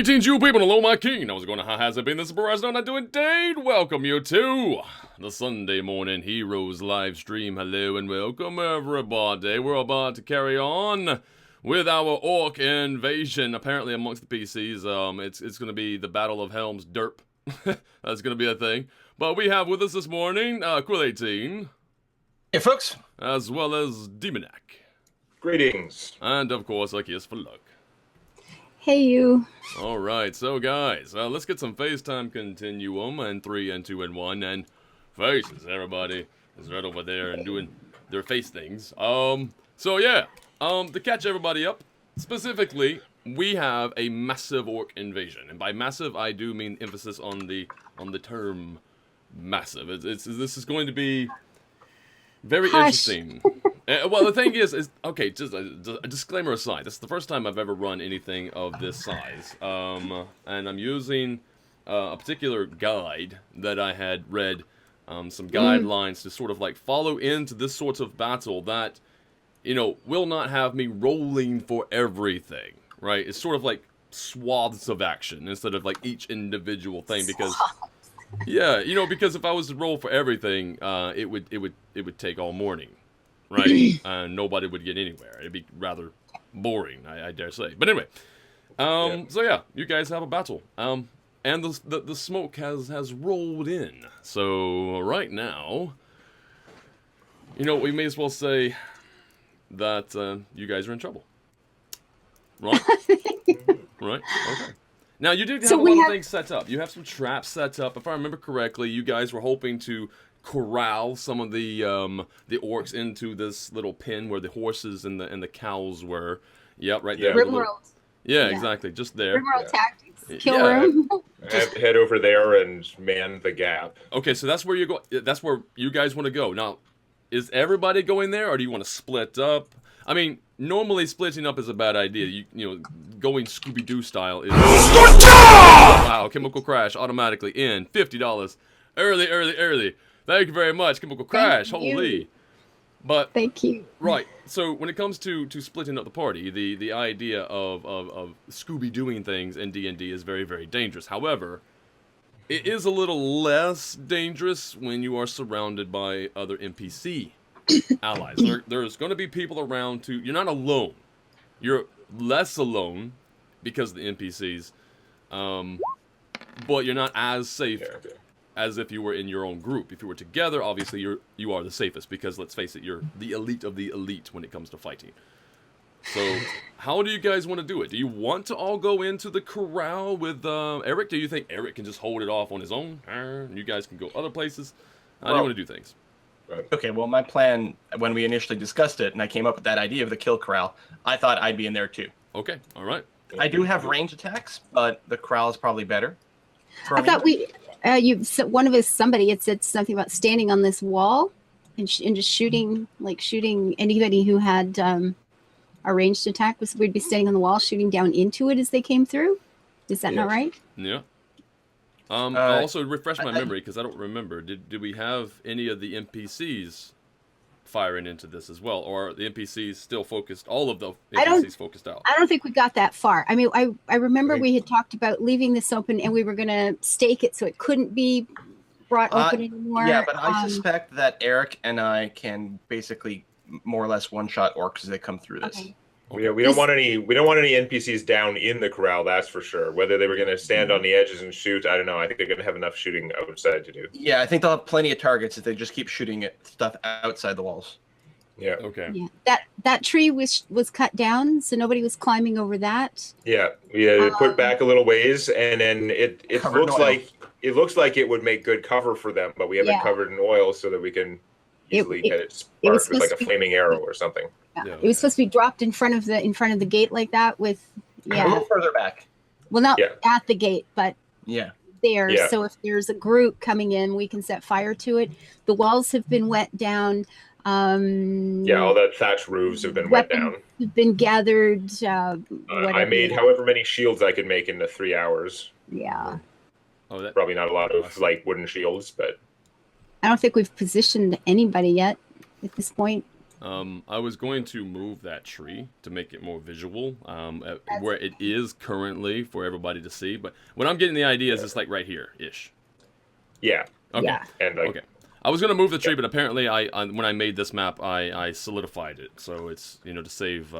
Greetings, you people, hello, my king. How's it going? How has it been? This is Briarstone. I do indeed welcome you to the Sunday Morning Heroes live stream. Hello and welcome, everybody. We're about to carry on with our orc invasion. Apparently, amongst the PCs, it's going to be the Battle of Helm's Derp. That's going to be a thing. But we have with us this morning Quill18. Hey, folks. As well as Demonac. Greetings. And, of course, a kiss for luck. Hey, you. Alright, so guys, let's get some FaceTime continuum, and 3 and 2 and 1, and faces. Everybody is right over there and doing their face things. So yeah, to catch everybody up, specifically, we have a massive orc invasion. And by massive, I do mean emphasis on the term massive. This is going to be very interesting. Well, the thing is okay, just a disclaimer aside, this is the first time I've ever run anything of this size. And I'm using a particular guide that I had read, some guidelines to sort of like follow into this sort of battle that, you know, will not have me rolling for everything, right? It's sort of like swaths of action instead of like each individual thing, because yeah, you know, because if I was to roll for everything, it would take all morning. Right, and nobody would get anywhere. It'd be rather boring, I dare say. But anyway, so yeah, you guys have a battle, and the smoke has rolled in. So right now, you know, we may as well say that you guys are in trouble. Right? Right? Okay. Now you did have a lot of things set up. You have some traps set up. If I remember correctly, you guys were hoping to corral some of the orcs into this little pen where the horses and the cows were. Yep, right there. Rimworld. Yeah, exactly. Just there. Rimworld tactics. Kill room. Just head over there and man the gap. Okay, so that's where you go. That's where you guys want to go. Now, is everybody going there, or do you want to split up? I mean, normally splitting up is a bad idea. You know, going Scooby-Doo style is. Wow! Chemical crash automatically in $50. Early. Thank you very much, Chemical Crash. Holy. But thank you. Right. So when it comes to splitting up the party, the idea of Scooby doing things in D&D is very, very dangerous. However, it is a little less dangerous when you are surrounded by other NPC allies. There's going to be people around to. You're not alone. You're less alone because of the NPCs. But you're not as safe. Yeah. As if you were in your own group. If you were together, obviously you are the safest, because let's face it, you're the elite of the elite when it comes to fighting. So, how do you guys want to do it? Do you want to all go into the corral with Eric? Do you think Eric can just hold it off on his own? And you guys can go other places? How do you want to do things? Okay, well, my plan, when we initially discussed it, and I came up with that idea of the kill corral, I thought I'd be in there too. Okay, all right. I do have range attacks, but the corral is probably better. I thought somebody had said something about standing on this wall and just shooting anybody who had a ranged attack. We'd be standing on the wall shooting down into it as they came through. Is that not right? Yeah. I'll also refresh my memory, because I don't remember. Did we have any of the NPCs firing into this as well, or are the NPCs still focused? All of the NPCs focused out. I don't think we got that far. I mean, I remember we had talked about leaving this open, and we were going to stake it so it couldn't be brought open anymore. Yeah, but I suspect that Eric and I can basically more or less one-shot orcs as they come through this. Okay. Yeah, we don't want any NPCs down in the corral, that's for sure. Whether they were going to stand on the edges and shoot, I don't know. I think they're going to have enough shooting outside to do. Yeah, I think they'll have plenty of targets if they just keep shooting at stuff outside the walls. Yeah. Okay. Yeah. That tree was cut down, so nobody was climbing over that. Yeah, we put back a little ways, and then it looks like it would make good cover for them, but we have it covered in oil so that we can easily get it sparked with like a flaming arrow or something. Yeah. It was supposed to be dropped in front of the gate like that with a little further back. Well, not at the gate, but there. Yeah. So if there's a group coming in, we can set fire to it. The walls have been wet down. All the thatch roofs have been wet down. Have been gathered. I made however many shields I could make in the 3 hours. Yeah. Oh, probably not a lot of like wooden shields, but I don't think we've positioned anybody yet at this point. I was going to move that tree to make it more visual, where it is currently for everybody to see. But what I'm getting the idea is it's like right here-ish. Yeah. Okay. Yeah. And like, Okay. I was going to move the tree, but apparently when I made this map, I solidified it. So it's, to save...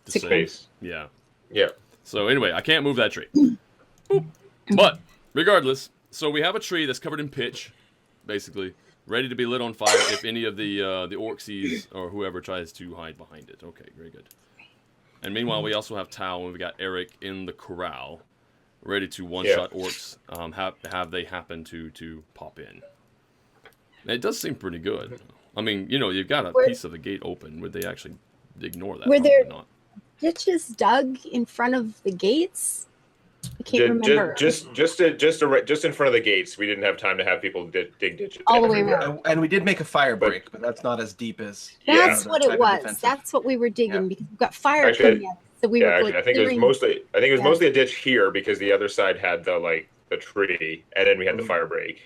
space. Yeah. Yeah. So anyway, I can't move that tree. But, regardless, so we have a tree that's covered in pitch, basically, ready to be lit on fire if any of the orcsies or whoever tries to hide behind it. Okay, very good. And meanwhile, we also have Tao, and we've got Eric in the corral, ready to one-shot orcs, have they happen to pop in. It does seem pretty good. I mean, you've got a piece of the gate open. Would they actually ignore that? Were there not. ditches dug in front of the gates? I can't remember. Just in front of the gates. We didn't have time to have people dig ditches all the way everywhere. around. And we did make a fire break, but that's not as deep as. That's that what type it of was. defensive. That's what we were digging because we've got fire Actually, coming in. So we were Actually, I think it was clearing- mostly a ditch here because the other side had the tree, and then we had the fire break.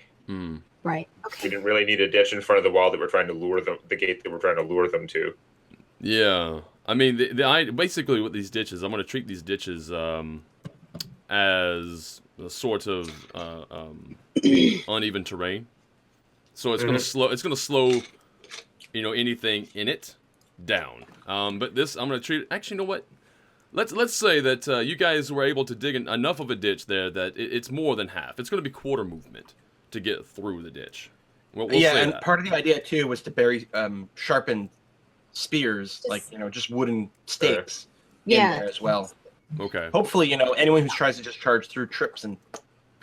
Right. We Okay. didn't really need a ditch in front of the wall that we're trying to lure them, the gate that we're trying to lure them to. Yeah. I mean, basically with these ditches, I'm going to treat these ditches as a sort of uneven terrain. So it's going to slow, anything in it down. But this, I'm going to treat it. Actually, you know what? Let's say that you guys were able to dig enough of a ditch there that it's more than half. It's going to be quarter movement to get through the ditch. We'll say and that. part of the idea too was to bury sharpened spears, just wooden stakes in there as well. Okay. Hopefully, anyone who tries to just charge through trips and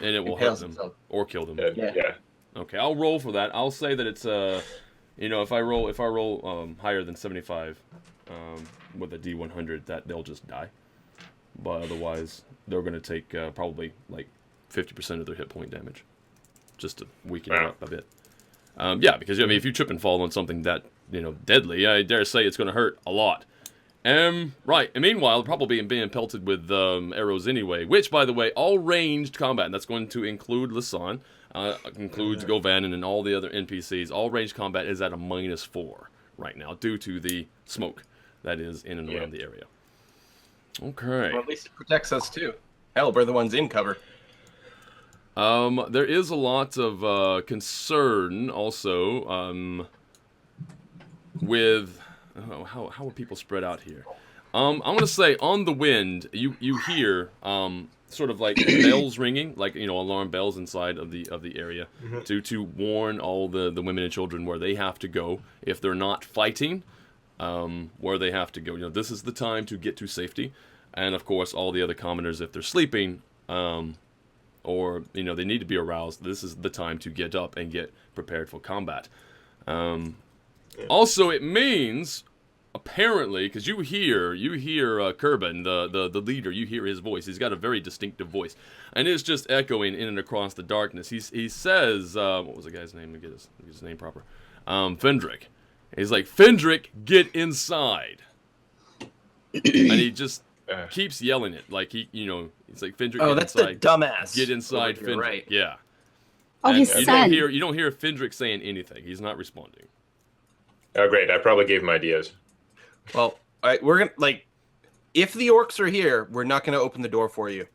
And it will hurt impales them himself. or kill them. Yeah. Okay, I'll roll for that. I'll say that it's if I roll higher than 75 with a D100, that they'll just die. But otherwise, they're going to take probably like 50% of their hit point damage, just to weaken it up a bit. Because if you trip and fall on something that deadly, I dare say it's going to hurt a lot. Right. And meanwhile, probably being pelted with arrows anyway. Which, by the way, all ranged combat. And that's going to include Lisanne, includes Govan, and all the other NPCs. All ranged combat is at a -4 right now due to the smoke that is in and around the area. Okay. Well, at least it protects us too. Hell, we're the ones in cover. There is a lot of concern also with how are people spread out here. I'm gonna say on the wind you hear sort of like bells ringing, like alarm bells inside of the area to warn all the women and children where they have to go if they're not fighting, where they have to go. This is the time to get to safety, and of course all the other commoners if they're sleeping. Or they need to be aroused. This is the time to get up and get prepared for combat. Also, it means apparently because you hear Kerbin, the leader. You hear his voice. He's got a very distinctive voice, and it's just echoing in and across the darkness. He says, what was the guy's name? Get his name proper. Fendrick. He's like, Fendrick, get inside, and he just keeps yelling it like he's like, Fendrick, Oh, get that's inside. the dumbass. Get inside, You're Fendrick. right. Yeah. Oh, And his son. You don't hear Fendrick saying anything. He's not responding. Oh, great. I probably gave him ideas. Well, we're gonna if the orcs are here, we're not gonna open the door for you.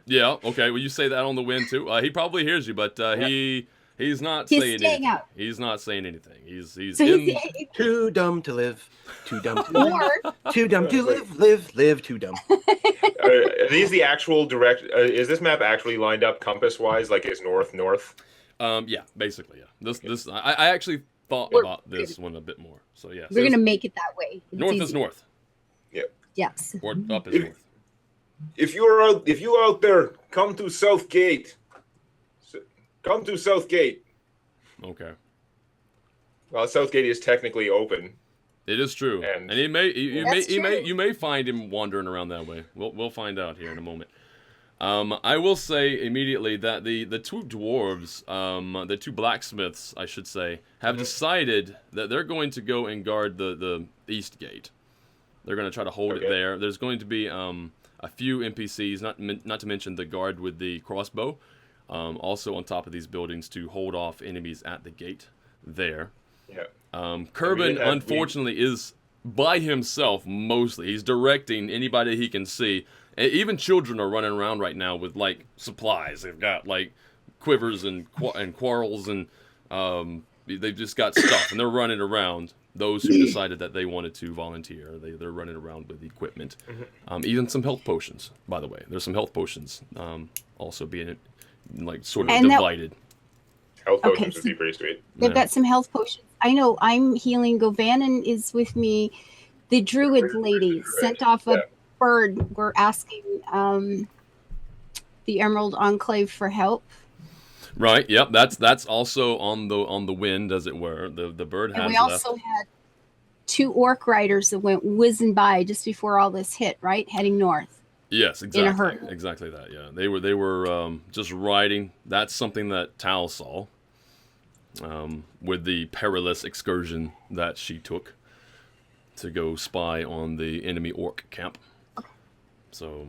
Yeah. Okay. Well, you say that on the wind too. He probably hears you, but he's not He's saying staying anything. out. He's not saying anything. He's So in. Too dumb to live. Too dumb to live. Or Too dumb to live. Too dumb. Are these the actual direct? Is this map actually lined up compass-wise, like it's north? Yeah. Basically, yeah. This I actually thought about this one a bit more. So yeah. we're gonna make it that way. It's North is easy. north, Yes. or up is north. If you're out there, come to South Gate. Come to South Gate. Okay. Well, South Gate is technically open. It is true, And- and That's true. you may find him wandering around that way. We'll find out here in a moment. I will say immediately that the two dwarves, the two blacksmiths, I should say, have decided that they're going to go and guard the east gate. They're going to try to hold it there. There's going to be a few NPCs, not to mention the guard with the crossbow, also on top of these buildings to hold off enemies at the gate. there. Yeah. Kerbin, unfortunately, is by himself mostly. He's directing anybody he can see. Even children are running around right now with, like, supplies. They've got, like, quivers and quarrels, and they've just got stuff, and they're running around. Those who decided that they wanted to volunteer, they're running around with equipment. Even some health potions, by the way. There's some health potions also being, like, sort of divided. Health potions would be pretty sweet. They've got some health potions. I know I'm healing. Govanen is with me. The druid lady sent off a bird. We're asking the Emerald Enclave for help. Right. Yep. That's also on the wind, as it were. The bird has. And we also had 2 orc riders that went whizzing by just before all this hit. Right, heading north. Yes, exactly. In a hurry. Exactly that. Yeah, they were just riding. That's something that Tal saw. With the perilous excursion that she took to go spy on the enemy orc camp. So,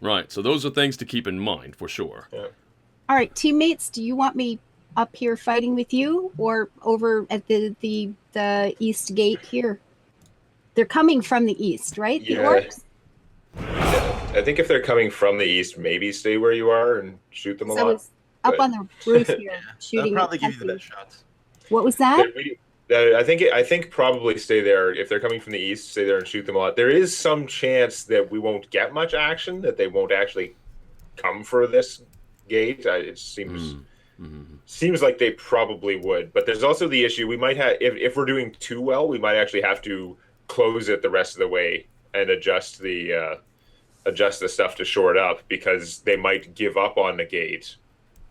right. So those are things to keep in mind for sure. Yeah. All right, teammates, do you want me up here fighting with you or over at the east gate here? They're coming from the east, right? The orcs? Yeah. I think if they're coming from the east, maybe stay where you are and shoot them a lot. It's up on the roof here, shooting. That'll probably give you the best shots. What was that? I think probably stay there. If they're coming from the east, stay there and shoot them a lot. There is some chance that we won't get much action, that they won't actually come for this gate. It seems like they probably would. But there's also the issue we might have, if we're doing too well, we might actually have to close it the rest of the way and adjust the stuff to shore it up, because they might give up on the gate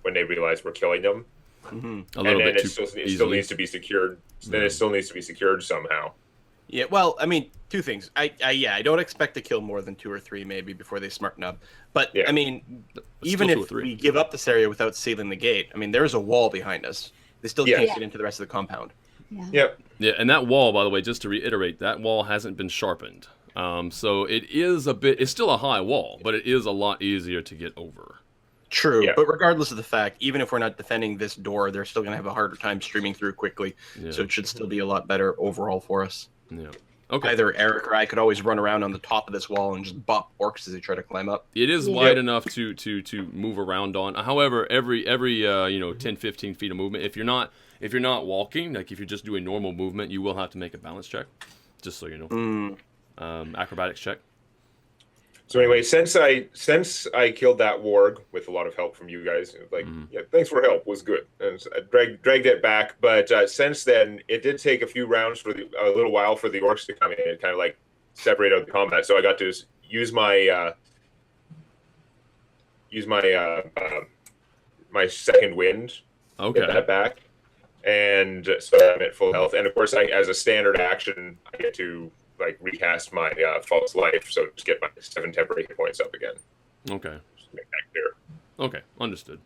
when they realize we're killing them. And then it still needs to be secured. Then it still needs to be secured somehow. Yeah, well, I mean, 2 things. I don't expect to kill more than 2 or 3 maybe before they smarten up. But I mean, even if we give up this area without sealing the gate, I mean, there's a wall behind us. They still can't get into the rest of the compound. Yeah, and that wall, by the way, just to reiterate, that wall hasn't been sharpened. So it is it's still a high wall, but it is a lot easier to get over. True, but regardless of the fact, even if we're not defending this door, they're still going to have a harder time streaming through quickly. So it should still be a lot better overall for us. Yeah. Okay. Either Eric or I could always run around on the top of this wall and just bop orcs as they try to climb up. It is wide enough to move around on. However, every 10, 15 feet of movement, if you're not walking, like if you're just doing normal movement, you will have to make a balance check, just so you know. Acrobatics check. So anyway, since I killed that warg with a lot of help from you guys, thanks for help, was good. And I dragged it back, but since then it did take a little while for the orcs to come in and kind of like separate out the combat. So I got to use my my second wind. Okay. Get that back, and so I'm at full health. And of course, as a standard action, I get to recast my false life, so just get my 7 temporary hit points up again. Okay. Just to make that clear. Okay, understood.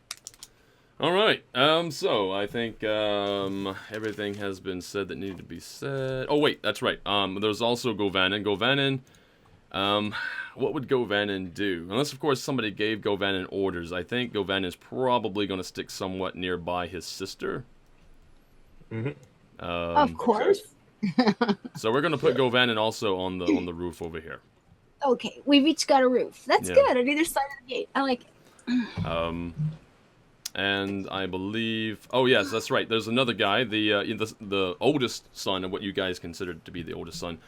All right. So I think everything has been said that needed to be said. Oh wait, that's right. There's also Govanen. Govanen. What would Govanen do? Unless of course somebody gave Govanen orders. I think Govanen is probably going to stick somewhat nearby his sister. Of course. So we're going to put Govanen also on the roof over here. Okay, we've each got a roof. That's good on either side of the gate. I like it. And I believe, oh yes, that's right. There's another guy, the oldest son of what you guys considered to be the oldest son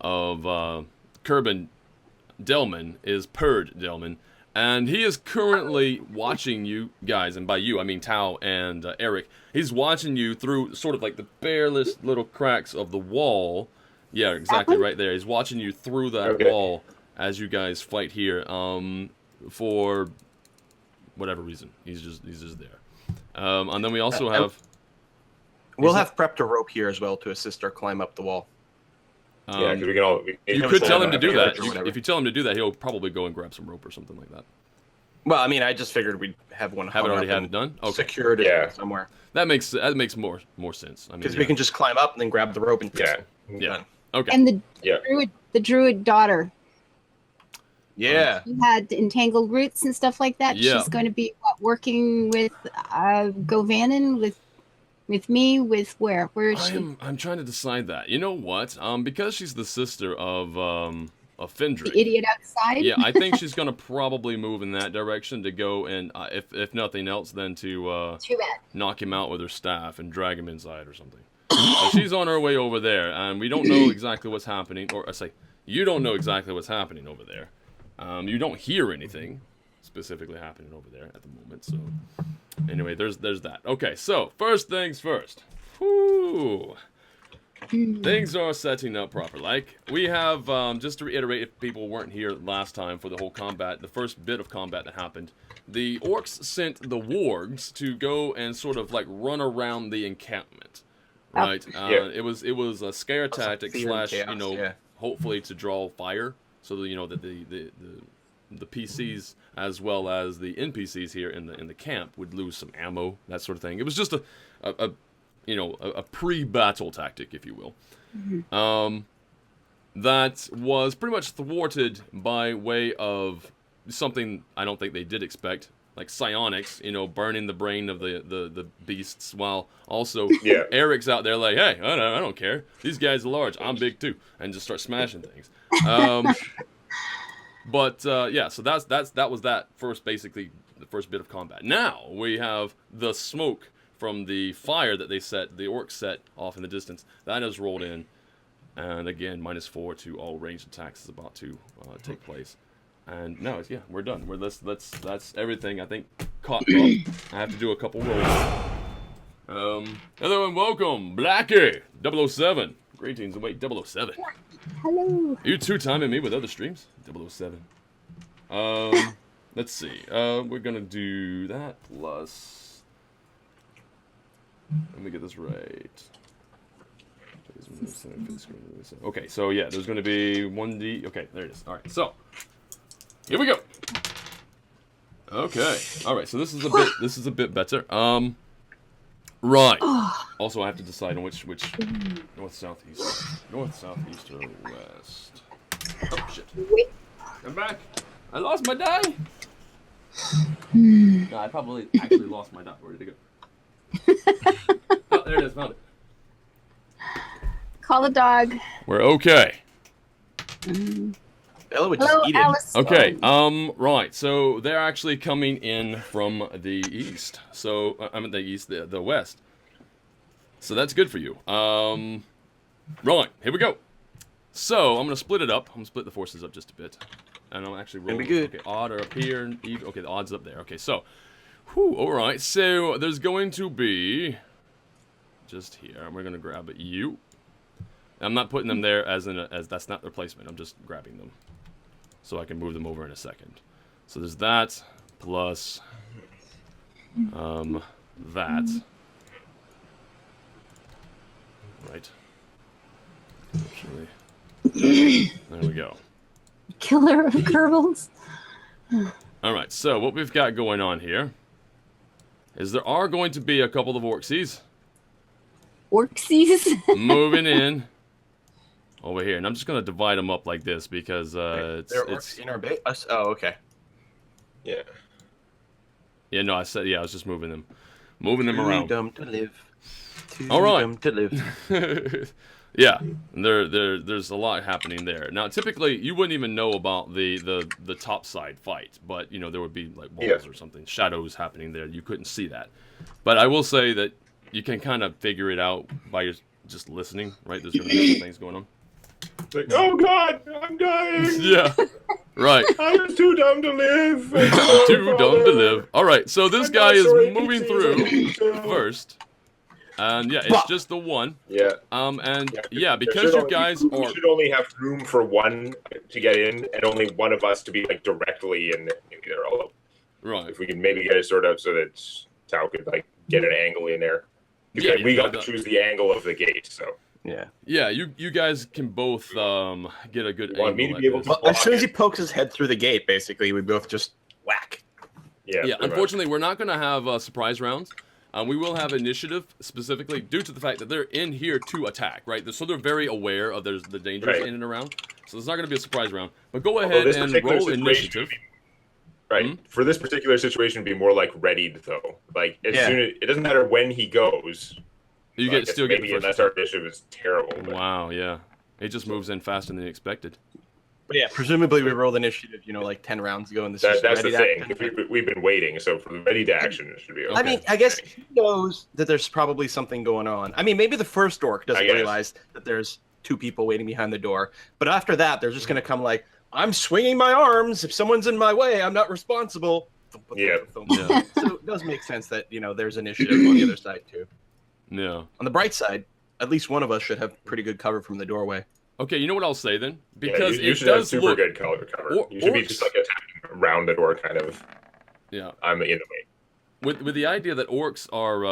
of Kerbin Delman is Perd Delman, and he is currently watching you guys, and by you I mean Tao and Eric. He's watching you through sort of like the barest little cracks of the wall. Yeah, exactly, right there. He's watching you through that wall as you guys fight here. For whatever reason, he's just there. And then we also have. We'll have prepped a rope here as well to assist our climb up the wall. Yeah, because we can all. You could tell him to do that. If you tell him to do that, he'll probably go and grab some rope or something like that. Well, I mean, I just figured we'd have one. Have it already had it done. Okay. Secured it somewhere. That makes more sense. I mean, because we can just climb up and then grab the rope and yeah. Okay. And the druid daughter. Yeah. She had entangled roots and stuff like that. Yeah. She's going to be working with Govanen with With me, with where? Where is she? I'm trying to decide that. You know what? Because she's the sister of Findrick. The idiot outside? Yeah, I think she's gonna probably move in that direction to go and, if nothing else, then to Too bad. knock him out with her staff and drag him inside or something. So she's on her way over there, and we don't know exactly what's happening. Or I say, you don't know exactly what's happening over there. You don't hear anything specifically happening over there at the moment. So anyway, there's that. Okay, so first things first. Whew. Things are setting up proper. Like, we have, just to reiterate if people weren't here last time for the whole combat, the first bit of combat that happened, the orcs sent the wargs to go and sort of, like, run around the encampment. Right? It was a scare tactic slash, chaos, hopefully to draw fire, so that, that the PCs as well as the NPCs here in the camp would lose some ammo, that sort of thing. It was just a pre-battle tactic, if you will. Mm-hmm. That was pretty much thwarted by way of something I don't think they did expect, like psionics, burning the brain of the beasts, while also Eric's out there like, hey, I don't care. These guys are large. I'm big too, and just start smashing things. But so that was that first, basically the first bit of combat. Now we have the smoke from the fire that the orcs set off in the distance. That has rolled in, and again, -4 to all ranged attacks is about to take place. And now we're done. That's everything I think caught up. I have to do a couple rolls. Hello and welcome, Blackie 007. Greetings and wait, 007. Hello. You two-timing me with other streams? 007. Let's see. We're gonna do that plus. Let me get this right. Okay, so yeah, there's going to be 1d. Okay, there it is. All right, so here we go. Okay, all right. So this is a bit better. Right. Also, I have to decide on which north, south, east, or west. Oh shit! I'm back. I lost my die. No, I probably actually lost my die. Where did it go? Oh, there it is. Found it. Call the dog. We're okay. Ella would just eat it. Okay. Right. So they're actually coming in from the east. So the east, the west. So that's good for you. Right. Here we go. So I'm gonna split it up. I'm gonna split the forces up just a bit, and I'll actually roll. Okay. Odd are up here, and even. Okay, the odd's up there. Okay. So. Whew, all right, so there's going to be just here. We're gonna grab you. I'm not putting them there as that's not their placement. I'm just grabbing them so I can move them over in a second. So there's that plus that. Right. Actually, there we go. Killer of Kerbals. All right. So what we've got going on here is there are going to be a couple of orcsies. Orcsies? Moving in over here. And I'm just going to divide them up like this because They're orcs in our base? Oh, okay. Yeah. Yeah, no, I was just moving them. Moving them around. Too dumb to live. All right. Dumb to live. Yeah, there's a lot happening there. Now, typically, you wouldn't even know about the top side fight, but, there would be, like, walls or something, shadows happening there. You couldn't see that. But I will say that you can kind of figure it out by just listening, right? There's going to be some things going on. Like, oh, God, I'm dying. Yeah, right. I'm too dumb to live. Too dumb to live. All right, so this guy is moving through first. And it's just the one. Yeah. Because you guys we should only have room for one to get in, and only one of us to be like directly in there. Although, right. If we can maybe get it sort of so that Tao could like get an angle in there. We got to choose the angle of the gate, so. Yeah. Yeah, you guys can both get a good angle. Me to be able to well, as soon as he pokes his head through the gate, basically, we both just whack. Yeah. Unfortunately, we're not going to have surprise rounds. We will have initiative, specifically due to the fact that they're in here to attack, right? So they're very aware of the dangers in and around. So there's not going to be a surprise round. But go ahead and roll initiative. Right. Mm-hmm. For this particular situation, be more like readied, though. Like, as soon as, it doesn't matter when he goes, You get still get the first unless our initiative is terrible. But... Wow, yeah. It just moves in faster than expected. But yeah, presumably we rolled initiative, like 10 rounds ago, and this is that's ready the to thing. We've been waiting, so for the ready to action, it should be okay. I mean, I guess he knows that there's probably something going on. I mean, maybe the first orc doesn't realize that there's 2 people waiting behind the door. But after that, they're just going to come like, I'm swinging my arms. If someone's in my way, I'm not responsible. Yeah. So it does make sense that, there's initiative on the other side, too. Yeah. On the bright side, at least one of us should have pretty good cover from the doorway. Okay, you know what I'll say then? Because you should have super good cover. You should be just like attacking around the door, kind of. Yeah. I'm in the way. With the idea that orcs are,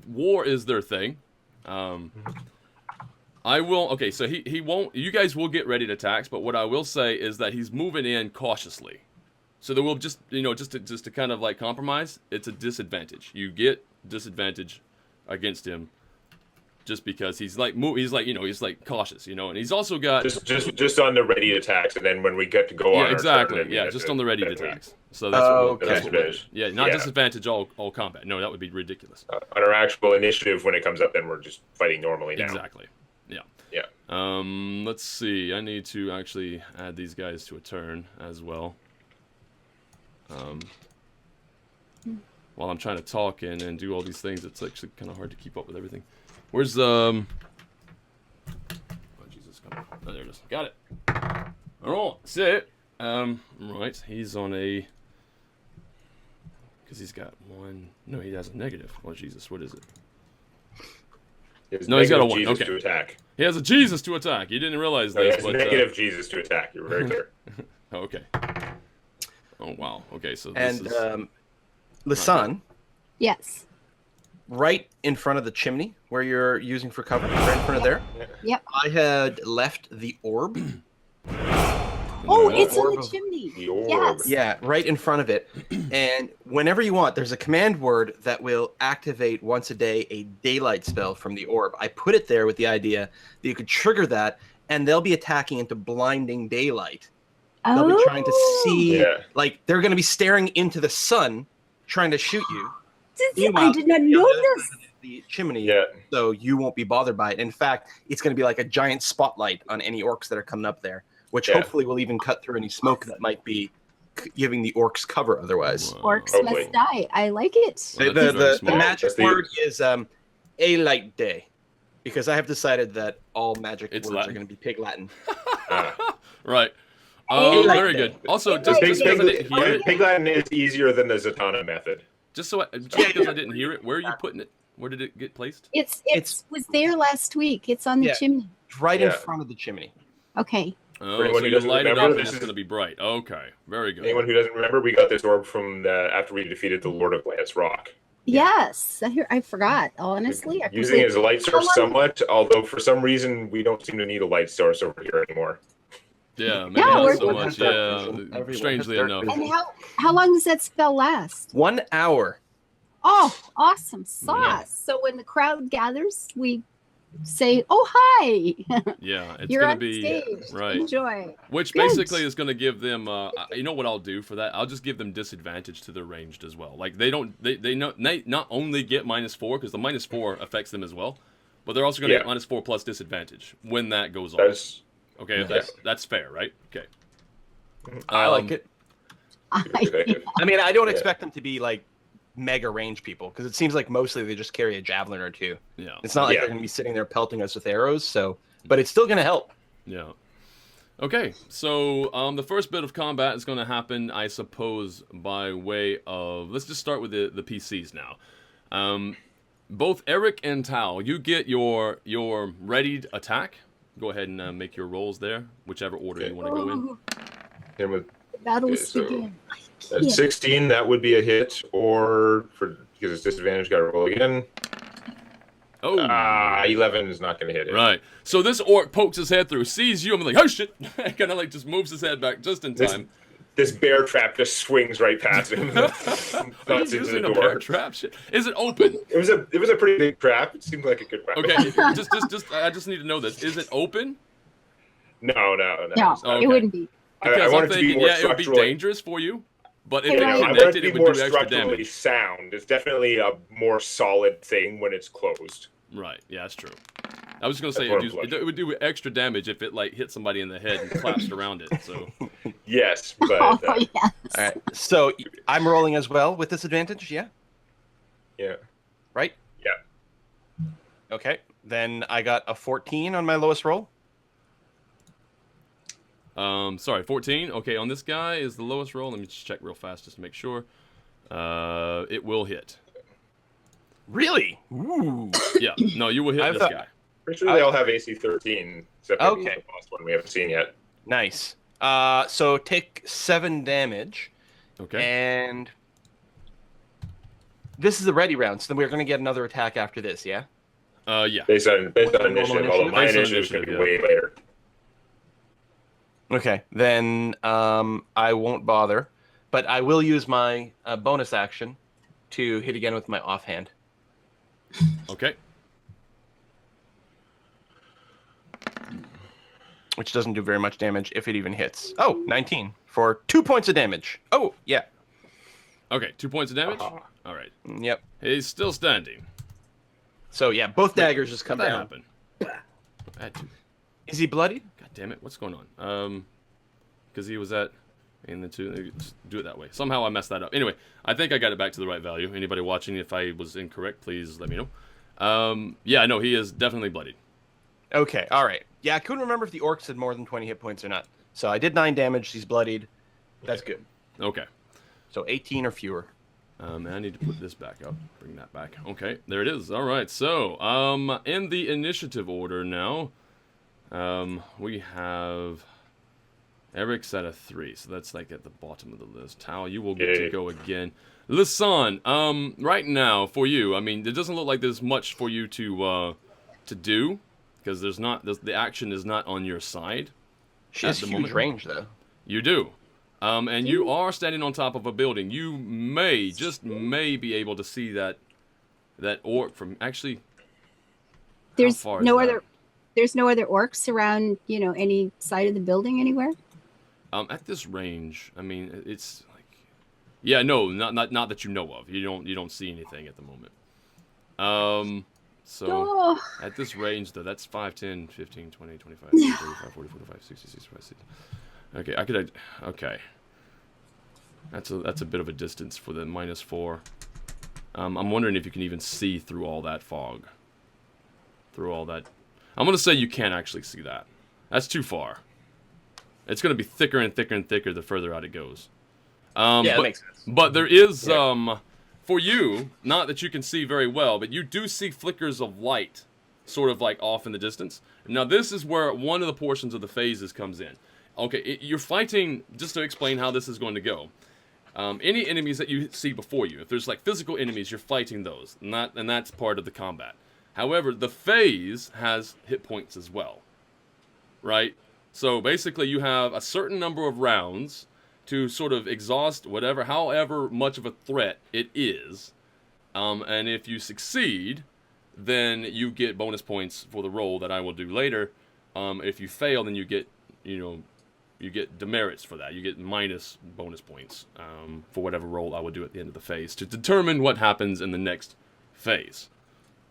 war is their thing. I will. Okay, so he won't. You guys will get ready to attack, but what I will say is that he's moving in cautiously. So there will just to kind of like compromise. It's a disadvantage. You get disadvantage against him. Just because he's like cautious, and he's also got just on the ready attacks, and then when we get to go on, exactly, just on the ready attacks. So that's what we'll do. Yeah, not disadvantage all combat. No, that would be ridiculous. On our actual initiative, when it comes up, then we're just fighting normally now. Exactly. Yeah. Yeah. Let's see. I need to actually add these guys to a turn as well. While I'm trying to talk and do all these things, it's actually kind of hard to keep up with everything. Where's oh Jesus, come on. Oh, there it is. Got it. Alright, sit. Right, he's on a because he's got one. No, he has a negative. Oh Jesus, what is it? He's got a 1. Jesus to attack. He has a Jesus to attack. You didn't realize this, but negative Jesus to attack. You're very clear. Okay. Oh wow. Okay, so this is Lisanne. Yes. Right in front of the chimney where you're using for cover, right in front of there. Yep. I had left the orb. Oh, it's on the chimney. The orb. Yes. Yeah, right in front of it. And whenever you want, there's a command word that will activate once a day a daylight spell from the orb. I put it there with the idea that you could trigger that, and they'll be attacking into blinding daylight. They'll be trying to see, like they're going to be staring into the sun, trying to shoot you. I did not know this. The chimney, so you won't be bothered by it. In fact, it's going to be like a giant spotlight on any orcs that are coming up there, which hopefully will even cut through any smoke that might be giving the orcs cover otherwise. Orcs must die. I like it. Well, the magic word is a light day, because I have decided that all magic words are going to be Pig Latin. Right. Very good. Also, just because I didn't hear it, Pig Latin is easier than the Zatanna method. Just because I didn't hear it, where are you putting it? Where did it get placed? It was there last week. It's on the chimney. Right in front of the chimney. Okay. Oh, so you light it up and it's going to be bright. Okay, very good. Anyone who doesn't remember, we got this orb from after we defeated the Lord of Lance Rock. Yes, I forgot. Honestly, using it as a light source somewhat, although for some reason we don't seem to need a light source over here anymore. Yeah, maybe not so much. Yeah, strangely enough. And how long does that spell last? 1 hour. Oh, awesome sauce! Yeah. So when the crowd gathers, we say, "Oh, hi!" Yeah, it's You're gonna on be stage. Right. Enjoy. Which basically is going to give them. You know what I'll do for that? I'll just give them disadvantage to their ranged as well. Like they not only get -4 because the -4 affects them as well, but they're also going to get -4 plus disadvantage when that goes on. Okay, that's fair, right? Okay. I like it. I mean, I don't expect them to be like mega range people, because it seems like mostly they just carry a javelin or two. Yeah. It's not like they're going to be sitting there pelting us with arrows, but it's still going to help. Yeah. Okay, so the first bit of combat is going to happen, I suppose, by way of... Let's just start with the PCs now. Both Eric and Tal, you get your readied attack. Go ahead and make your rolls there, whichever order you want to go in. Battles begin. At 16, that would be a hit, or because it's disadvantage, got to roll again. Oh, 11 is not going to hit it. Right. So this orc pokes his head through, sees you, and like, oh shit! Kind of like just moves his head back just in time. This bear trap just swings right past him. He's using a bear trap. Shit. Is it open? It was a pretty big trap. It seemed like a good weapon. Okay, I just need to know this. Is it open? No. No, it wouldn't be. Because I'm thinking, it would be dangerous for you. But if Hey, it Ryan. I want it connected, to it be would more do extra structurally damage. sound. It's definitely a more solid thing when it's closed. Right. Yeah, that's true. I was gonna say That's what I'm it would do extra damage if it like hit somebody in the head and collapsed around it. So Yes, but Oh, yes. All right. So I'm rolling as well with disadvantage. Yeah. yeah. Right. Yeah. Okay. Then I got a 14 on my lowest roll. sorry, 14. Okay, on this guy is the lowest roll. Let me just check real fast just to make sure. It will hit. Really? Ooh. Yeah. No, you will hit this guy. Pretty sure they all have AC 13, except for the last one we haven't seen yet. Nice. So take 7 damage. Okay. And this is the ready round, so then we're going to get another attack after this, yeah? Yeah. Based on initiative, although my Based on initiative is going to be initiative, way later. Okay, then I won't bother, but I will use my bonus action to hit again with my offhand. Okay. Which doesn't do very much damage if it even hits. Oh, 19 for 2 points of damage. Oh, yeah. Okay, 2 points of damage? All right. Yep. He's still standing. So, yeah, both daggers just come How'd down. that happen? I had to. Is he bloodied? God damn it, what's going on? Because he was at... And the two... Just do it that way. Somehow I messed that up. Anyway, I think I got it back to the right value. Anybody watching, if I was incorrect, please let me know. Yeah, no, he is definitely bloodied. Okay, all right. Yeah, I couldn't remember if the orcs had more than 20 hit points or not. So I did 9 damage. He's bloodied. That's good. Okay. So 18 or fewer. And I need to put this back up. Bring that back. Okay, there it is. All right, so, in the initiative order now, we have Eric's at a 3, so that's like at the bottom of the list. Tal, you will get to go again. Lisan, right now, for you, I mean, it doesn't look like there's much for you to do, because there's not, the action is not on your side. She has huge range, though. You do. And you are standing on top of a building. You may, just may be able to see that orc from, actually, There's how far no is that? other. There's no other orcs around, any side of the building anywhere. At this range, I mean, it's like, yeah, no, not that you know of. You don't see anything at the moment. So at this range, though, that's 5, 10, 15, 20, 25, 35, 40, 45, 60, 65, 60. Okay, okay. That's a bit of a distance for the -4. I'm wondering if you can even see through all that fog. Through all that. I'm going to say you can't actually see that. That's too far. It's going to be thicker and thicker and thicker the further out it goes. Yeah, that makes sense. But there is, for you, not that you can see very well, but you do see flickers of light, sort of like off in the distance. Now, this is where one of the portions of the phases comes in. Okay, you're fighting, just to explain how this is going to go. Any enemies that you see before you, if there's like physical enemies, you're fighting those, and that's part of the combat. However, the phase has hit points as well, right? So basically, you have a certain number of rounds to sort of exhaust however much of a threat it is, and if you succeed, then you get bonus points for the roll that I will do later. If you fail, then you get, you get demerits for that. You get minus bonus points for whatever roll I will do at the end of the phase to determine what happens in the next phase,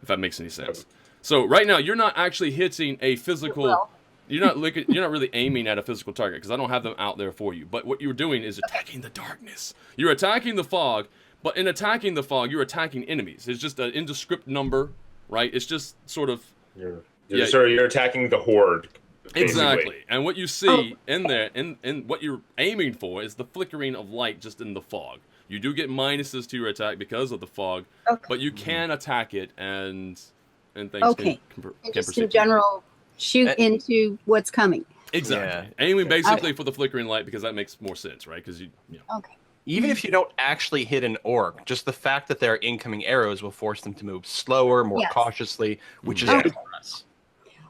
if that makes any sense. So right now, you're not actually hitting a physical... You're not really aiming at a physical target, because I don't have them out there for you. But what you're doing is attacking the darkness. You're attacking the fog, but in attacking the fog, you're attacking enemies. It's just an indescript number, right? It's just sort of... You're attacking the horde. Basically. Exactly. And what you see in there, and what you're aiming for, is the flickering of light just in the fog. You do get minuses to your attack because of the fog, but you can attack it, and things can just proceed. in general, shoot into what's coming. Exactly. Yeah. Aiming basically for the flickering light, because that makes more sense, right? Because Okay. Even if you don't actually hit an orc, just the fact that there are incoming arrows will force them to move slower, more cautiously, which is good for us.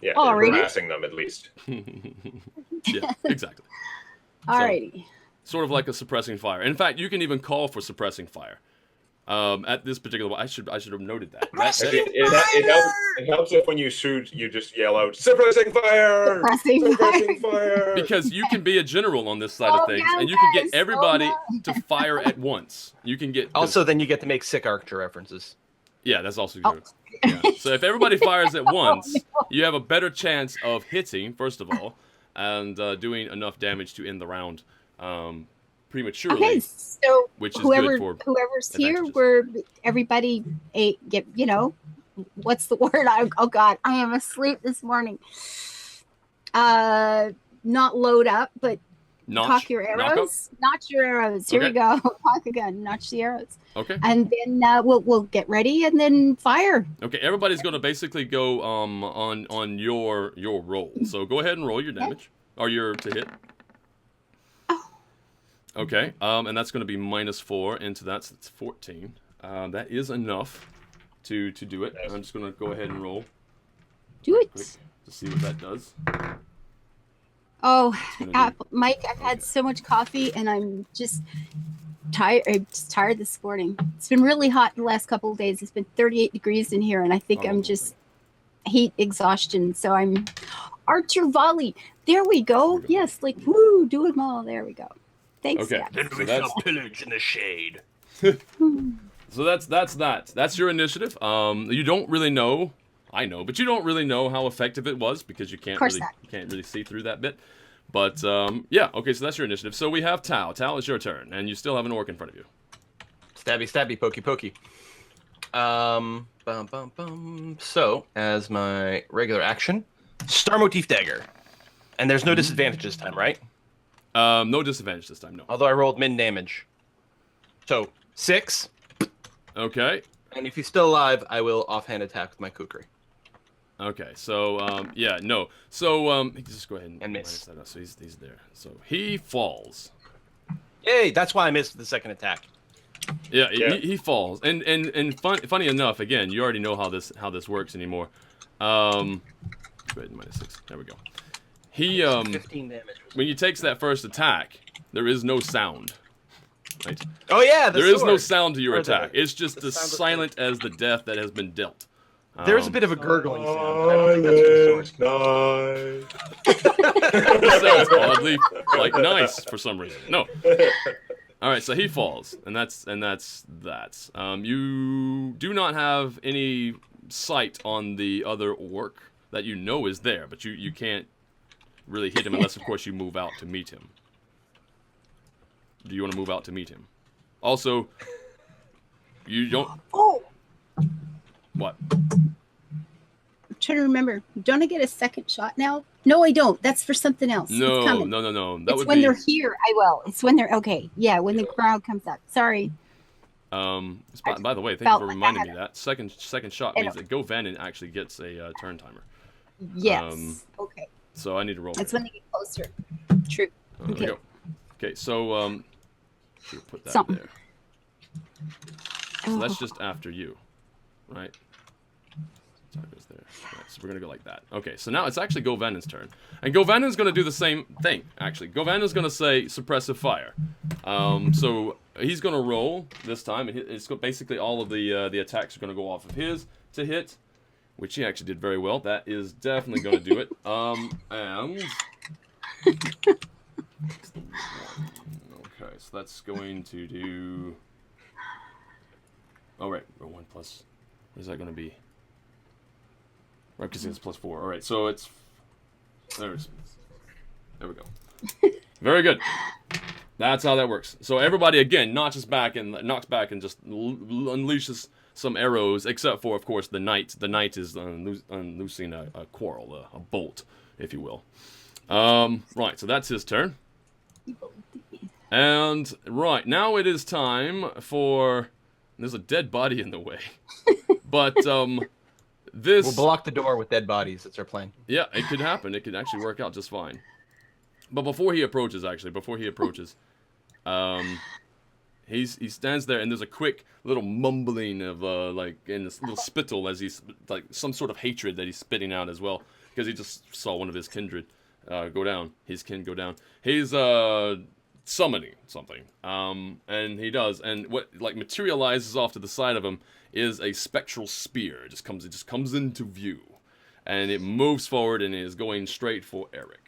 Yeah, they're harassing them at least. Yeah, exactly. Alrighty. Sort of like a suppressing fire. In fact, you can even call for suppressing fire. At this particular, I should have noted that. It helps if when you shoot, you just yell out, "Suppressing fire! Suppressing fire!" Because you can be a general on this side of things, and you can get everybody to fire at once. You can get also then you get to make sick Archer references. Yeah, that's also true. Yeah. So if everybody fires at once, you have a better chance of hitting, first of all, and doing enough damage to end the round prematurely. Okay, so which is whoever's here, where everybody get, what's the word? Oh God, I am asleep this morning. Not load up, but cock your arrows. Notch your arrows. Here we go. Cock again. Notch the arrows. Okay. And then we'll get ready and then fire. Okay. Everybody's going to basically go on your roll. So go ahead and roll your damage or your to hit. Oh. Okay. And that's going to be -4 into that. So it's 14. That is enough to do it. I'm just going to go ahead and roll. Do it. Quick to see what that does. Oh, Mike, I've had so much coffee and I'm just tired. I'm just tired this morning. It's been really hot the last couple of days. It's been 38 degrees in here, and I think I'm just heat exhaustion. So I'm Archer volley. There we go. Yes, like woo, do them all. There we go. Thanks. Okay. Then we shall pillage in the shade. So that's that. That's your initiative. You don't really know. I know, but you don't really know how effective it was because you can't really see through that bit. But yeah, okay, so that's your initiative. So we have Tau. Tau, it's your turn, and you still have an orc in front of you. Stabby, stabby, pokey, pokey. So as my regular action, Star Motif Dagger, and there's no disadvantage this time, right? No disadvantage this time, no. Although I rolled min damage, so 6. Okay. And if he's still alive, I will offhand attack with my kukri. Okay, so yeah, no. So just go ahead and miss. That up. So he's there. So he falls. Yay! That's why I missed the second attack. Yeah, he falls. And funny enough, again, you already know how this works anymore. Go ahead, -6. There we go. He 15 damage. when he takes that first attack, there is no sound. Right? Oh yeah, there is no sound to your attack. It's just as silent as the death that has been dealt. There's a bit of a gurgling sound. That sounds oddly like nice for some reason. No. All right, so he falls, and that's that. You do not have any sight on the other orc that you know is there, but you can't really hit him unless, of course, you move out to meet him. Do you want to move out to meet him? Also, you don't. Oh. What? I'm trying to remember. Don't I get a second shot now? No, I don't. That's for something else. No. It's when they're here. I will. It's when they're okay. Yeah, when the crowd comes up. Sorry. By the way, thank you for reminding me that. Second shot means that Govanen actually gets a turn timer. Yes. Okay. So I need to roll. That's when they get closer. True. There we go. Okay, so should put that there. So that's just after you, right? Goes there. Right, so we're gonna go like that. Okay, so now it's actually Govanen's turn, and Govanen's gonna do the same thing. Actually, Govanen's gonna say suppressive fire. So he's gonna roll this time, and it's basically all of the attacks are gonna go off of his to hit, which he actually did very well. That is definitely gonna do it. And okay, so that's going to do. Oh right, 1+. What is that gonna be? Right, because it's +4. All right, so it's there we go. Very good. That's how that works. So everybody again knocks back and just unleashes some arrows, except for, of course, the knight. The knight is unloosing a quarrel, a bolt, if you will. Right, so that's his turn. And right now it is time for. There's a dead body in the way, but this... We'll block the door with dead bodies. It's our plan. Yeah, it could happen. It could actually work out just fine. But before he approaches, he stands there, and there's a quick little mumbling of like in this little spittle as he's like some sort of hatred that he's spitting out as well, because he just saw one of his kindred go down. His kin go down. He's summoning something. And he does, and what like materializes off to the side of him is a spectral spear. It just comes into view, and it moves forward and is going straight for Eric.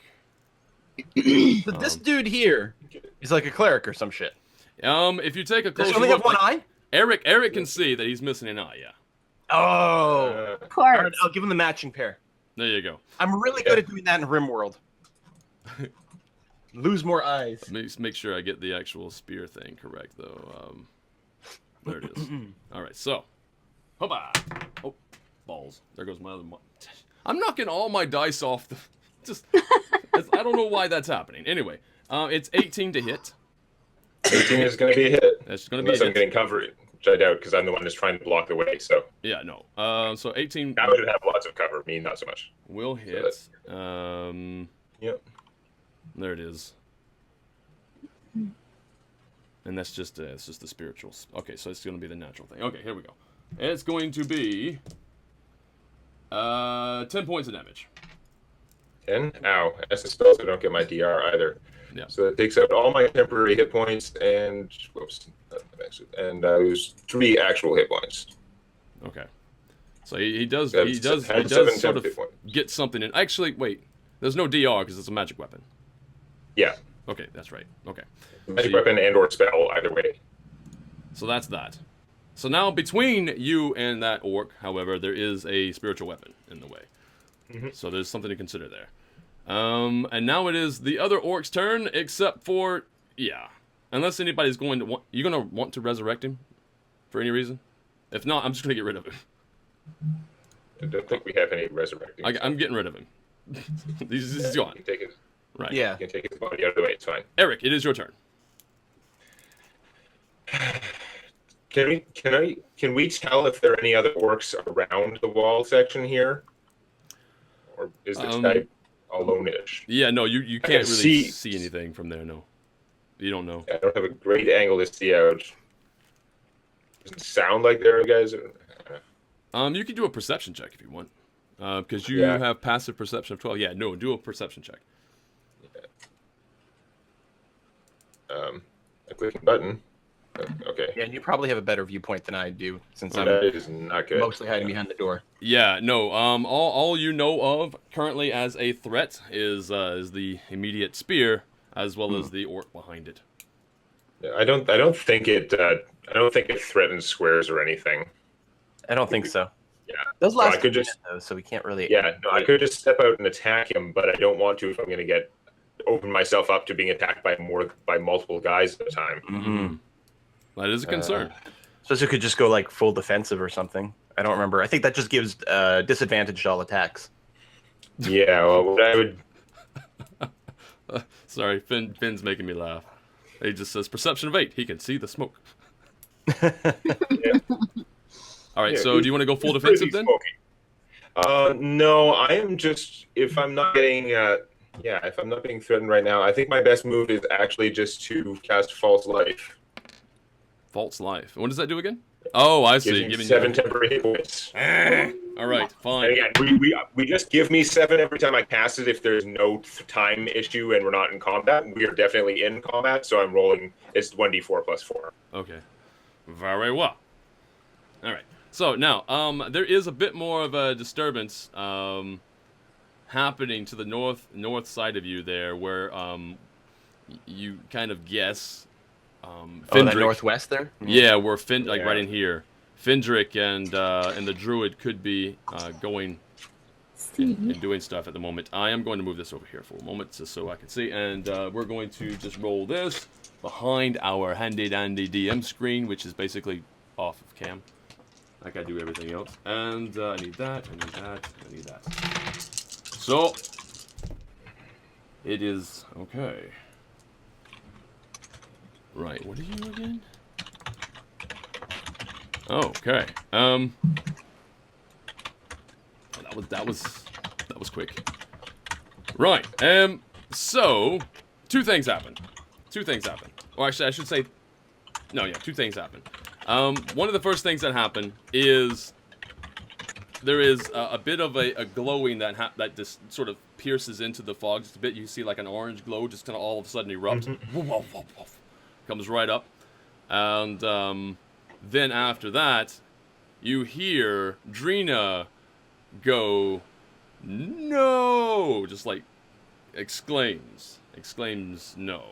But this dude here is like a cleric or some shit. If you take a closer Does he only have one eye? Eric can see that he's missing an eye. Yeah. Oh, Of course. right, I'll give him the matching pair. There you go. I'm really good at doing that in RimWorld. Lose more eyes. Make sure I get the actual spear thing correct, though. There it is. All right, so. Hoppa! Oh, balls. There goes my other one. I'm knocking all my dice off the... I don't know why that's happening. Anyway, it's 18 to hit. 18 is going to be a hit. That's going to be a hit. Unless I'm getting covered, which I doubt, because I'm the one that's trying to block the way, so... Yeah, no. So 18... Now should have lots of cover. Me, not so much. Will hit. Yep. There it is. And that's just it's just the spiritual. Okay, so it's going to be the natural thing. Okay, here we go. It's going to be 10 points of damage. 10? Ow. That's a spell, so I don't get my DR either. Yeah. So that takes out all my temporary hit points and... Whoops. And I lose 3 actual hit points. Okay. So he does sort of get something in. Actually, wait. There's no DR because it's a magic weapon. Yeah. Okay, that's right. Okay. Magic weapon and or spell, either way. So that's that. So now between you and that orc, however, there is a spiritual weapon in the way. Mm-hmm. So there's something to consider there. And now it is the other orc's turn, except for, yeah. Unless anybody's going to want... You're going to want to resurrect him? For any reason? If not, I'm just going to get rid of him. I don't think we have any resurrecting. I'm getting rid of him. He's gone. You can take his, right. Yeah. You can take his body out of the way. It's fine. Eric, it is your turn. Can we tell if there are any other orcs around the wall section here, or is the type alone-ish? Yeah, no, you can't really see anything from there. No, you don't know. I don't have a great angle to see out. Doesn't sound like there are guys. You can do a perception check if you want, because you have passive perception of 12. Yeah, no, do a perception check. Yeah. A clicking button. Okay. Yeah, and you probably have a better viewpoint than I do, since I'm that is not good. Mostly hiding behind the door. Yeah, no. All you know of currently as a threat is the immediate spear, as well as the orc behind it. I don't think it threatens squares or anything. I don't think so. Yeah. Those last I could though, so we can't really. Yeah, no, I could just step out and attack him, but I don't want to if I'm going to open myself up to being attacked by multiple guys at a time. Mm-hmm. That is a concern. So you could just go like full defensive or something. I don't remember. I think that just gives disadvantage to all attacks. Yeah, well, what I would. Sorry, Finn's making me laugh. He just says perception of 8. He can see the smoke. Yeah. All right, so do you want to go full defensive then? No, I am just if I'm not getting if I'm not being threatened right now, I think my best move is actually just to cast False Life. False Life. What does that do again? Oh, I see. Giving 7 temporary hit points. All right, fine. And again, we just give me 7 every time I cast it if there's no time issue and we're not in combat. We are definitely in combat, so I'm rolling. It's 1d4 plus 4. Okay. Very well. All right. So now, there is a bit more of a disturbance happening to the north side of you there, where you kind of guess. That northwest there? Yeah, where right in here. Findrick and the druid could be going and doing stuff at the moment. I am going to move this over here for a moment just so I can see, and we're going to just roll this behind our handy-dandy DM screen, which is basically off of cam. Like I do everything else. And I need that, I need that, I need that. So, it is okay. Right, what are you again? Oh, okay. That was quick. Right. So 2 things happen. Or actually, I should say, no, yeah, 2 things happen. One of the first things that happen is there is a bit of a glowing that just sort of pierces into the fog just a bit. You see like an orange glow just kind of all of a sudden erupt. Comes right up. And then after that, you hear Drina go, no! Just like exclaims no.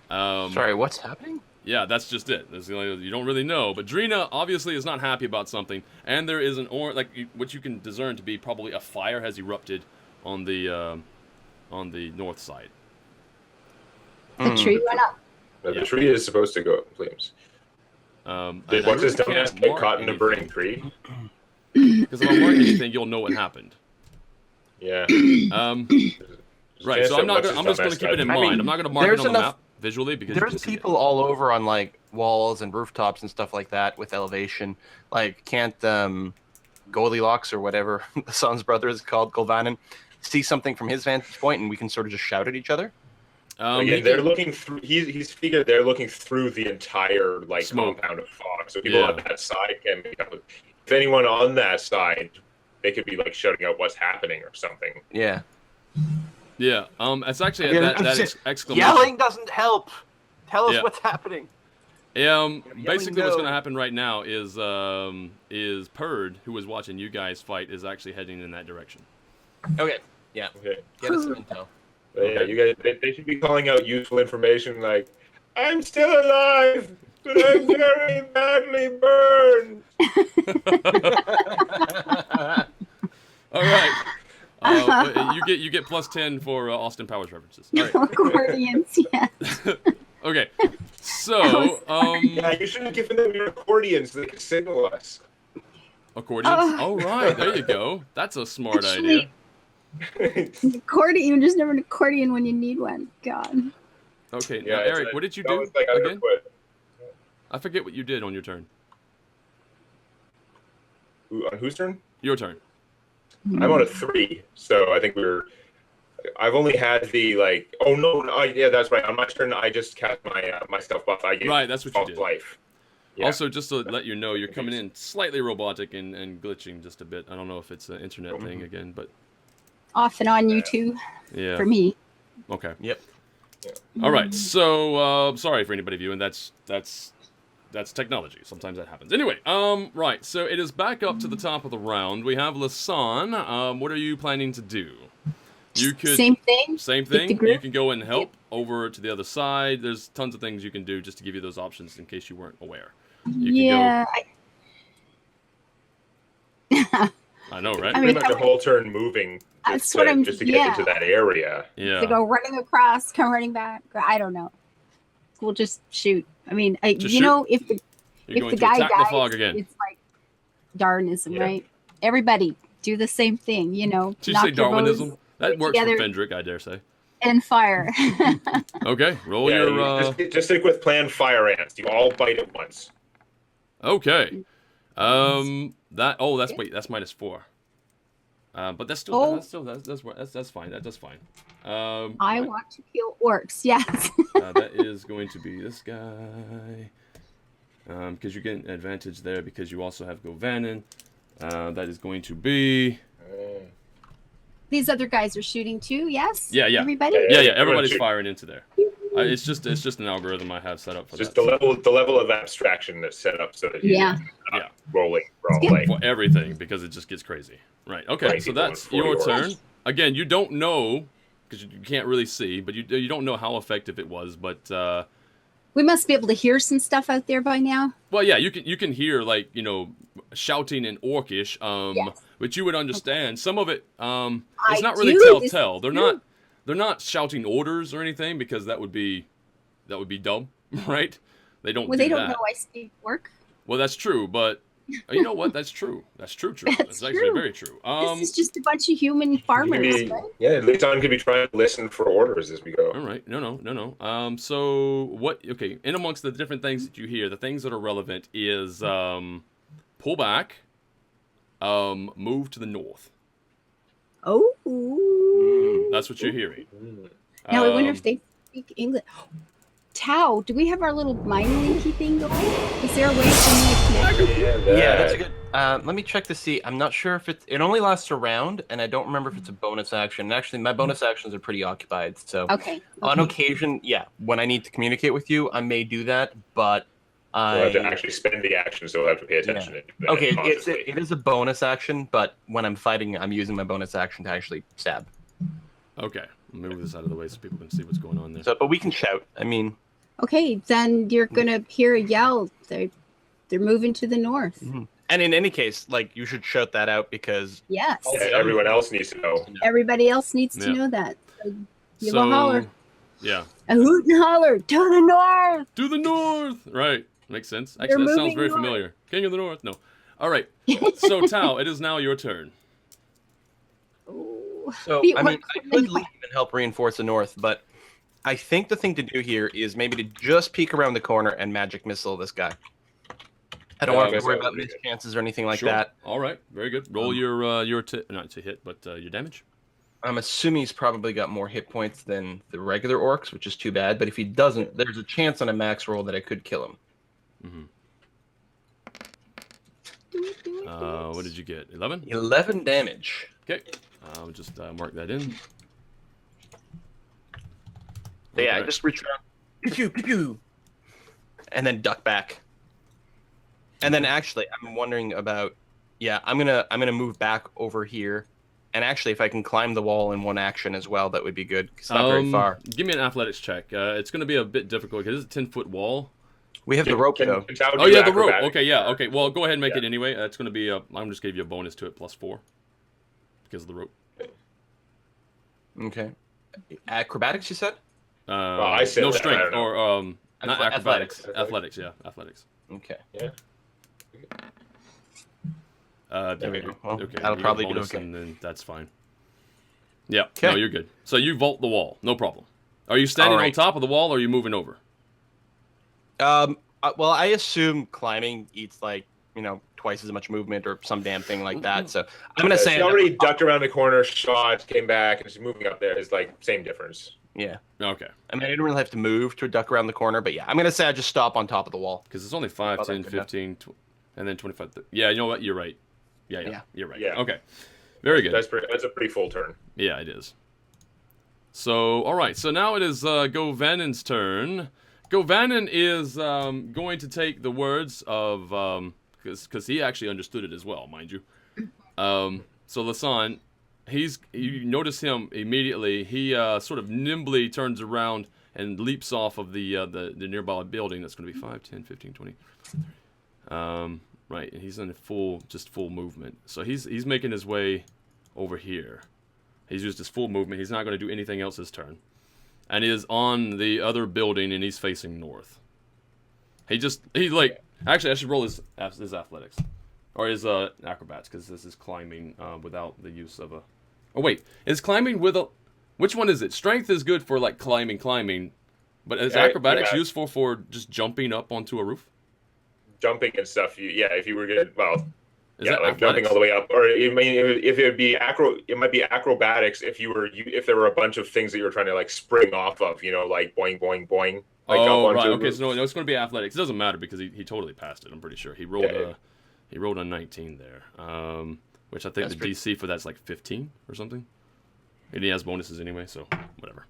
Sorry, what's happening? Yeah, that's just it. You don't really know, but Drina obviously is not happy about something, and there is an what you can discern to be probably a fire has erupted on the north side. The tree went up. The tree is supposed to go up in flames. What's his dumbass get caught in a burning tree? Because if I mark anything, you'll know what happened. Yeah. Right. So I'm just gonna keep it in mind. I'm not gonna mark it on the map visually because there's people all over on like walls and rooftops and stuff like that with elevation. Like, can't Goldilocks or whatever the son's brother is called, Golvanin, see something from his vantage point and we can sort of just shout at each other? Again, they're looking through. He's figured they're looking through the entire compound of fog. So people on that side can be. If anyone on that side, they could be shouting out what's happening or something. Yeah. Yeah. It's actually that exclamation. Yelling doesn't help. Tell us what's happening. Basically, what's going to happen right now is Purd, who was watching you guys fight, is actually heading in that direction. Okay. Yeah. Okay. Get us some intel. Yeah, you guys. They should be calling out useful information like, "I'm still alive, but I'm very badly burned." All right. You get +10 for Austin Powers references. All right. Accordions, yes. Okay. So, yeah, you should have given them your accordions so they could signal us. Accordions? Oh, right. There you go. That's a smart idea. Accordion. You just never an accordion when you need one. God. Okay. Now, Eric, what did you do again? I forget what you did on your turn. On whose turn? Your turn. I'm on a 3, so I think I've only had the Oh no! Yeah, that's right. On my turn, I just cast my stealth buff. I gave that's what you did. Life. Yeah. Also, just to let you know, you're coming in slightly robotic and glitching just a bit. I don't know if it's an internet thing again, but off and on you two. Yeah. For me. Okay. Yep. Yeah. All right. So sorry for anybody viewing. That's technology. Sometimes that happens. Anyway, right. So it is back up to the top of the round. We have Lasan. What are you planning to do? You could same thing. Same thing. You can go and help over to the other side. There's tons of things you can do just to give you those options in case you weren't aware. You can go... I know, right? Pretty much a whole turn moving just to get into that area. Yeah. To go running across, come running back. I don't know. We'll just shoot. I mean, if the guy dies, the fog again. It's like Darwinism, right? Everybody do the same thing, Did you say Darwinism? That works for Fendrick, I dare say. And fire. Okay, roll your... Just stick with planned fire ants. You all bite at once. Okay. That's -4. But that's still that's fine. That's fine. I want to kill orcs. Yes. That is going to be this guy. Because you're getting advantage there because you also have Govanen. That is going to be. These other guys are shooting too. Yes. Yeah. Everybody. Yeah. Everybody's firing into there. It's just an algorithm I have set up for just that. The level of abstraction that's set up so that you're rolling for everything because it just gets crazy. Right. Okay. So that's your turn. Again, you don't know because you can't really see, but you don't know how effective it was. But we must be able to hear some stuff out there by now. Well, yeah, you can hear shouting in Orcish, but you would understand some of it. It's not really telltale. They're not shouting orders or anything because that would be dumb, right? They don't. Well, they don't know I speak orc. Well, that's true, but you know what? That's true. That's true. That's actually very true. This is just a bunch of human farmers, right? Yeah, Lisan could be trying to listen for orders as we go. All right. No. So what? Okay. In amongst the different things that you hear, the things that are relevant is pull back, move to the north. Oh. That's what you're hearing. Now I wonder if they speak English. Tau, do we have our little mind linky thing going? Is there a way for me to connect? Yeah, that's a good. Let me check to see. I'm not sure if it only lasts a round, and I don't remember if it's a bonus action. And actually, my bonus actions are pretty occupied. So Okay. on occasion, yeah, when I need to communicate with you, I may do that, but We'll have to actually spend the action, so we'll have to pay attention. Yeah. Okay, it is a bonus action, but when I'm fighting, I'm using my bonus action to actually stab. Okay, let me move this out of the way so people can see what's going on there. So, but we can shout. I mean. Okay, then you're gonna hear a yell. They're moving to the north. Mm-hmm. And in any case, like, you should shout that out because yes, everyone else needs to know. Everybody else needs to know that. So give a holler. Yeah. A hoot and holler to the north. To the north. Right. Makes sense. Actually, that sounds very familiar. King of the North. No. All right. So Tao, it is now your turn. So I mean, I could leave and help reinforce the north, but I think the thing to do here is maybe to just peek around the corner and magic missile this guy. I don't want to worry about missed chances or anything like that. All right, very good. Roll your not to hit, but your damage. I'm assuming he's probably got more hit points than the regular orcs, which is too bad. But if he doesn't, there's a chance on a max roll that I could kill him. What did you get? 11? 11 damage. Okay, I'll just mark that in. Yeah, I just reach around, pew, pew, pew, and then duck back. And then actually, I'm wondering about. Yeah, I'm gonna move back over here, and actually, if I can climb the wall in one action as well, that would be good. It's not very far. Give me an athletics check. It's going to be a bit difficult because it's a 10-foot wall. We have the rope though. Oh yeah, the rope. Okay, yeah. Okay, well, go ahead and make it anyway. It's going to be. I'm just giving you a bonus to it, +4, because of the rope. Okay. Acrobatics, you said? I said no that, strength or not acrobatics. Athletics, yeah, athletics. Okay. Yeah. There we go. Well, okay, that'll probably be okay. And then that's fine. Yeah, no, you're good. So you vault the wall, no problem. Are you standing on top of the wall, or are you moving over? Well, I assume climbing eats like twice as much movement or some damn thing like that. So I'm gonna say he already ducked around the corner, shot, came back, and just moving up there is like same difference. Yeah. Okay. I mean, I didn't really have to move to duck around the corner, but yeah, I'm gonna say I just stop on top of the wall because it's only 5, 10, 15, and then 25. Yeah, you know what? You're right. Yeah. You're right. Yeah. Okay. Very good. That's a pretty full turn. Yeah, it is. So, all right. So now it is Govanen's turn. Govanen is going to take the words of because he actually understood it as well, mind you. So Lasan, you notice him immediately. He sort of nimbly turns around and leaps off of the nearby building. That's going to be 5, 10, 15, 20. Right, and he's in full movement. So he's making his way over here. He's used his full movement. He's not going to do anything else this turn. And he is on the other building, and he's facing north. Actually, I should roll his athletics. Or his acrobats, because this is climbing without the use of a... Oh, wait. Is climbing with a... Which one is it? Strength is good for, like, climbing. But is acrobatics useful for just jumping up onto a roof? Jumping and stuff, if you were good, well... Is yeah, like jumping all the way up, or I mean, if it would be it might be acrobatics if there were a bunch of things that you were trying to like spring off of, like boing, boing, boing. Like right. Okay, so no, it's going to be athletics. It doesn't matter because he totally passed it. I'm pretty sure he rolled a 19 there, which I think the DC for that's like 15 or something. And he has bonuses anyway, so whatever.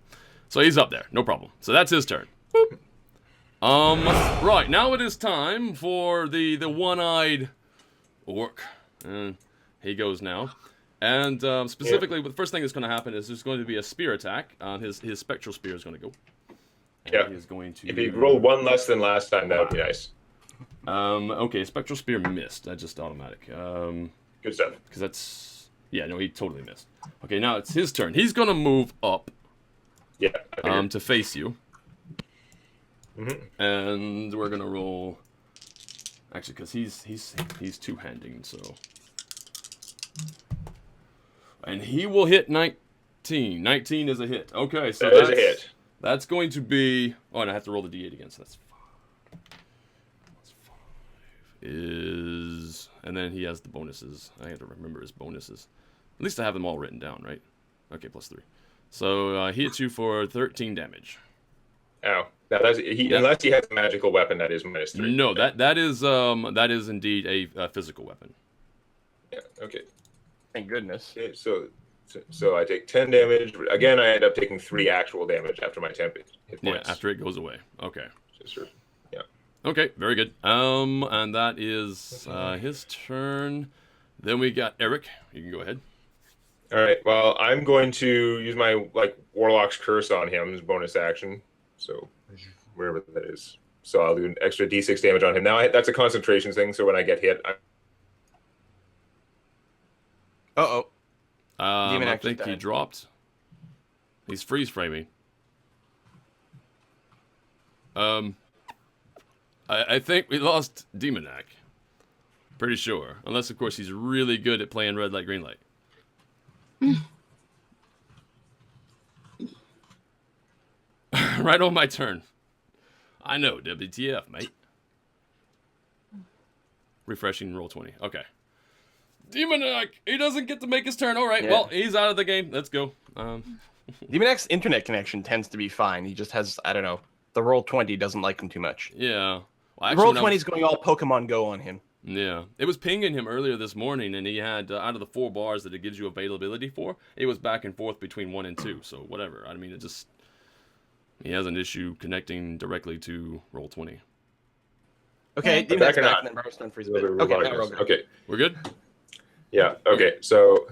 So he's up there, no problem. So that's his turn. Boop. Right now it is time for the one-eyed orc, and he goes now. And specifically, the first thing that's going to happen is there's going to be a spear attack. His spectral spear is going to go. And he is going to. If he rolled one less than last time, that would be nice. Okay, spectral spear missed. That's just automatic. Good stuff. Because that's he totally missed. Okay, now it's his turn. He's going to move up. Yeah. To face you. Mm-hmm. And we're going to roll. Actually, because he's two-handing, so. And he will hit 19. 19 is a hit. Okay, so that's a hit. That's going to be... Oh, and I have to roll the d8 again, so that's 5. That's 5 is... And then he has the bonuses. I have to remember his bonuses. At least I have them all written down, right? Okay, +3. So he hits you for 13 damage. Oh. Now unless he has a magical weapon, that is -3. No, that is indeed a physical weapon. Yeah. Okay. Thank goodness. Okay. So I take 10 damage. Again, I end up taking 3 actual damage after my temp hit points. Yeah, after it goes away. Okay. Yeah. Okay, very good. And that is his turn. Then we got Eric. You can go ahead. All right. Well, I'm going to use my Warlock's Curse on him as bonus action. So wherever that is. So I'll do an extra D6 damage on him. Now that's a concentration thing. So when I get hit, I think he dropped. He's freeze framing. I think we lost Demonac. Pretty sure. Unless, of course, he's really good at playing red light, green light. Right on my turn. I know, WTF, mate. Refreshing roll 20. Okay. Demonac, he doesn't get to make his turn. All right, well, he's out of the game. Let's go. Demonac's internet connection tends to be fine. He just has, I don't know, the roll 20 doesn't like him too much. Yeah. Well, roll 20 is going all Pokemon Go on him. Yeah. It was pinging him earlier this morning, and he had, out of the 4 bars that it gives you availability for, it was back and forth between 1 and 2. So whatever. I mean, it just... He has an issue connecting directly to roll 20. Okay, Demonac's back and then Briarstone freeze a bit. Okay, now we're good. Okay. We're good? Yeah, okay. So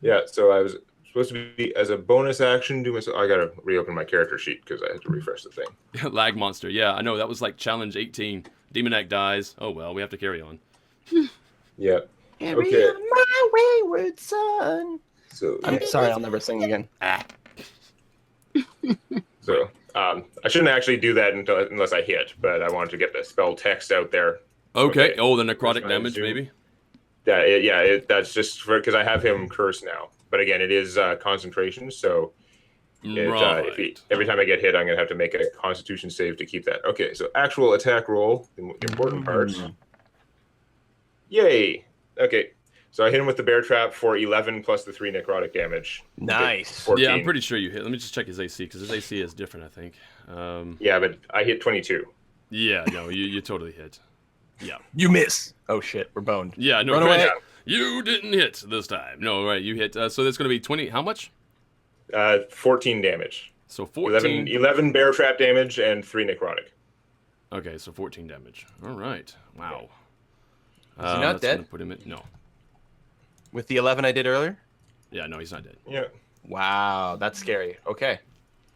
I was supposed to be, as a bonus action, I gotta reopen my character sheet because I had to refresh the thing. Lag monster. Yeah, I know. That was like challenge 18. Demonac dies. Oh, well, we have to carry on. Yeah. Okay. My wayward son. So I'm sorry, I'll never sing again. So I shouldn't actually do that unless I hit, but I wanted to get the spell text out there. Okay. Oh, the necrotic damage, maybe? Yeah, that's just because I have him cursed now. But again, it is concentration, so every time I get hit, I'm going to have to make a constitution save to keep that. Okay, so actual attack roll, the important part. Yay! Okay, so I hit him with the bear trap for 11 plus the 3 necrotic damage. Nice. 14. Yeah, I'm pretty sure you hit. Let me just check his AC, because his AC is different, I think. Yeah, but I hit 22. Yeah, no, you totally hit. Yeah. You miss. Oh, shit, we're boned. Yeah, no, Run away. You didn't hit this time. No, right, you hit. So that's going to be 20. How much? 14 damage. So 14. 11 bear trap damage and 3 necrotic. Okay, so 14 damage. All right. Wow. Is he not dead? Put him in. No. With the 11 I did earlier? Yeah, no, he's not dead. Yeah. Wow, that's scary. Okay.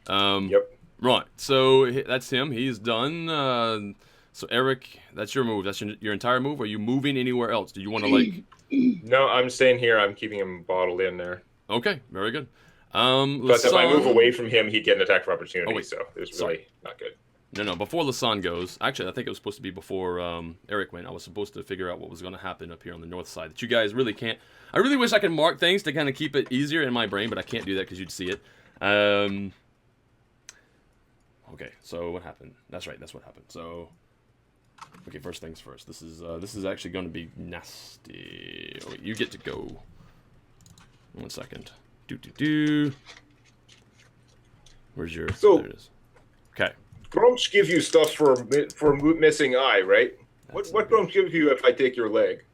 Yep. Right. So that's him. He's done. So Eric, that's your move. That's your entire move. Are you moving anywhere else? Do you want to like? No, I'm staying here. I'm keeping him bottled in there. Okay, very good. But if I move away from him, he'd get an attack of opportunity. Oh, wait. So it's really not good. No. Before Lasan goes, actually, I think it was supposed to be before Eric went. I was supposed to figure out what was going to happen up here on the north side. That you guys really can't. I really wish I could mark things to kind of keep it easier in my brain, but I can't do that because you'd see it. Okay, so what happened? That's right. That's what happened. So, okay, first things first. This is actually going to be nasty. Oh, wait, you get to go. 1 second. Where's your? So, there it is. Okay. Grumps give you stuff for missing eye, right? What Grumps give you if I take your leg?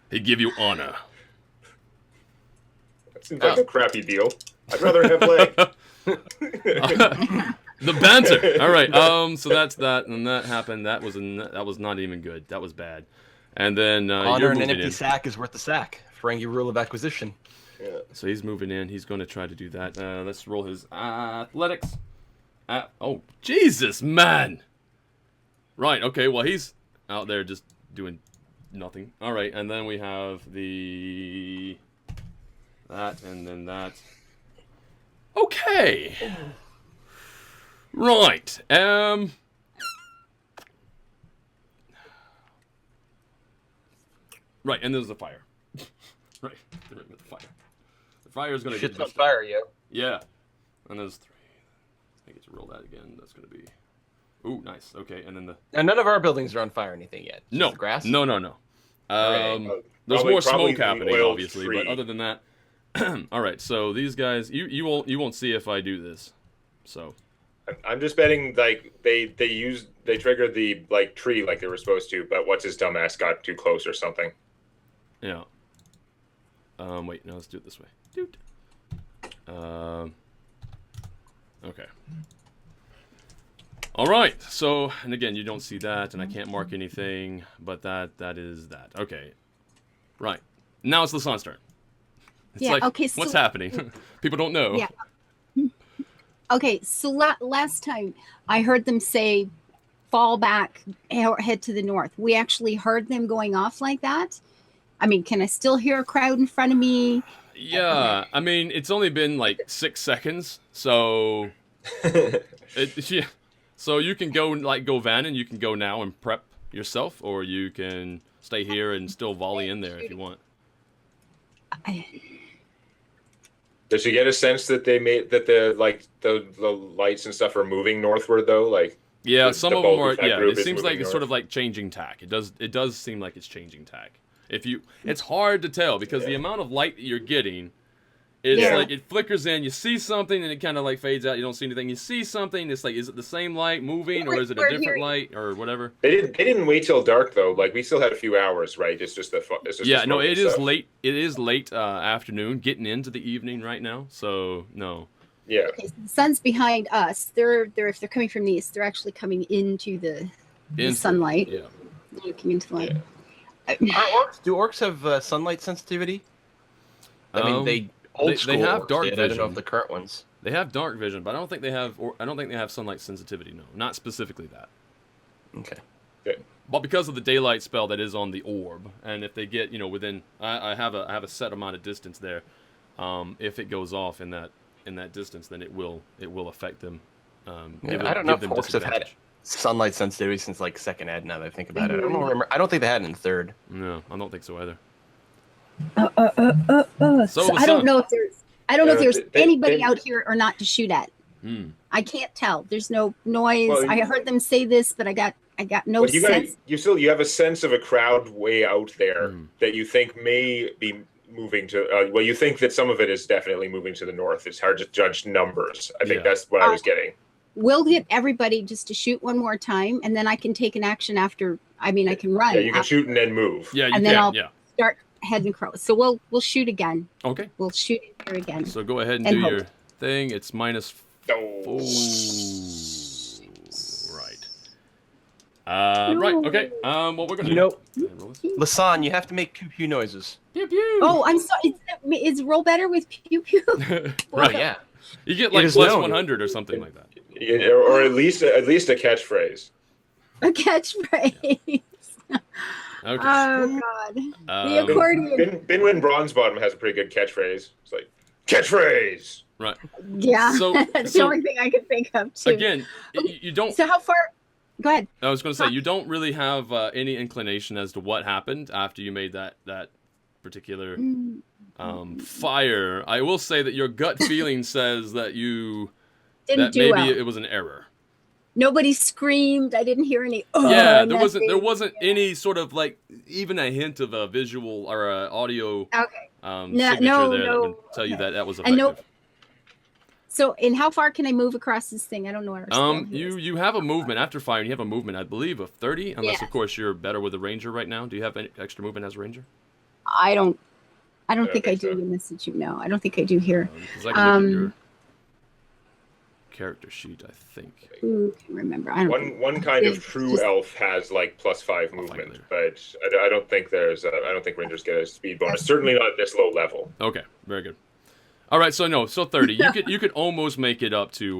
He'd give you honor. That seems like a crappy deal. I'd rather have leg. The banter. All right. So that's that, and that happened. That was not even good. That was bad. And then honor in an empty sack is worth the sack. Ferengi rule of acquisition. Yeah. So he's moving in. He's going to try to do that. Let's roll his athletics. Oh, Jesus, man. Right. Okay. Well, he's out there just doing nothing. All right. And then we have that, and then that. Okay. Right. Right, and there's the fire. Right, with the fire. The fire is gonna shit's on fire, yo. Yeah, and there's 3. I get to roll that again. That's gonna be. Ooh, nice. Okay, and then Now none of our buildings are on fire or anything yet. Just no the grass. No. There's more smoke happening, obviously, tree. but other than that, all right. So these guys, you won't see if I do this. So. I'm just betting like they the like tree like they were supposed to, but what's his dumbass got too close or something. Yeah. Wait, no, let's do it this way. Doot. Okay. All right. So, and again, you don't see that, and I can't mark anything, but that is that. Okay. Right. Now it's Lasan's turn. It's Yeah, like, okay, what's so- happening? People don't know. Yeah. Okay, so last time I heard them say, fall back, head to the north. We actually heard them going off like that. I mean, can I still hear a crowd in front of me? Yeah, I mean, it's only been like 6 seconds, so yeah. So you can go Van, and you can go now and prep yourself, or you can stay here and still volley in there if you want. Does she get a sense that the lights and stuff are moving northward though? Like yeah, some of them are. Yeah, it is seems like moving it's sort north. of like changing tack. It does seem like it's changing tack. It's hard to tell because the amount of light that you're getting, it's like it flickers in. You see something and it kind of like fades out. You don't see anything. You see something. It's like, is it the same light moving or is it a different light or whatever? They didn't wait till dark though. Like we still had a few hours, right? It's just the yeah. No, it is stuff. late. It is late afternoon, getting into the evening right now. So no. Yeah. Okay, so the sun's behind us. They're if they're coming from the east, they're actually coming into the sunlight. Yeah. Looking into the light. Yeah. Do orcs have sunlight sensitivity? I mean, they have dark vision. I don't know vision. if the current ones. They have dark vision, but I don't think they have sunlight sensitivity. No, not specifically that. Okay. Good. But because of the daylight spell that is on the orb, and if they get within, I have a set amount of distance there. If it goes off in that distance, then it will affect them. I don't know if orcs have had sunlight sensitivity since like second ed. Now that I think about it, I don't think they had it in third. No, I don't think so either. So I don't know if there's anybody they- out here or not to shoot at. I can't tell. There's no noise. Well, I heard them say this, but I got no But sense. you have a sense of a crowd way out there that you think may be moving to. You think that some of it is definitely moving to the north. It's hard to judge numbers. I think that's what I was getting. We'll get everybody just to shoot one more time, and then I can take an action after. I mean, I can run. Yeah, you can shoot and then move. Yeah, you and can. then I'll Yeah. start heading across. So we'll shoot again. Okay. We'll shoot it here again. So go ahead and And do hope. your thing. It's minus. Oh. Right. Right. Okay. What we're gonna do? know, Roll this. Lasan, you have to make pew pew noises. Pew pew. Oh, I'm sorry. Is roll better with pew pew? Right. Oh, yeah. You get It like is plus known. 100 or something like that. Yeah, or at least a catchphrase. A catchphrase. Okay. Oh God. The Um, accordion. Binwin Bronzebottom has a pretty good catchphrase. It's like catchphrase. right. Yeah. So- That's so- the only thing I could think of too. Again, you don't. So how far? Go ahead. I was going to say you don't really have any inclination as to what happened after you made that particular fire. I will say that your gut feeling says that Didn't do maybe well. it was an error. Nobody screamed. I didn't hear any. Yeah, there nothing. wasn't any sort of like even a hint of a visual or a audio Okay. signature no, there that no. would tell you that was And effective. no- So, and how far can I move across this thing? I don't know where. You have a movement after firing. You have a movement, I believe, of 30, unless Yeah. of course you're better with a ranger right now. Do you have any extra movement as a ranger? I don't Yeah, think I do so. in this situation. No, I don't think I do here. Because I can look at your character sheet, I think. Ooh, can't remember. I don't. One kind of It's true just- elf has like +5 movement, later. but I don't think I don't think rangers get a speed bonus. Certainly not at this low level. Okay, very good. All right, so 30. You could almost make it up to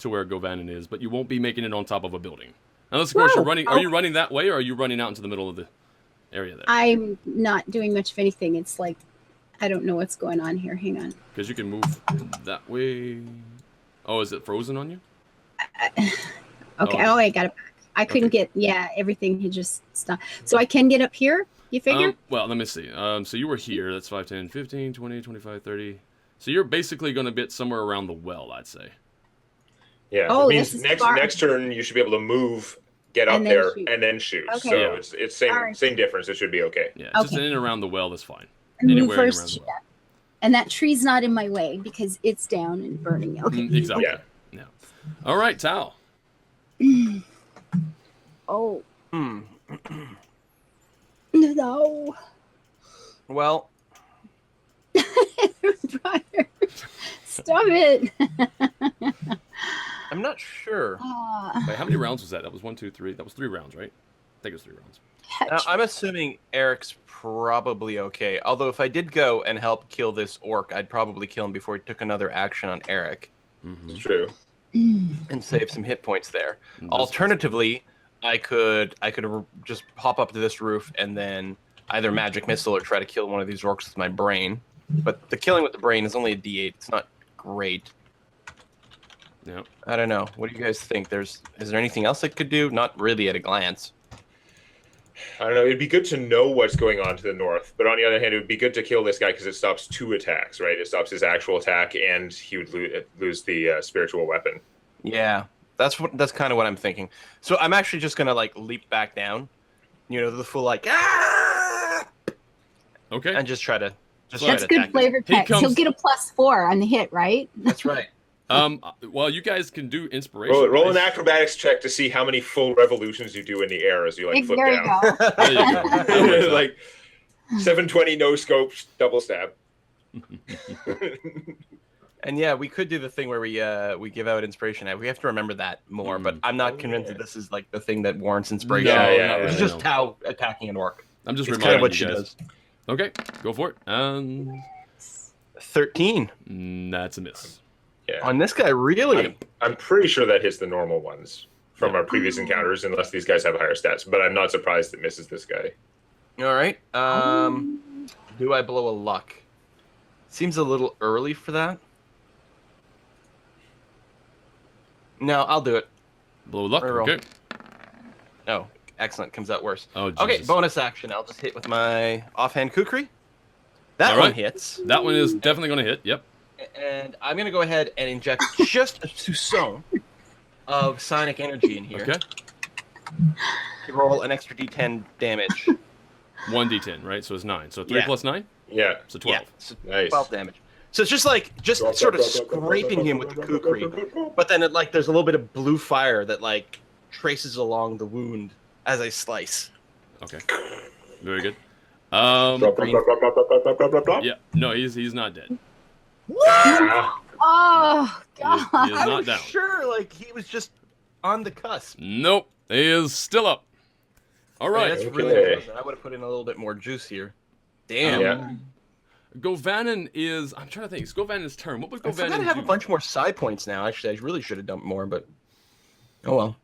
where Govanen is, but you won't be making it on top of a building. Unless of course Whoa, you're running. Are you running that way, or are you running out into the middle of the area there? I'm not doing much of anything. It's like I don't know what's going on here. Hang on. Because you can move that way. Oh, is it frozen on you? Okay. Oh. Oh, I got it back. I couldn't get. Yeah, everything had just stopped. So I can get up here. You figure? Well, let me see. So you were here. That's 5, 10, 15, 20, 25, 30. So you're basically going to be somewhere around the well, I'd say. Yeah. Oh, it means this is next far. next turn you should be able to move, get up And then there, shoot. and then shoot. Okay. So Yeah. it's same All right. same difference. It should be okay. Yeah, just Okay. in and around the well is fine. And move Anywhere in and first. around the to well. that. And that tree's not in my way because it's down and burning. Okay. Exactly. Yeah. Yeah. All right, Tal. Oh. Hmm. No. Well, Briar, stop it. I'm not sure. Wait, how many rounds was that? That was 1, 2, 3. That was 3 rounds, right? I think it was 3 rounds. Now, I'm assuming Eric's probably okay. Although if I did go and help kill this orc, I'd probably kill him before he took another action on Eric. It's true. And save some hit points there. Alternatively, I could just hop up to this roof and then either magic missile or try to kill one of these orcs with my brain. But the killing with the brain is only a D8. It's not great. Yep. I don't know. What do you guys think? Is there anything else I could do? Not really at a glance. I don't know. It'd be good to know what's going on to the north, but on the other hand, it would be good to kill this guy because it stops 2 attacks, right? It stops his actual attack, and he would lose the spiritual weapon. Yeah, that's kind of what I'm thinking. So I'm actually just gonna like leap back down, the full like Okay. and just try to That's good flavor text. He'll get a +4 on the hit, right? That's right. Well, you guys can do inspiration. Roll an acrobatics check to see how many full revolutions you do in the air as you flip there down. You go. There you go. Like 720 no scopes, double stab. And yeah, we could do the thing where we give out inspiration. We have to remember that more, but I'm not convinced that this is like the thing that warrants inspiration. No, It's just Tau attacking an orc. I'm just It's reminding kind of what you she guys. does. Okay, go for it. 13 That's a miss. Yeah. on this guy, really? I'm pretty sure that hits the normal ones from our previous encounters, unless these guys have higher stats. But I'm not surprised it misses this guy. All right. Do I blow a luck? Seems a little early for that. No, I'll do it. Blow luck. Reroll. Okay. Oh, excellent. Comes out worse. Oh, Jesus. Okay, bonus action. I'll just hit with my offhand kukri. That All one right. hits. That one is definitely going to hit. Yep. And I'm going to go ahead and inject just a soupçon of psionic energy in here. Okay. To roll an extra d10 damage. 1d10, right? So it's 9. So 3 Yeah. plus 9? Yeah. So 12. Yeah, so Nice. 12 damage. So it's just sort of scraping him with the kukri, but then there's a little bit of blue fire that traces along the wound as I slice. Okay. Very good. Drop, drop, drop, drop, drop, drop, drop, drop, drop. Yeah. No, he's not dead. Ah, Oh, He God. is I not was down. sure he was just on the cusp. Nope. He is still up. All Man, right. that's really Okay. impressive. I would have put in a little bit more juice here. Damn. Yeah. Govanen is... I'm trying to think. It's Govanen's turn. What would I forgot to Govanen have do? a bunch more side points now. Actually, I really should have dumped more, but oh well.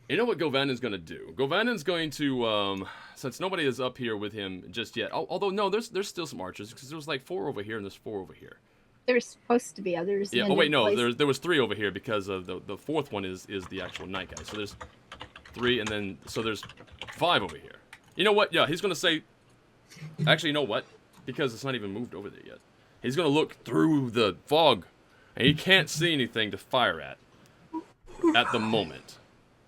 You know what Govanen's going to do? Govanen's going to... since nobody is up here with him just yet... although, no, there's still some archers, because there was 4 over here and there's 4 over here. There's supposed to be others. Yeah. in Oh, wait, the no. place. There was 3 over here because of the 4th one is the actual knight guy. So there's 3, and then... So there's 5 over here. You know what? Yeah, he's going to say... Actually, you know what? Because it's not even moved over there yet. He's going to look through the fog, and he can't see anything to fire at the moment.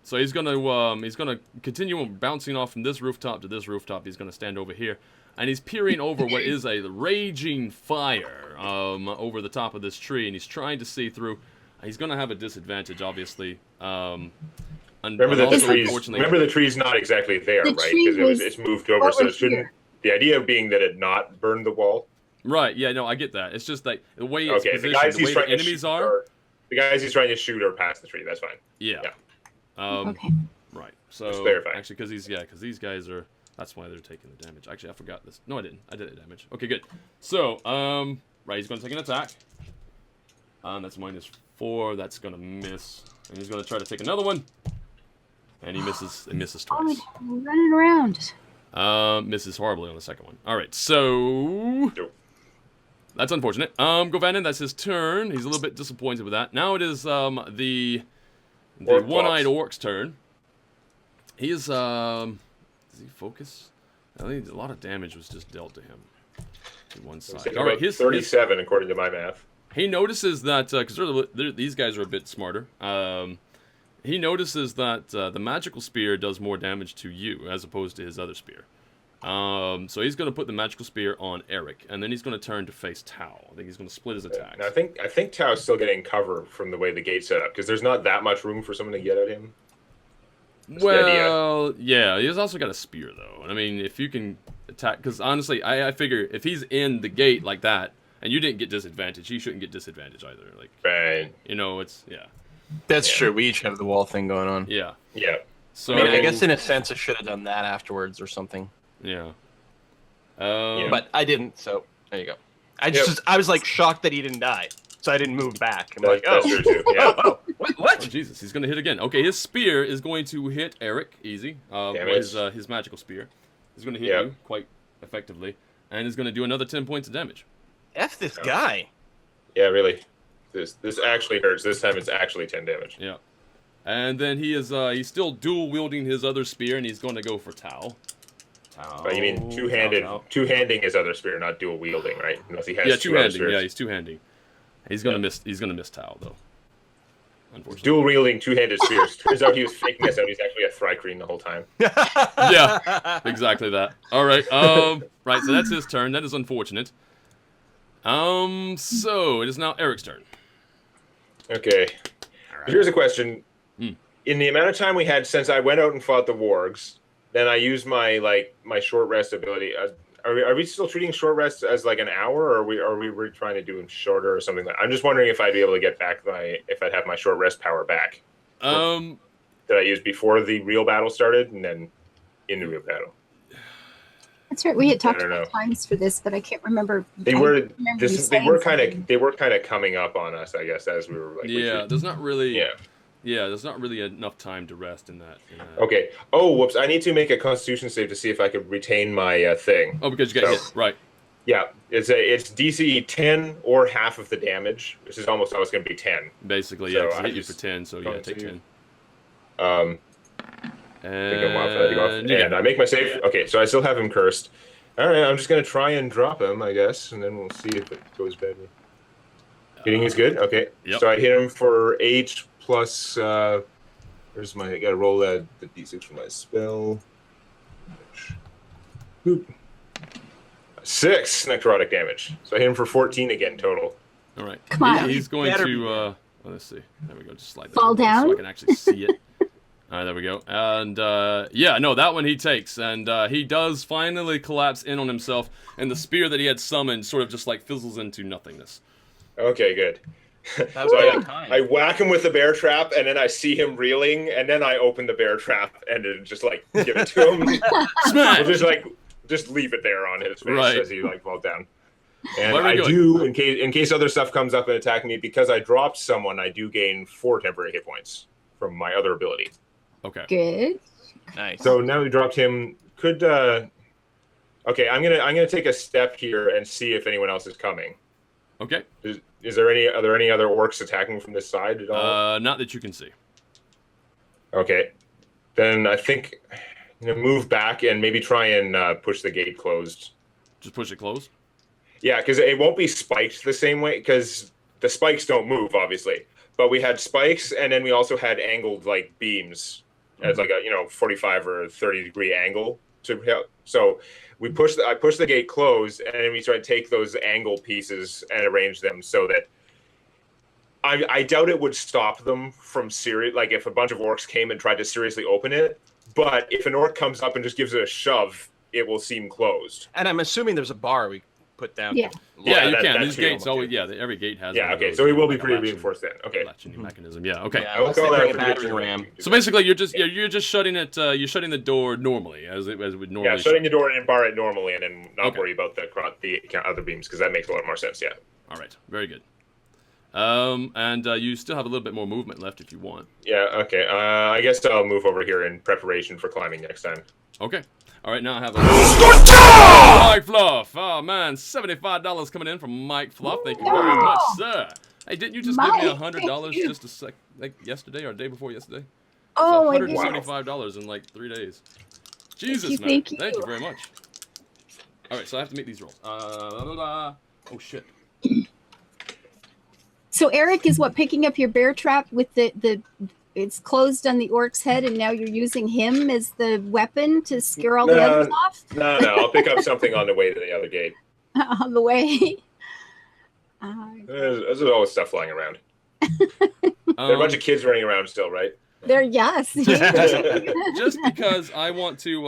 So he's going to continue bouncing off from this rooftop to this rooftop. He's going to stand over here, and he's peering over what is a raging fire over the top of this tree, and he's trying to see through. He's going to have a disadvantage, obviously. Remember the tree's not exactly there, The right? tree Because was it's moved over, so over it shouldn't. here. The idea being that it not burned the wall. Right, yeah, no, I get that. It's just like the way it's Okay, the positioned, guys the he's way the trying to enemies shoot are. the guys he's trying to shoot are past the tree. That's fine. Yeah. Yeah. Okay. Right. So Just clarify. actually, because these guys are. That's why they're taking the damage. Actually, I forgot this. No, I didn't. I did the damage. Okay, good. So right, he's going to take an attack. That's -4. That's going to miss, and he's going to try to take another one. And he misses. It misses twice. Oh, running around. Misses horribly on the second one. All right, so Nope. that's unfortunate. Govanen, that's his turn. He's a little bit disappointed with that. Now it is the Orc one-eyed pops. orc's turn. He is does he focus? I think a lot of damage was just dealt to him to one side. All right, his 37 according to my math. he notices that because these guys are a bit smarter. He notices that the magical spear does more damage to you as opposed to his other spear. So he's going to put the magical spear on Eric, and then he's going to turn to face Tau. I think he's going to split his attacks. Now, I think Tao's still getting cover from the way the gate's set up because there's not that much room for someone to get at him. Well, yeah, he's also got a spear though. I mean, if you can attack, because honestly, I figure if he's in the gate like that, and you didn't get disadvantage, he shouldn't get disadvantage either. Like, right. It's That's true. We each have the wall thing going on. Yeah. Yeah. So I guess in a sense I should have done that afterwards or something. Yeah. But I didn't. So there you go. I was like shocked that he didn't die, so I didn't move back. I'm like, that's true too. Yeah. What? Oh, Jesus, he's gonna hit again. Okay, his spear is going to hit Eric. Easy. His magical spear is going to hit you quite effectively, and is going to do another 10 points of damage. F this guy. Yeah, really. This actually hurts. This time it's actually 10 damage. Yeah. And then he's still dual wielding his other spear, and he's going to go for Tau. Oh, you mean two-handing his other spear, not dual wielding, right? Unless he has two-handing. Yeah, he's two-handing. He's gonna miss. He's gonna miss Tau though. Unfortunately. Dual wielding two-handed spears. Turns out he was faking us out. He's actually a Thrycreen the whole time. Yeah, exactly that. All right. Right. So that's his turn. That is unfortunate. So it is now Eric's turn. Okay. Right. Here's a question. In the amount of time we had since I went out and fought the wargs, then I used my short rest ability. Are we still treating short rests as like an hour, or are we trying to do them shorter or something? I'm just wondering if I'd be able to get back if I'd have my short rest power back. That I used before the real battle started, and then in the real battle. That's right. We had talked about times for this, but I can't remember. They were kind of coming up on us, I guess, as we were like. Yeah, there's not really. Yeah, there's not really enough time to rest in that. Okay. Oh, whoops! I need to make a Constitution save to see if I could retain my thing. Oh, because you got hit, right? Yeah, it's DC 10 or half of the damage, which is almost always going to be 10. Basically, yeah. So I hit you for 10, so yeah, take 10. And I make my save. Okay, so I still have him cursed. All right, I'm just going to try and drop him, I guess, and then we'll see if it goes badly. Hitting is good. Okay. Yep. So I hit him for 8 plus. Where's my? I got to roll the d6 for my spell. Boop. 6 necrotic damage. So I hit him for 14 again total. All right. Come on. He's going to. Let's see. There we go. Just slide that fall down so I can actually see it. All right, there we go. And that one he takes, and he does finally collapse in on himself, and the spear that he had summoned sort of just like fizzles into nothingness. Okay, good. That was I whack him with the bear trap, and then I see him reeling, and then I open the bear trap and just give it to him. Smash! Just leave it there on his face as he falls down. And I do, in case other stuff comes up and attack me, because I dropped someone, I do gain 4 temporary hit points from my other ability. Okay. Good. Nice. So now we dropped him. Okay, I'm gonna take a step here and see if anyone else is coming. Okay. Are there any other orcs attacking from this side at all? Not that you can see. Okay. Then I think I'm gonna move back and maybe try and push the gate closed. Just push it closed? Yeah, because it won't be spiked the same way, because the spikes don't move, obviously. But we had spikes, and then we also had angled beams as a 45 or 30 degree angle to help. So I push the gate closed, and then we try to take those angle pieces and arrange them so that I doubt it would stop them from if a bunch of orcs came and tried to seriously open it. But if an orc comes up and just gives it a shove, it will seem closed. And I'm assuming there's a bar we put down. Yeah, you can. These gates always. Yeah, every gate has. Yeah. Okay. So it will be pretty reinforced then. Okay. Latching mechanism. Yeah. Okay. Yeah, let's bring it back to RAM. So basically, you're just shutting it. You're shutting the door normally, as it would normally. Yeah, shutting the door and bar it normally, and then not worry about the other beams, because that makes a lot more sense. Yeah. All right. Very good. And you still have a little bit more movement left if you want. Yeah. Okay. I guess I'll move over here in preparation for climbing next time. Okay. All right, now I have a Mike Fluff. Oh man, $75 coming in from Mike Fluff. Thank you very much, sir. Hey, didn't you just give me $100 just yesterday or the day before yesterday? Oh, $175 in 3 days. Jesus, man. Thank you very much. All right, so I have to make these rolls. Oh shit. So Eric is picking up your bear trap with the it's closed on the orc's head, and now you're using him as the weapon to scare all the others off? No, I'll pick up something on the way to the other gate. On the way? There's always stuff flying around. There are a bunch of kids running around still, right? They're yes. Just because I want to,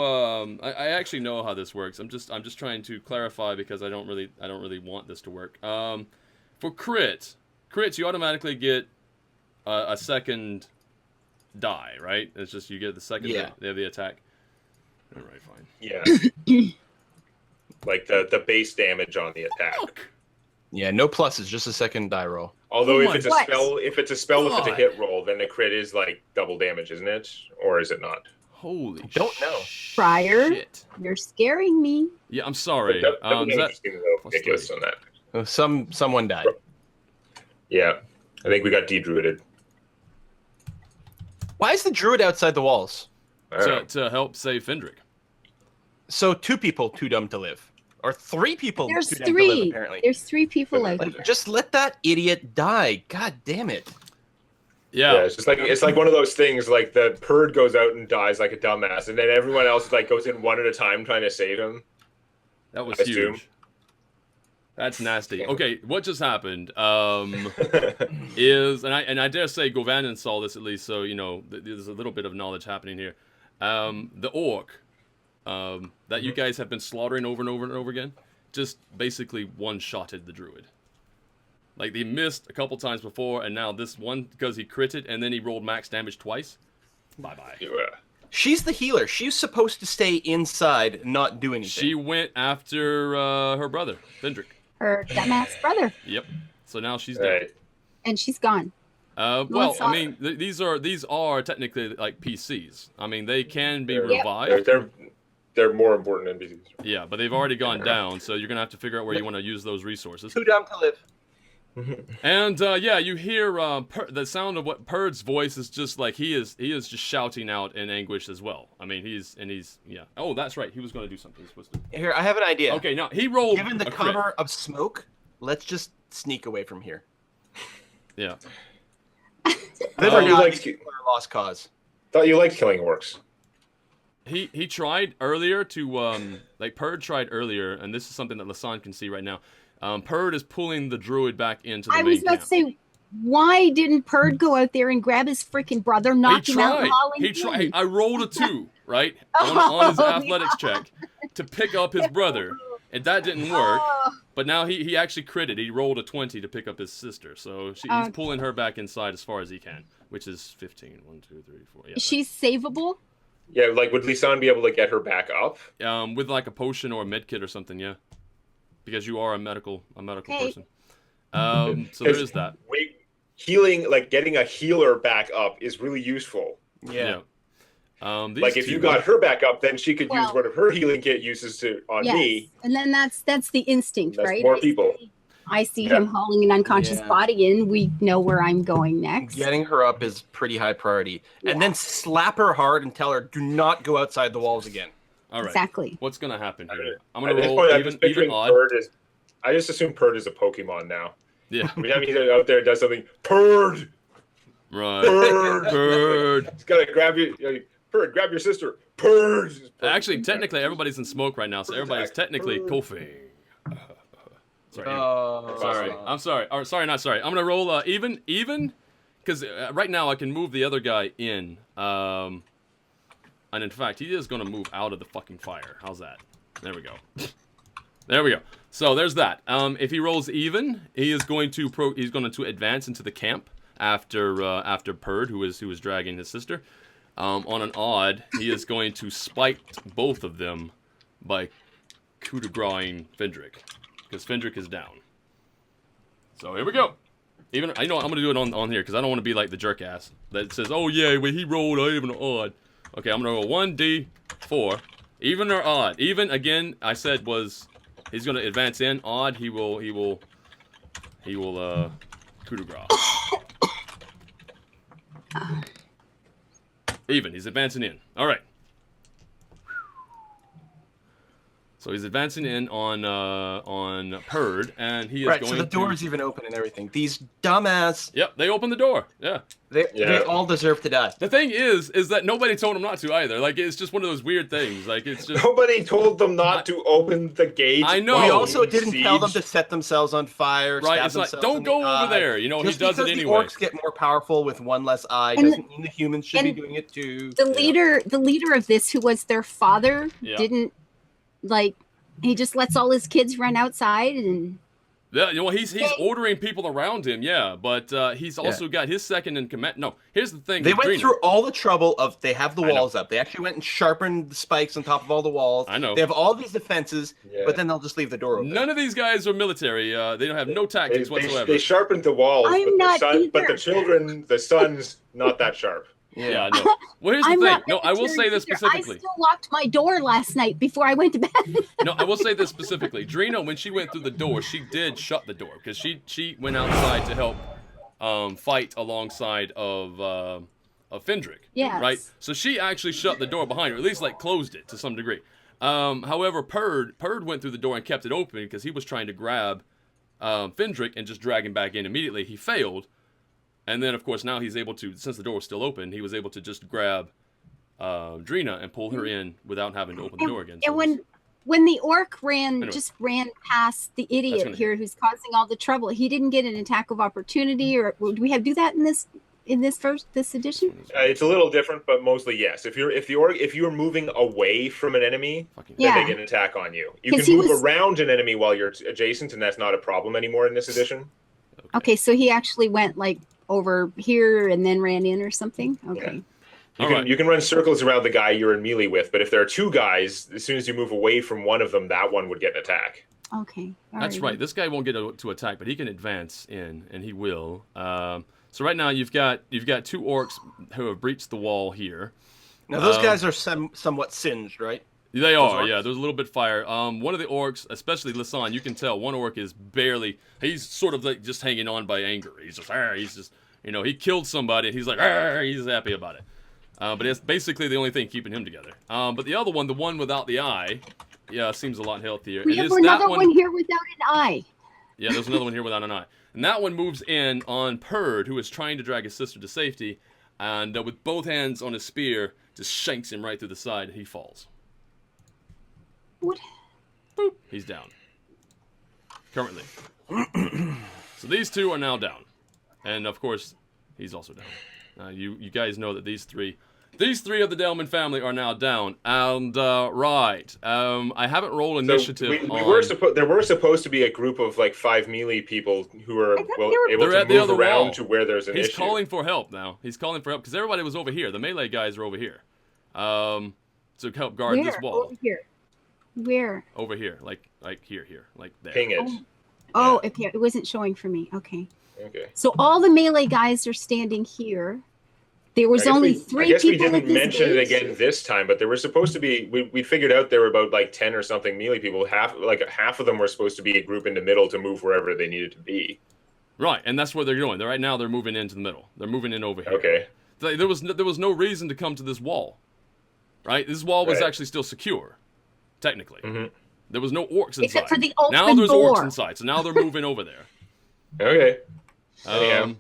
I actually know how this works. I'm just trying to clarify because I don't really want this to work. For crits, you automatically get a second die, right? It's just you get the second the attack. All right, fine. Yeah. Like the base damage on the attack. Fuck. Yeah, no pluses, just a second die roll. Although Oh if it's a what? spell, with a hit roll, then the crit is like double damage, isn't it? Or is it not? Holy Don't know. Friar, shit. you're scaring me. Yeah, I'm sorry. Double Is that damage seems a little plus ridiculous 3? on that. Someone died. Yeah, I think we got de-druided. Why is the druid outside the walls? To help save Fendrick? So 2 people too dumb to live, or 3 people There's too dumb to live, 3. apparently. There's 3 people out Like, there. just let that idiot die. God damn it. Yeah. Yeah, it's like one of those things. Like the Purd goes out and dies like a dumbass, and then everyone else like goes in one at a time trying to save him. That was I assume. huge. That's nasty. Okay, what just happened is, and I dare say Govanen saw this at least, so you know there's a little bit of knowledge happening here. The orc that you guys have been slaughtering over and over and over again, just basically one-shotted the druid. Like they missed a couple times before, and now this one because he critted and then he rolled max damage twice. Bye bye. Yeah. She's the healer. She's supposed to stay inside, not do anything. She went after her brother, Fendrick. Her dumbass brother. Yep. So now she's dead. Right. And she's gone. Well, it's I not- mean, these are technically like PCs. I mean, they can be Yep. revived. They're more important NPCs. Yeah, but they've already gone down, so you're gonna have to figure out where you want to use those resources. Too dumb to live. And yeah, you hear the sound of what Purd's voice is just like he is just shouting out in anguish as well. I mean, he's yeah. Oh, that's right. He was gonna do something. He's supposed to. Here, I have an idea. Okay, now he rolled. Given the a crit. cover of smoke, let's just sneak away from here. Yeah. Live Oh, or you not, like- these people are a lost cause. Thought you liked killing orcs. He tried earlier to like Purd tried earlier, and this is something that Lasan can see right now. Purd is pulling the druid back into the I main was about camp. to say, why didn't Purd go out there and grab his freaking brother, knock He him out, tried. and haul him He tried. in? I rolled a 2, right, on his Oh, athletics check to pick up his brother, and that didn't work. Oh, But now he actually critted. He rolled a 20 to pick up his sister, so he's pulling her back inside as far as he can, which is 15. 1, 2, 3, 4. Yeah. she's savable. Yeah, like would Lisanne be able to get her back up? With like a potion or a med kit or something, yeah. Because you are a medical Okay. person. So there is that. Healing, like getting a healer back up, is really useful. Yeah. These Like if two- you got her back up, then she could use Well- one of her healing kit uses on Yes. me. And then that's the instinct, That's right? more people. I see Yeah. him hauling an unconscious Yeah. body in. We know where I'm going next. Getting her up is pretty high priority. And then slap her hard and tell her, do not go outside the walls again. All right. Exactly. What's gonna happen here? I'm At gonna this roll point, I'm just even picturing odd. Purd as. I just assume Purd is a Pokemon now. Yeah. Every time he's out there and does something, Purd! Right. Purd! Bird. He's gotta grab you. Purd, grab your sister. Purd! Actually, technically, everybody's in smoke right now, so everybody's technically coughing. Sorry. Sorry. I'm sorry. Or, sorry, not sorry. I'm gonna roll even, because right now I can move the other guy in. And in fact, he is gonna move out of the fucking fire. How's that? There we go. There we go. So there's that. If he rolls even, he is going to advance into the camp after Purd, who is dragging his sister. On an odd, he is going to spike both of them by coup de grace-ing Fendrick, because Fendrick is down. So here we go. Even I know I'm gonna do it on here because I don't want to be like the jerk ass that says, "Oh yeah, when he rolled, I even odd." Okay, I'm gonna roll 1d4, even or odd. Even again, I said was he's gonna advance in. Odd, he will coup de grace. Even, he's advancing in. All right. So he's advancing in on Purd, and he is right, going. So the door's even open and everything. These dumbass. Yep, they open the door. Yeah. They all deserve to die. The thing is that nobody told them not to either. Like, it's just one of those weird things. Like, it's just nobody told them not to open the gate. I know. We also didn't tell them to set themselves on fire. Right? It's like, don't go over there. You know, just he does it anyway. The orcs get more powerful with one less eye doesn't mean the humans should be doing it too. The leader of this, who was their father, didn't like. He just lets all his kids run outside and. Yeah, you know, he's ordering people around him, but he's also got his second in command. No, here's the thing. They went through all the trouble of they have the walls up. They actually went and sharpened the spikes on top of all the walls. I know. They have all these defenses, but then they'll just leave the door open. None of these guys are military. They don't have no tactics whatsoever. They sharpened the walls, but the children, the sons, not that sharp. Yeah, I know. Well, here's the thing. No, I will say this specifically. I still locked my door last night before I went to bed. No, I will say this specifically. Drina, when she went through the door, she did shut the door because she went outside to help fight alongside of Fendrick. Yes. Right? So she actually shut the door behind her, at least like closed it to some degree. However, Purd went through the door and kept it open because he was trying to grab Fendrick and just drag him back in immediately. He failed. And then, of course, now he's able to, since the door was still open, he was able to just grab Drina and pull her in without having to open the door again. So and when the orc ran past the idiot here who's causing all the trouble, he didn't get an attack of opportunity, or do we do that in this edition? It's a little different, but mostly yes. If you're moving away from an enemy, then they get an attack on you. You can move around an enemy while you're adjacent, and that's not a problem anymore in this edition. Okay, so he actually went like over here and then ran in or something? Okay. Yeah. You can run circles around the guy you're in melee with, but if there are two guys, as soon as you move away from one of them, that one would get an attack. Okay. That's right. This guy won't get to attack, but he can advance in, and he will. So right now you've got two orcs who have breached the wall here. Now those guys are somewhat singed, right? They are, yeah. There's a little bit of fire. One of the orcs, especially Lisanne, you can tell one orc is he's sort of like just hanging on by anger. He's just, he killed somebody, and he's like, he's happy about it. But it's basically the only thing keeping him together. But the other one, the one without the eye, seems a lot healthier. We have another one here without an eye. Yeah, there's another one here without an eye. And that one moves in on Purd, who is trying to drag his sister to safety, and with both hands on his spear, just shanks him right through the side, and he falls. What? Boop. He's down. Currently. So these two are now down. And, of course, he's also down. You guys know that these three of the Delman family are now down. And, right. I haven't rolled initiative there were supposed to be a group of, 5 melee people who are able to move around to where there's an issue. He's calling for help now. He's calling for help because everybody was over here. The melee guys are over here. To help guard this wall. Over here. Where? Over here, like here, like there. Ping it. Oh, okay. It wasn't showing for me. Okay. Okay. So all the melee guys are standing here. There was only 3 people. I guess we didn't mention it again this time, but there were supposed to be. We figured out there were about 10 or something melee people. Half of them were supposed to be a group in the middle to move wherever they needed to be. Right, and that's what they're doing. Right now, they're moving into the middle. They're moving in over here. Okay. There was no reason to come to this wall. Right, this wall was actually still secure. Technically, there was no orcs inside. Except for the open now there's door. Orcs inside, so now they're moving over there. Okay. So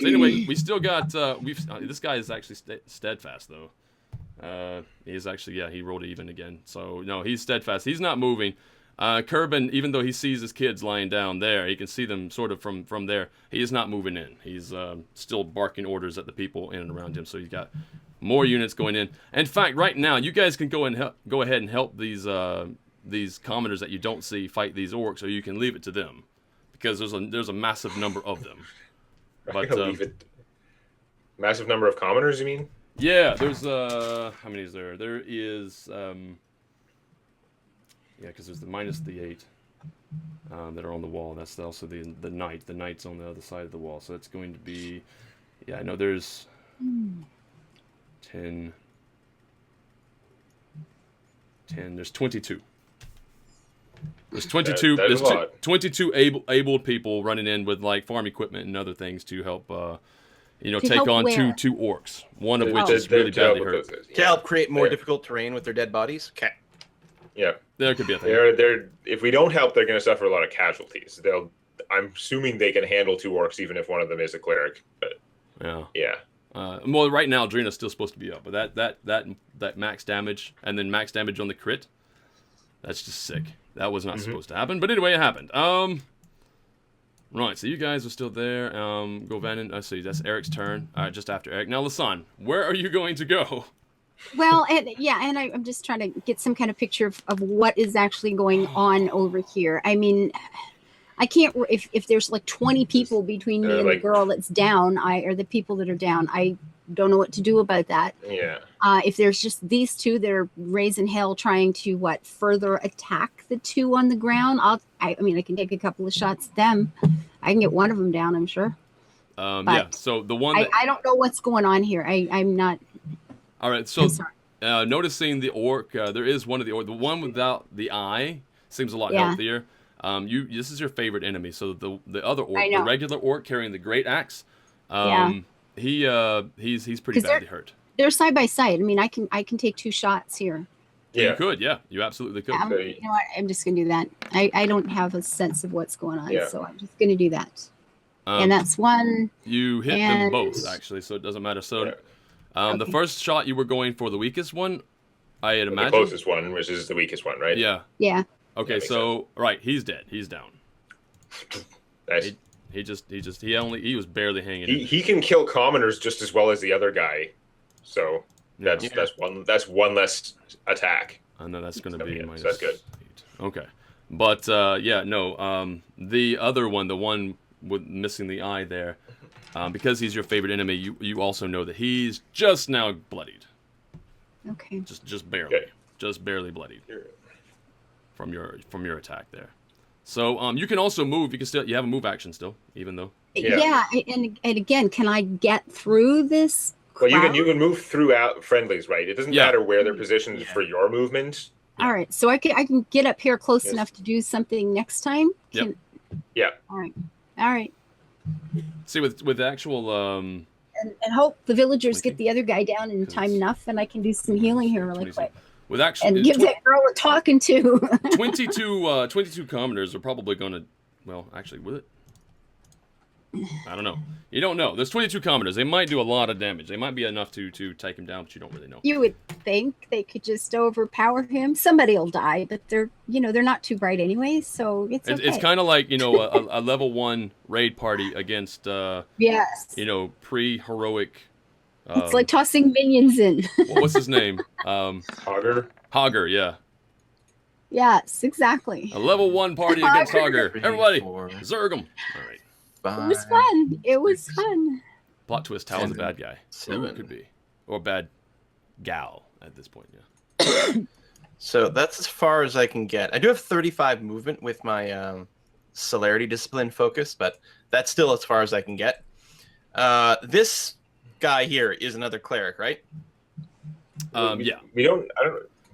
anyway, we still got. This guy is actually steadfast though. He's actually he rolled even again. So no, he's steadfast. He's not moving. Kerbin, even though he sees his kids lying down there, he can see them sort of from there. He is not moving in. He's still barking orders at the people in and around him. So he's got more units going in. In fact, right now, you guys can go ahead and help these commoners that you don't see fight these orcs, or you can leave it to them, because there's a massive number of them. But leave it. Massive number of commoners, you mean? Yeah, there's how many is there? There is because there's the minus the 8 that are on the wall. That's also the knight. The knight's on the other side of the wall, so it's going to be I know there's 10, there's 22. There's 22. There's 22 able people running in with farm equipment and other things to help, take on two orcs. One of which is really badly hurt. To help create more difficult terrain with their dead bodies. Okay. Yeah. There could be a thing. They're if we don't help, they're going to suffer a lot of casualties. I'm assuming they can handle 2 orcs, even if one of them is a cleric. But yeah. Well, right now Drina's still supposed to be up, but that max damage and then max damage on the crit, that's just sick. That was not supposed to happen, but anyway, it happened. Right, so you guys are still there. Go Vannon. I see. That's Eric's turn. Just after Eric. Now, Lasan, where are you going to go? Well, and I'm just trying to get some kind of picture of what is actually going on over here. I mean, I can't, if there's like 20 people between me and the girl that's down, or the people that are down, I don't know what to do about that. Yeah. If there's just these two that are raising hell trying to further attack the 2 on the ground, I mean, I can take a couple of shots at them. I can get one of them down, I'm sure. Yeah, so the one I don't know what's going on here. I'm not. All right, so noticing the orc, there is one of the orc. The one without the eye seems a lot healthier. This is your favorite enemy. So the other orc, the regular orc carrying the great axe, he's pretty badly hurt. They're side by side. I mean, I can take 2 shots here. Yeah, you could. Yeah, you absolutely could. You know what? I'm just gonna do that. I don't have a sense of what's going on, so I'm just gonna do that. And that's one. You hit them both actually, so it doesn't matter. So, the first shot you were going for the weakest one, I had imagined. The closest one, which is the weakest one, right? Yeah. Yeah. Okay, so right, he's dead. He's down. Nice. He was barely hanging. He can kill commoners just as well as the other guy, so that's one less attack. I know that's going to be minus. So that's good. 8. Okay, but the other one, the one with missing the eye there, because he's your favorite enemy, you also know that he's just now bloodied. Okay. Just barely, just barely bloodied from your attack there. So you can also move. You have a move action still, even though. Yeah, and again, can I get through this? Well, you can move throughout friendlies, right? It doesn't matter where they're positioned for your movement. All right, so I can get up here close enough to do something next time. Yeah. All right. See, with actual and hope the villagers get the other guy down in time enough, and I can do some healing here really quick. With actual and give that girl we're talking to. 22 commoners are probably going to. Well, actually, will it? I don't know. You don't know. There's 22 commoners. They might do a lot of damage. They might be enough to take him down, but you don't really know. You would think they could just overpower him. Somebody will die, but they're not too bright anyway, so it's okay. It's kind of like a level 1 raid party against pre-heroic. It's like tossing minions in. What's his name? Hogger, yeah. Yes, exactly. A level 1 party against Hogger. Everybody, zerg him. All right. It was fun. Plot twist, Tal is a bad guy. Ooh, it could be. Or bad gal at this point, So that's as far as I can get. I do have 35 movement with my celerity discipline focus, but that's still as far as I can get. This guy here is another cleric, right? Yeah. I don't.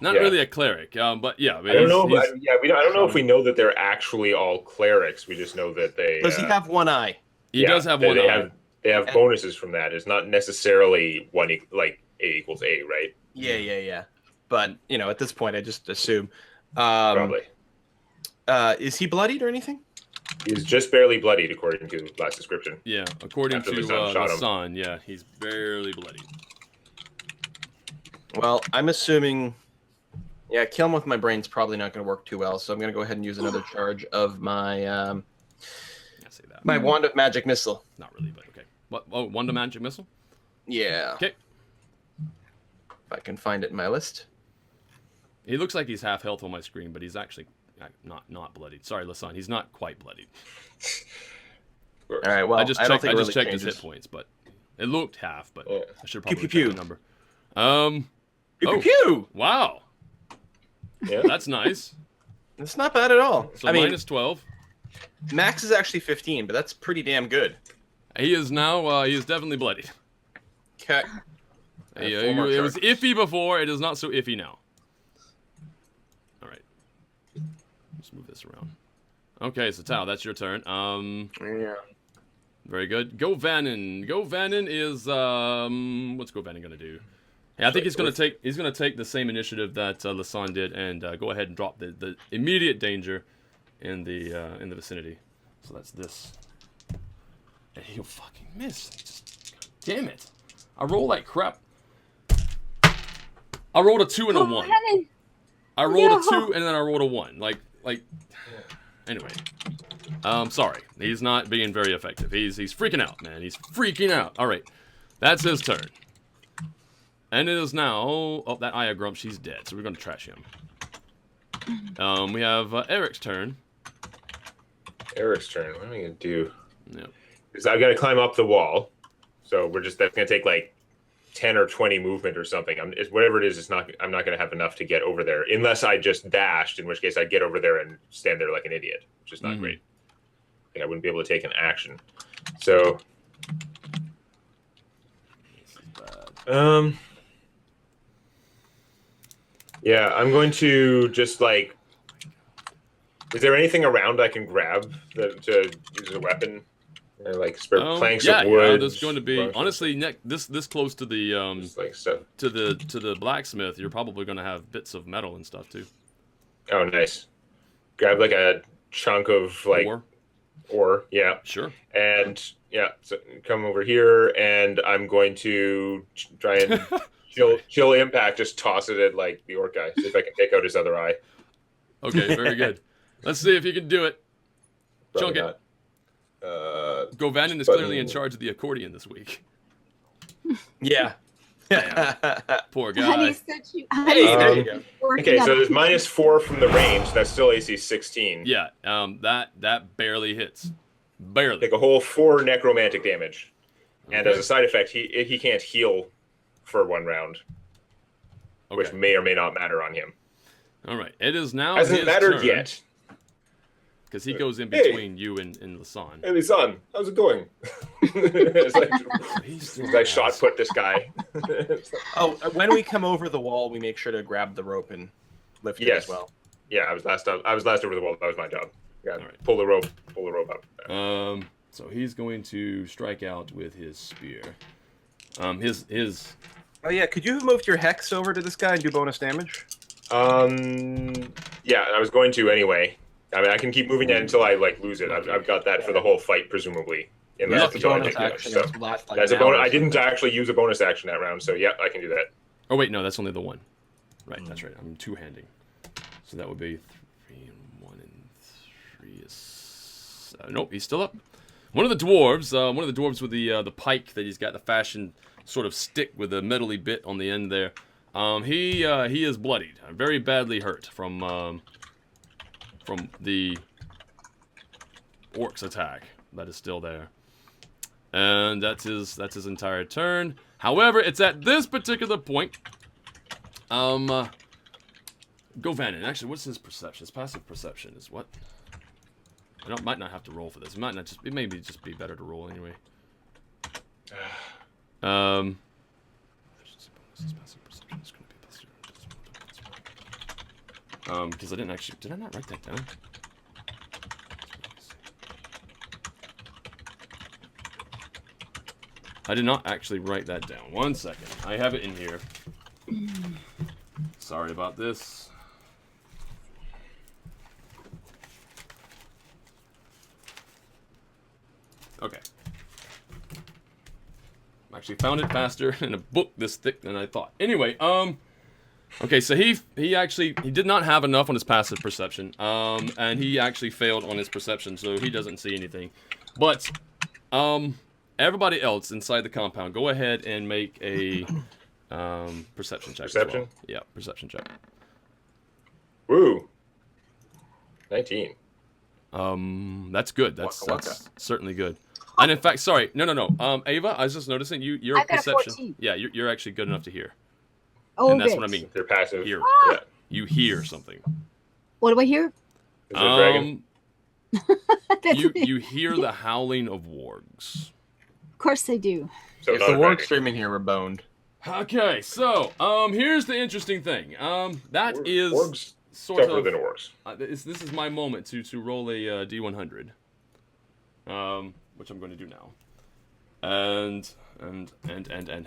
Not really a cleric, but yeah. I mean, I don't know. I don't know if we know that they're actually all clerics. We just know that they. Does he have one eye? He does have one eye. They have bonuses from that. It's not necessarily like A equals A, right? Yeah. But at this point, I just assume. Probably. Is he bloodied or anything? He's just barely bloodied, according to last description. Yeah, according to Lasan, yeah, he's barely bloodied. Well, I'm assuming. Yeah, kill him with my brain's probably not going to work too well, so I'm going to go ahead and use another charge of my my Wand of Magic Missile. Not really, but okay. What? Oh, Wand of Magic Missile? Yeah. Okay. If I can find it in my list. He looks like he's half health on my screen, but he's actually not bloodied. Sorry, Lasan, he's not quite bloodied. All right, well, I just checked his hit points, but it looked half, but I should probably check the number. Pew! Wow. Yeah, that's nice. It's not bad at all. So minus 12. Max is actually 15, but that's pretty damn good. He is now. He is definitely bloodied. Okay. It was iffy before. It is not so iffy now. All right. Let's move this around. Okay, so Tal, that's your turn. Yeah. Very good. Go Vannon. Go Vannon is what's Go Vannon gonna do? Hey, I think he's gonna take the same initiative that Lasan did and go ahead and drop the immediate danger in the vicinity. So that's this. And he'll fucking miss. Just, damn it! I roll like crap. I rolled a 2 and a 1. I rolled a 2 and then I rolled a 1. Like. Anyway. Sorry. He's not being very effective. He's freaking out, man. He's freaking out. All right. That's his turn. And it is now... Oh, that Aya Grump, she's dead. So we're going to trash him. We have Eric's turn. Eric's turn. What am I going to do? Yep. Because I've got to climb up the wall. So that's going to take like 10 or 20 movement or something. Whatever it is, I'm not going to have enough to get over there. Unless I just dashed, in which case I'd get over there and stand there like an idiot. Which is not great. I wouldn't be able to take an action. So... Yeah, I'm going to just like... Is there anything around I can grab to use as a weapon? Or like planks of wood? Yeah, there's going to be... Honestly, this close to the like stuff. to the blacksmith, you're probably going to have bits of metal and stuff too. Oh, nice. Grab like a chunk of like ore, yeah. Sure. And yeah, so come over here, and I'm going to try and chill impact. Just toss it at like the orc guy. See if I can take out his other eye. Okay, very good. Let's see if you can do it. Probably Chunk it. Not. Govanen is clearly in charge of the accordion this week. Yeah. Poor guy. Honey, There you go. Okay, so there's -4 from the range. That's still AC 16. Yeah, that barely hits. Barely. Take a whole 4 necromantic damage. And as a side effect, he can't heal for 1 round. Which may or may not matter on him. All right, it is now Hasn't his mattered turn, yet. because he goes in between you and Lasan. Hey, Lisan, how's it going? It's like shot put this guy. When we come over the wall, we make sure to grab the rope and lift it as well. Yeah, I was last over the wall. That was my job. Yeah, right. Pull the rope up. So he's going to strike out with his spear. His. Oh yeah, could you have moved your hex over to this guy and do bonus damage? Yeah, I was going to anyway. I mean, I can keep moving that until I like lose it. I've got that for the whole fight, presumably. That's a bonus action. That's a bonus. I didn't actually use a bonus action that round, so yeah, I can do that. Oh wait, no, that's only the 1. Right, that's right. I'm 2-handing. So that would be 3 and 1 and 3 is. Nope, he's still up. One of the dwarves with the pike that he's got the fashioned sort of stick with a metally bit on the end there. He is bloodied, very badly hurt from the orc's attack that is still there, and that's his entire turn. However, it's at this particular point. Govanen, actually, what's his perception? His passive perception is what? I might not have to roll for this. It may just be better to roll anyway. Because did I not write that down? I did not actually write that down. 1 second. I have it in here. Sorry about this. Okay. Actually found it faster in a book this thick than I thought. Anyway, okay, so he did not have enough on his passive perception, and he actually failed on his perception, so he doesn't see anything. But everybody else inside the compound, go ahead and make a perception check. Perception? As well. Yeah, perception check. Woo. 19. That's good. That's certainly good. And in fact, sorry, no. Ava, I was just noticing your perception. Yeah, you're actually good enough to hear. Oh, and that's what I mean. They're passive. Hear. Yeah. You hear something. What do I hear? Is there a dragon? You hear the howling of wargs. Of course I do. So if the wargs streaming here were boned. Okay, so here's the interesting thing. That is wargs sort tougher of than orcs. This is my moment to roll a D100, which I'm going to do now. And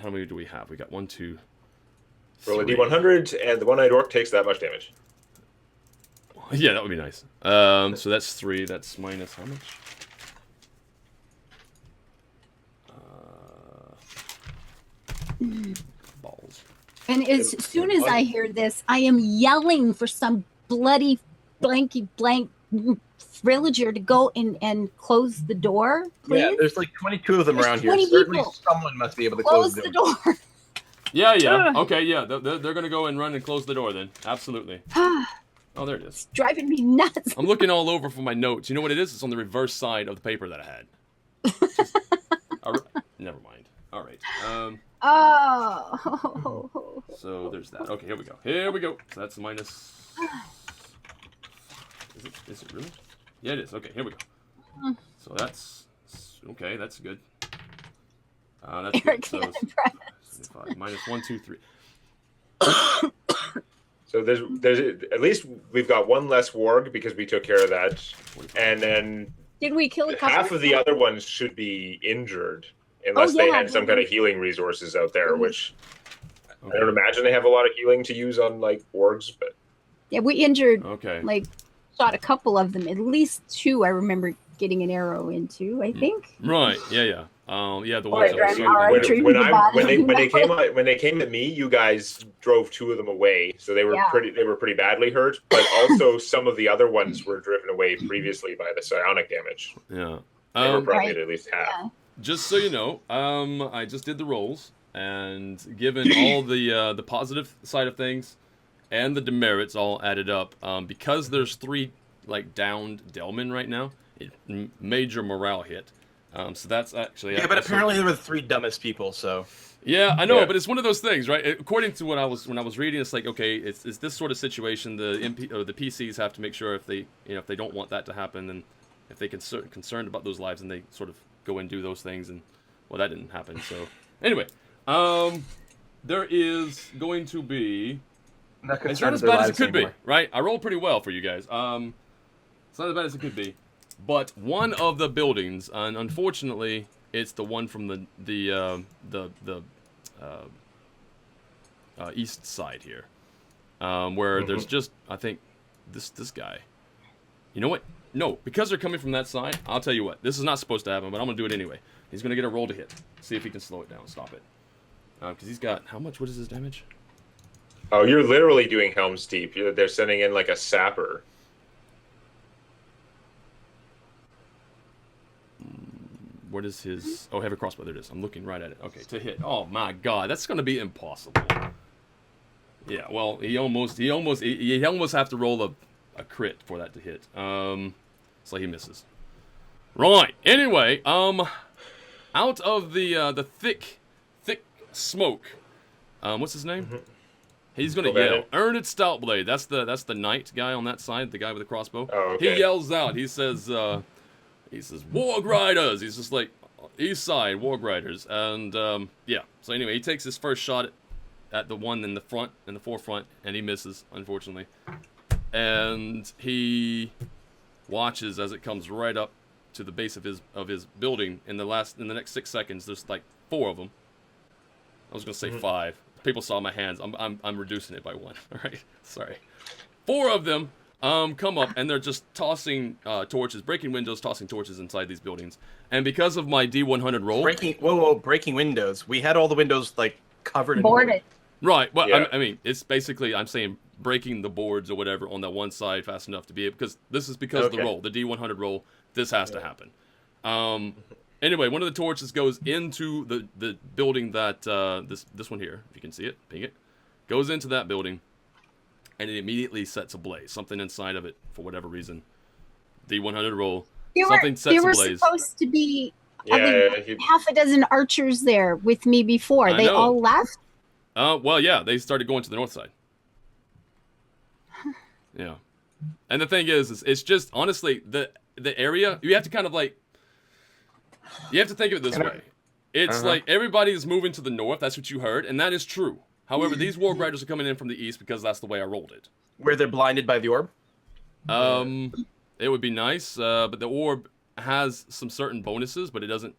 how many do we have? We got 1, 2, Roll a D100, and the one-eyed orc takes that much damage. Yeah, that would be nice. So that's 3. That's minus how much? Balls. And as soon as I hear this, I am yelling for some bloody blanky blank villager to go and close the door, please. Yeah, there's like 22 of them around here. 20 Certainly people. someone must be able to Close the door. Yeah. Okay, yeah. They're going to go and run and close the door then. Absolutely. Oh, there it is. It's driving me nuts. I'm looking all over for my notes. You know what it is? It's on the reverse side of the paper that I had. Never mind. All right. Oh. So there's that. Okay, here we go. So that's minus... Is it really? Yeah, it is. Okay, here we go. So that's... Okay, that's good. That's Eric, good. So minus 1, 2, 3. So there's at least we've got one less warg because we took care of that, and then did we kill a couple? Half of the other ones should be injured unless they had some kind of healing resources out there, which I don't imagine they have a lot of healing to use on like wargs. But yeah, we injured. Okay. Like shot a couple of them. At least 2 I remember getting an arrow into. I think. Right. Yeah. Yeah, the ones when they came at me, you guys drove 2 of them away, so they were pretty badly hurt. But also some of the other ones were driven away previously by the psionic damage. Yeah, they were probably at least half. Yeah. Just so you know, I just did the rolls, and given all the positive side of things and the demerits all added up, because there's 3 like downed Delman right now, major morale hit. So that's actually but apparently there were the 3 dumbest people. So yeah, I know, but it's one of those things, right? According to when I was reading, it's like okay, it's this sort of situation. The the PCs have to make sure if they don't want that to happen, and if they concerned about those lives, and they sort of go and do those things, and well, that didn't happen. So anyway, there is going to be. It's not as bad as it could be, right? I rolled pretty well for you guys. It's not as bad as it could be. But one of the buildings, and unfortunately, it's the one from the east side here, where there's just I think this guy. You know what? No, because they're coming from that side. I'll tell you what. This is not supposed to happen, but I'm gonna do it anyway. He's gonna get a roll to hit. See if he can slow it down, stop it. Because he's got how much? What is his damage? Oh, you're literally doing Helm's Deep. They're sending in like a sapper. What is his... Oh, heavy crossbow. There it is. I'm looking right at it. Okay, to hit. Oh, my God. That's going to be impossible. Yeah, well, he almost have to roll a crit for that to hit. So he misses. Right. Anyway, out of the thick smoke, what's his name? He's going to yell. Ernest Stoutblade. That's the knight guy on that side, the guy with the crossbow. Oh, okay. He yells out. He says, Warg Riders! He's just like, east side, Warg Riders. And, yeah. So anyway, he takes his first shot at the one in the forefront, and he misses, unfortunately. And he watches as it comes right up to the base of his building. In the next 6 seconds, there's like 4 of them. I was gonna say 5. People saw my hands. I'm reducing it by 1. All right, sorry. 4 of them come up, and they're just tossing torches, breaking windows, tossing torches inside these buildings. And because of my D100 roll, breaking windows. We had all the windows like covered and boarded. Right. Well, yeah. I mean, it's basically I'm saying breaking the boards or whatever on that one side fast enough to be able, because this is because of the roll, the D100 roll. This has to happen. Anyway, one of the torches goes into the building that this one here, if you can see it, ping it, goes into that building, and it immediately sets ablaze. Something inside of it, for whatever reason. D100 roll. Something sets ablaze. There were supposed to be half a dozen archers there with me before. They all left? Well, yeah, they started going to the north side. Yeah. And the thing is it's just, honestly, the area, you have to kind of like, you have to think of it this way. It's like everybody's moving to the north. That's what you heard, and that is true. However, these Warg Riders are coming in from the east because that's the way I rolled it. Where they're blinded by the orb? It would be nice, but the orb has some certain bonuses, but it doesn't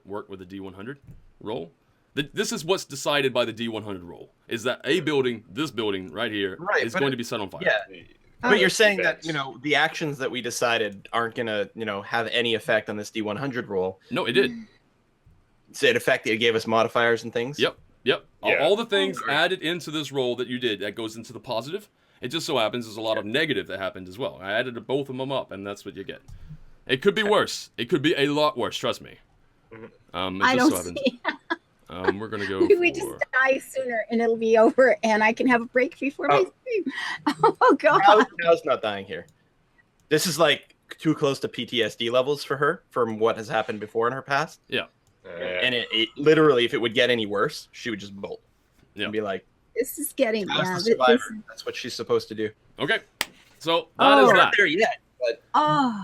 work with the D100 roll. This is what's decided by the D100 roll. Is that a building, this building right here, is going to be set on fire. Yeah. But you're saying that, the actions that we decided aren't going to, have any effect on this D100 roll. No, it did. So it gave us modifiers and things? Yep. Yeah. All the things added into this roll that you did, that goes into the positive. It just so happens there's a lot of negative that happened as well. I added both of them up, and that's what you get. It could be worse. It could be a lot worse, trust me. I don't see. We're going to go we just die sooner, and it'll be over, and I can have a break before my stream. Oh, God. Now's not dying here. This is, like, too close to PTSD levels for her from what has happened before in her past. Yeah. And it literally, if it would get any worse, she would just bolt. Yeah. And be like, this is getting, that's what she's supposed to do. Okay. So, that is that. Not there yet, but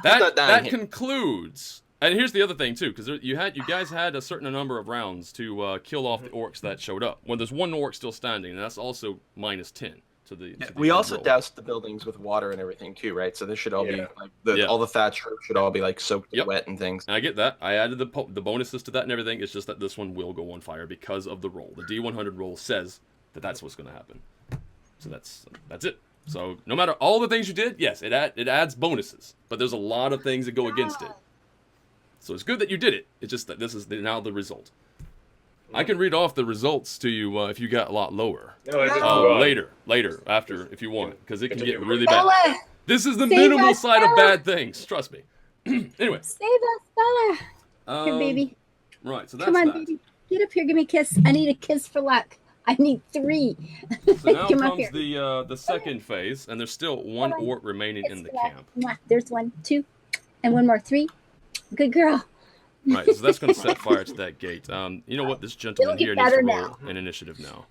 that concludes. And here's the other thing, too, because you guys had a certain number of rounds to kill off the orcs that showed up. Well, there's one orc still standing, and that's also minus 10 to the we also roll. doused the buildings with water and everything, too, right? So this should all be, like, all the thatch should all be, like, soaked and wet and things. And I get that. I added the bonuses to that and everything. It's just that this one will go on fire because of the roll. The D100 roll says that that's what's going to happen. So that's it. So no matter all the things you did, yes, it adds bonuses. But there's a lot of things that go against it. So it's good that you did it. It's just that this is now the result. I can read off the results to you if you got a lot lower. Later, after, if you want, because it can get really bad. This is the minimal side of bad things. Trust me. Anyway. Save us, Bella. Here, baby. Right, so that's Come on, that. baby. Get up here. Give me a kiss. I need a kiss for luck. I need 3. So now comes the second phase, and there's still one orc remaining in the camp. There's 1, 2, and 1 more. 3. Good girl. Right, so that's going to set fire to that gate. You know what? This gentleman here needs to roll an initiative now.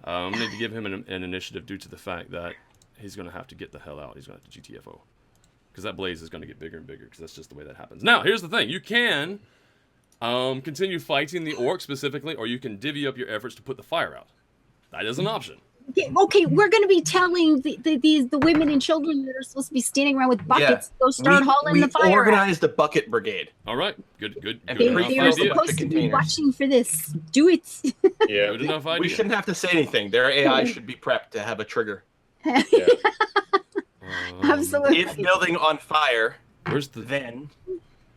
I need to give him an initiative due to the fact that he's going to have to get the hell out. He's going to have to GTFO. Because that blaze is going to get bigger and bigger, because that's just the way that happens. Now, here's the thing. You can continue fighting the orc specifically, or you can divvy up your efforts to put the fire out. That is an option. Okay, we're going to be telling the women and children that are supposed to be standing around with buckets to go start hauling the fire. We organized a bucket brigade. All right, good. And they are supposed to be watching for this. Do it. Yeah, good enough idea. We shouldn't have to say anything. Their AI should be prepped to have a trigger. Absolutely. If building on fire, where's the then?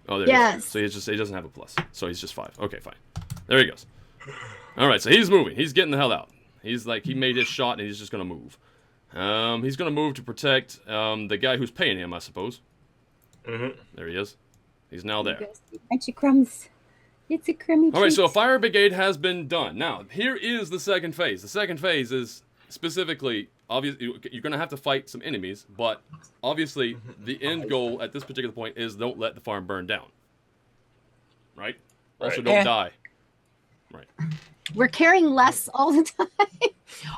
Oh, there he is. So he doesn't have a plus. So he's just 5. Okay, fine. There he goes. All right, so he's moving. He's getting the hell out. He's like, he made his shot and he's just going to move. He's going to move to protect the guy who's paying him, I suppose. There he is. He's now there. Crunchy crumbs. It's a crummy treat. All right, so a fire brigade has been done. Now, here is the second phase. The second phase is specifically, obviously, you're going to have to fight some enemies, but obviously the end goal at this particular point is don't let the farm burn down. Right? Also, don't die. Right. We're caring less all the time.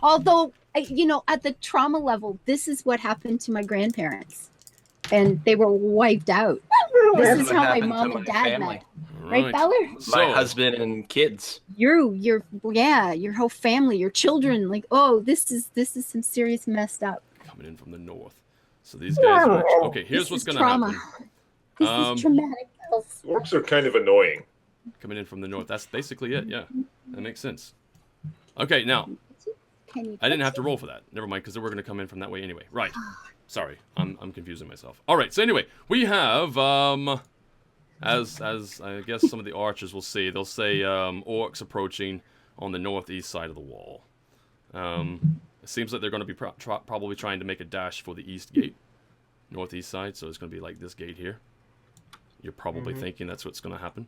Although, at the trauma level, this is what happened to my grandparents. And they were wiped out. This is how my mom and dad met. Right, Ballard? My husband and kids. Your whole family, your children. Like, this is some serious messed up. Coming in from the north. So these guys are actually, okay, here's what's going to happen. This is traumatic. Orcs are kind of annoying. Coming in from the north. That's basically it, yeah. That makes sense. Okay, now, I didn't have to roll for that. Never mind, because they were going to come in from that way anyway. Right. Sorry, I'm confusing myself. All right, so anyway, we have, as I guess some of the archers will see, they'll say orcs approaching on the northeast side of the wall. It seems like they're going to be probably trying to make a dash for the east gate, northeast side, so it's going to be like this gate here. You're probably thinking that's what's going to happen.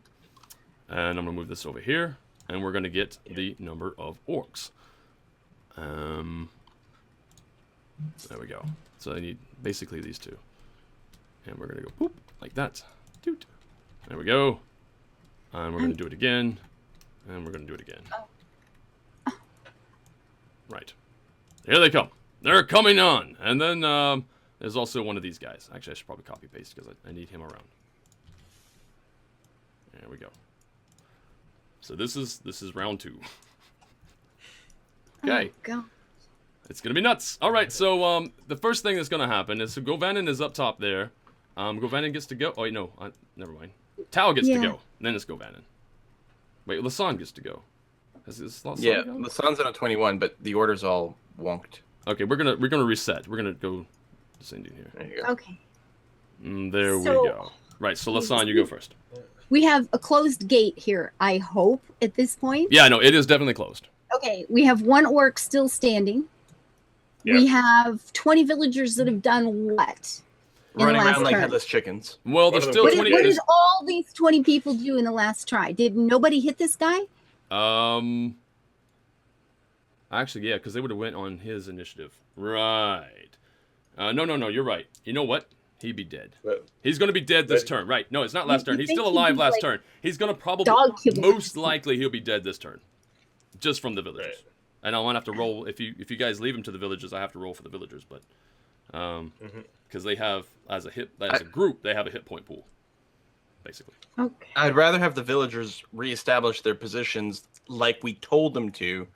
And I'm going to move this over here, and we're going to get the number of orcs. There we go. So I need basically these two. And we're going to go poop like that. Doot. There we go. And we're going to do it again. And we're going to do it again. Right. Here they come. They're coming on. And then there's also one of these guys. Actually, I should probably copy paste because I need him around. There we go. So this is round 2. Okay. Oh, God. It's gonna be nuts. All right, so the first thing that's gonna happen is, so Govanen is up top there. Govanen gets to go. Oh wait, no, never mind. Tao gets to go. Then it's Govanen. Wait, Lasan gets to go. Yeah, the sun's on a 21, but the order's all wonked. Okay, we're gonna reset. We're gonna go send in here. There you go. Okay. There we go. Right, so Lasan, you go first. We have a closed gate here, I hope, at this point. Yeah, no, it is definitely closed. Okay, we have one orc still standing. Yeah. We have 20 villagers that have done what? Running around like headless chickens. Well, there's still 20. What did all these 20 people do in the last try? Did nobody hit this guy? Actually, yeah, because they would have went on his initiative. Right. No, you're right. You know what? He'd be dead. He's going to be dead this turn. Right. No, it's not last turn. He's still alive last turn. He's going to probably, most likely, he'll be dead this turn. Just from the villagers. Right. And I'll have to roll, if you guys leave him to the villagers, I have to roll for the villagers, but, because they have, as a group, they have a hit point pool, basically. Okay. I'd rather have the villagers reestablish their positions like we told them to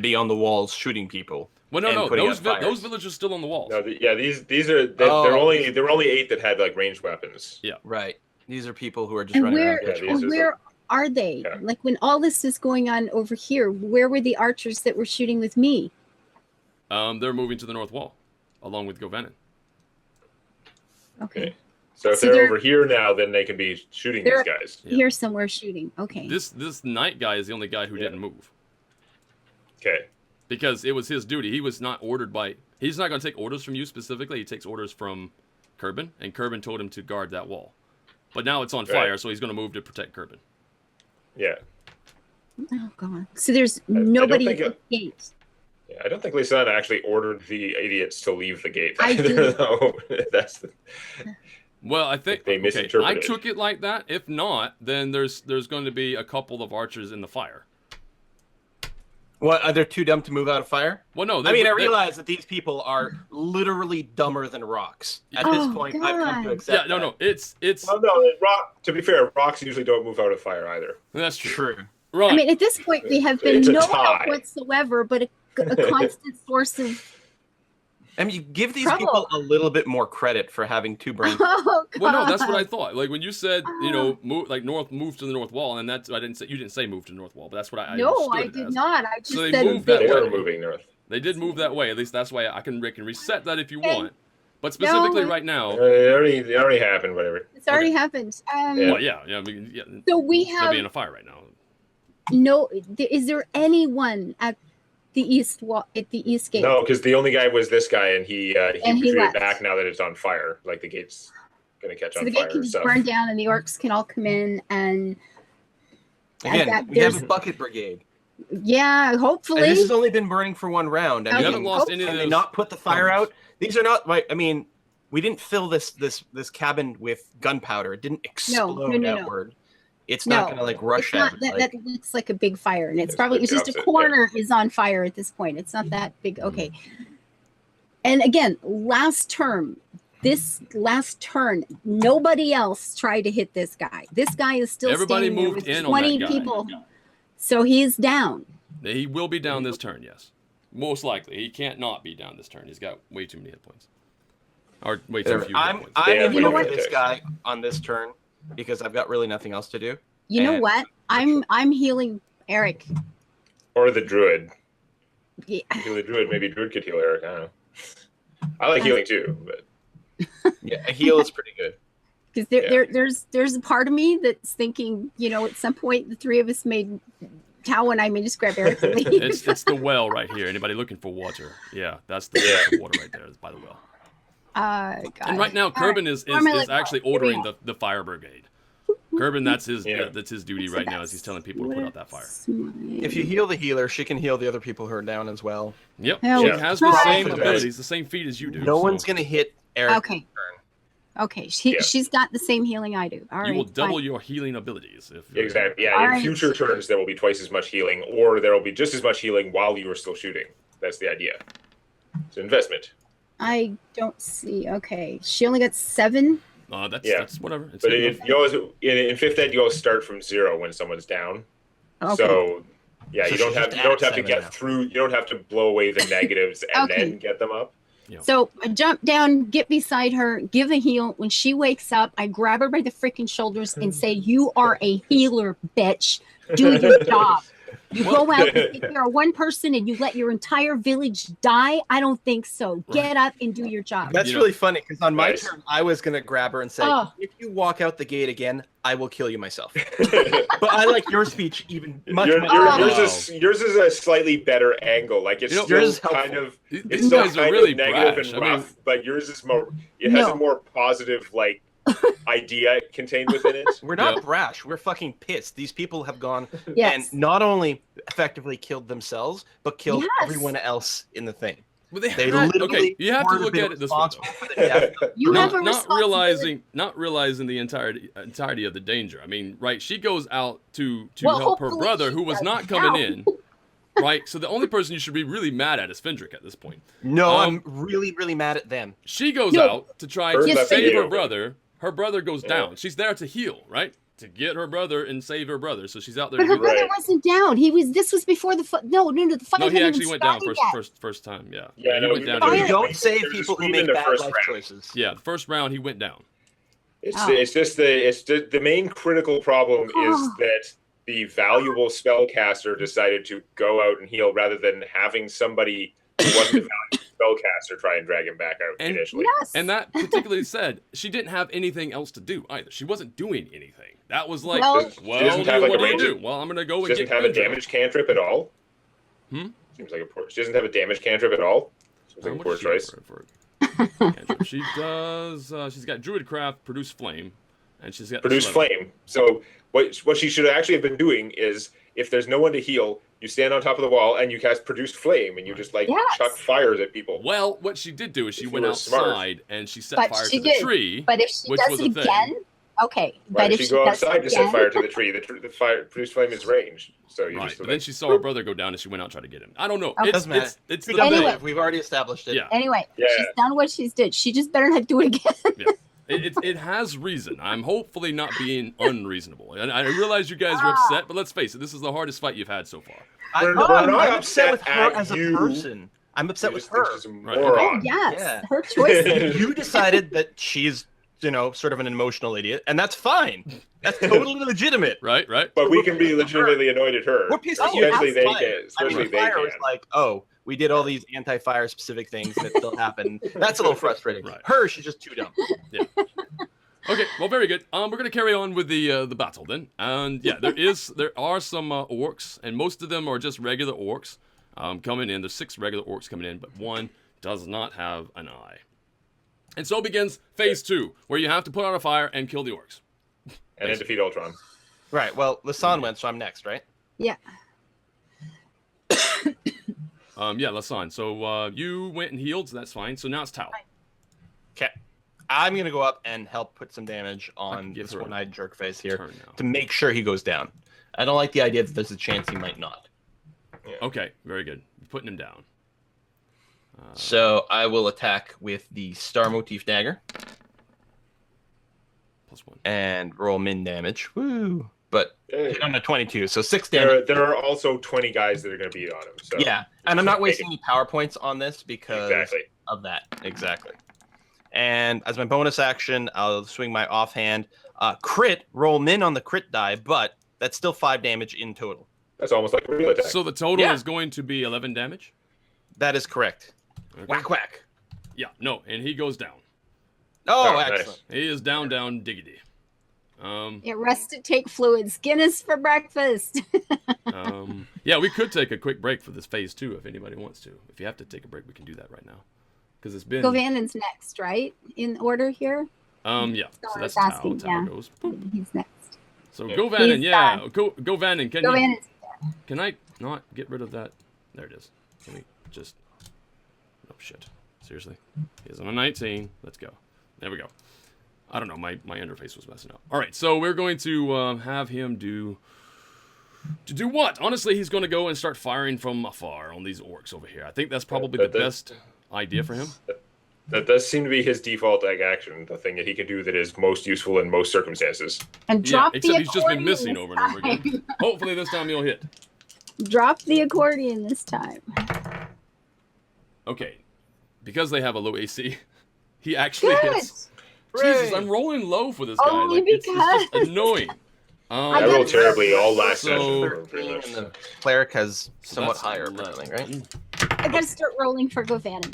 be on the walls shooting people. Well, no, those villagers still on the walls. No, these are there were only 8 that had like ranged weapons. Yeah, right. These are people who are just running around. Where are they? Yeah. Like when all this is going on over here, where were the archers that were shooting with me? They're moving to the north wall, along with Govanen. Okay. So if they're over here now, then they can be shooting these guys. Here somewhere shooting. Okay. This knight guy is the only guy who didn't move. Okay. Because it was his duty. He was not ordered by... He's not going to take orders from you specifically. He takes orders from Kerbin, and Kerbin told him to guard that wall. But now it's on fire, so he's going to move to protect Kerbin. Yeah. Oh, God. So there's nobody at the gate. Yeah, I don't think Lisanne actually ordered the idiots to leave the gate either, though. That's the... Well, I think they misinterpreted. I took it like that. If not, then there's going to be a couple of archers in the fire. What, are they too dumb to move out of fire? Well, no. I realize that these people are literally dumber than rocks. At this point, God. I've come to accept no, it's... Well, no, to be fair, rocks usually don't move out of fire either. That's true. Right. I mean, at this point, we have been no help whatsoever, but a constant source of... I mean, you give these people a little bit more credit for having 2 brains. Oh, God. Well, no, that's what I thought. Like when you said, move to the north wall, and that's you didn't say move to the north wall, but that's what I No, I did not. I just said they were moving north. They did move that way. At least that's why I can reset that if you want. But specifically right now, it already happened. Whatever. It's already happened. Well, yeah. So we have. It's be in a fire right now. No, is there anyone at the east wall at the east gate? No, because the only guy was this guy, and he retreated back now that it's on fire. Like the gate's gonna catch on fire. So the gate can just burn down, and the orcs can all come in and. Again, we have a bucket brigade. Yeah, hopefully. And this has only been burning for 1 round. You haven't lost any of those. They not put the fire out. These are not right. I mean, we didn't fill this cabin with gunpowder. It didn't explode outward. It's not gonna rush out. That looks like a big fire, and it's just a corner is on fire at this point. It's not that big. Okay. And again, last turn, nobody else tried to hit this guy. This guy is still everybody standing moved there with in 20 on that guy. people. So he's down. He will be down this turn, yes. Most likely. He can't not be down this turn. He's got way too many hit points. Or way too few hit points. I'm in for this guy on this turn because I've got really nothing else to do. You know what? I'm healing Eric. Or the druid. Yeah. Heal the druid. Maybe druid could heal Eric. I don't know. I like healing too, but yeah, a heal is pretty good. Because there's a part of me that's thinking, at some point the 3 of us made Tao and I may just grab Eric and leave. It's the well right here. Anybody looking for water? Yeah, that's the source of water right there. It's by the well. God. And right now, Kerbin is actually ordering the fire brigade. Kerbin, that's his duty right now, as he's telling people to put out that fire. If you heal the healer, she can heal the other people who are down as well. Yep, she has the same abilities, the same feat as you do. No one's gonna hit Eric. Okay. Okay, she's got the same healing I do. All right, you will double your healing abilities. Exactly. Yeah, in future turns there will be twice as much healing, or there will be just as much healing while you are still shooting. That's the idea. It's an investment. I don't see. Okay, she only got 7. That's whatever. But in 5th ed, you always start from 0 when someone's down. Okay. So you don't have to get through. You don't have to blow away the negatives and then get them up. Yeah. So I jump down, get beside her, give a heal. When she wakes up, I grab her by the freaking shoulders and say, "You are a healer, bitch. Do your job." You go out and take care of one person and you let your entire village die? I don't think so. Get up and do your job. That's really funny because on my turn, I was going to grab her and say, if you walk out the gate again, I will kill you myself. But I like your speech even much more. Yours is a slightly better angle. Like it's still kind of it's still kind of negative and rough, but yours is more. It has a more positive like idea contained within it. We're not brash. We're fucking pissed. These people have gone and not only effectively killed themselves, but killed everyone else in the thing. Well, they literally you have to look at it this way. You have a not realizing the entirety of the danger. I mean, right? She goes out to help her brother, who was not coming in. Right, so the only person you should be really mad at is Fendrick at this point. No, I'm really, really mad at them. She goes out to try to save her brother. Her brother goes down. She's there to heal, right? To get her brother and save her brother. So she's out there. But her brother wasn't down. This was before the fight. No, the fight. No, he actually went down first time. Yeah. Yeah, he went down. You don't save people who make bad life choices. Yeah, the first round he went down. It's just the main critical problem is that the valuable spellcaster decided to go out and heal rather than having somebody who wasn't a valuable spellcaster try and drag him back out initially. And that particularly said, she didn't have anything else to do either. She wasn't doing anything. That was like, what do you do? Well, I'm going to go and get She doesn't have a damage cantrip at all? Seems like a poor... She doesn't have a damage cantrip at all? Seems like a poor choice. She does... she's got Druidcraft, Produce Flame, and she's got... Produce Flame. So what she should actually have been doing is, if there's no one to heal, you stand on top of the wall and you cast Produce Flame and you just chuck fires at people. Well, what she did do is she went outside and she set fire to the tree. But if she does it again, okay. But if she go outside to set fire to the tree, the fire Produce Flame is ranged. So you just. But then she saw her brother go down and she went out and tried to get him. I don't know. Okay. It's anyway, we've already established it. Yeah. Anyway, she's done what she's did. She just better not do it again. Yeah. It has reason. I'm hopefully not being unreasonable. And I realize you guys are upset, but let's face it, this is the hardest fight you've had so far. I'm upset with her as a person. I'm upset with her. Oh, yes. Her choice. You decided that she's, sort of an emotional idiot, and that's fine. That's totally legitimate. Right. But we can be legitimately annoyed at her. We're pissed at you. Especially they can. Was like, we did all these anti-fire specific things and it still happened. That's a little frustrating. Right. Her, she's just too dumb. Yeah. Okay, well, very good. We're gonna carry on with the battle then, and there are some orcs, and most of them are just regular orcs coming in. There's 6 regular orcs coming in, but one does not have an eye. And so begins phase 2, where you have to put out a fire and kill the orcs. And then defeat Ultron. Right. Well, Lasan went, so I'm next, right? Yeah. Lasan. So you went and healed, so that's fine. So now it's Tao. Okay. I'm going to go up and help put some damage on this one-eyed jerkface here to make sure he goes down. I don't like the idea that there's a chance he might not. Yeah. Okay, very good. Putting him down. So I will attack with the Star Motif Dagger. +1. And roll min damage. Woo! But hit on a 22, so 6 damage. There are also 20 guys that are going to beat on him. So yeah, and I'm not wasting any power points on this because of that. Exactly. And as my bonus action, I'll swing my offhand. Crit, roll min on the crit die, but that's still 5 damage in total. That's almost like a real attack. So the total is going to be 11 damage? That is correct. Okay. Whack, whack. Yeah, no, and he goes down. Oh, excellent. Nice. He is down, diggity. Get rested, take fluids. Guinness for breakfast. We could take a quick break for this phase 2 if anybody wants to. If you have to take a break, we can do that right now. Because it's been... Govanen's next, right? In order here? Yeah. So that's Tao. Tao goes. Boop. He's next. So Govanen, Govanen, can I not get rid of that? There it is. Can we just... Oh, shit. Seriously? He's on a 19. Let's go. There we go. I don't know. My interface was messing up. All right. So we're going to have him do what? Honestly, he's going to go and start firing from afar on these orcs over here. I think that's probably the best idea for him. That does seem to be his default action, the thing that he can do that is most useful in most circumstances. And drop the accordion. Except he's just been missing over and over again. Hopefully this time he'll hit. Drop the accordion this time. Okay. Because they have a low AC, he actually hits. Jesus, I'm rolling low for this guy. Only it's just annoying. I rolled terribly all last session. 13, and the cleric has somewhat higher, 11. apparently, right? I gotta start rolling for Govanen.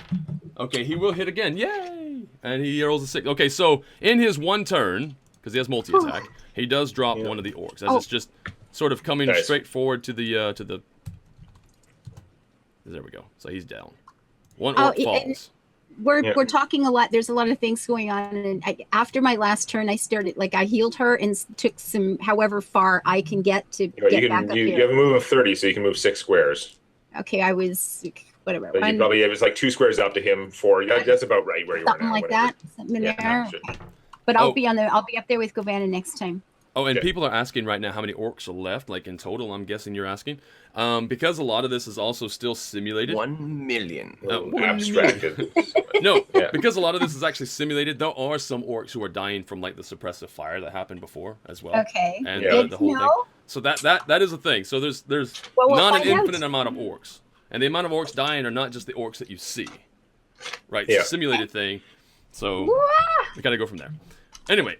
Okay, he will hit again. Yay! And he rolls a 6. Okay, so in his one turn, because he has multi-attack, he does drop one of the orcs. As it's just sort of coming straight forward to the... There we go. So he's down. One orc falls. We're talking a lot. There's a lot of things going on, and after my last turn, I started I healed her and took some however far I can get to get back up here. You have a move of 30, so you can move 6 squares. Okay, I was whatever. But you probably it was like 2 squares up to him. 4. That's about right where you something are now. Like that. Something there. Okay. But I'll be up there with Govanen next time. Oh, and people are asking right now how many orcs are left, like in total. I'm guessing you're asking, because a lot of this is also still simulated. 1 million. Abstracted. No, because a lot of this is actually simulated. There are some orcs who are dying from like the suppressive fire that happened before as well. Okay. And the whole thing. So that is a thing. So there's not an infinite amount of orcs, and the amount of orcs dying are not just the orcs that you see. Right. It's a simulated thing. So we gotta go from there. Anyway,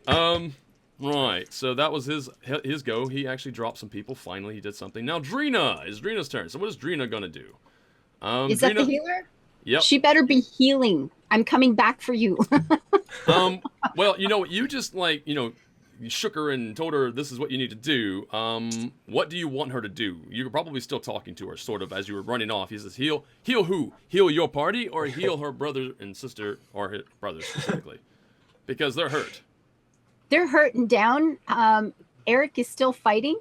right, so that was his go. He actually dropped some people. Finally, he did something. Now, Drina. It's Drina's turn. So what is Drina going to do? Is that the healer? Yep. She better be healing. I'm coming back for you. Well, you just you shook her and told her this is what you need to do. What do you want her to do? You're probably still talking to her, sort of, as you were running off. He says, heal who? Heal your party or heal her brother and sister, or her brothers specifically? Because they're hurt. They're hurt and down. Eric is still fighting.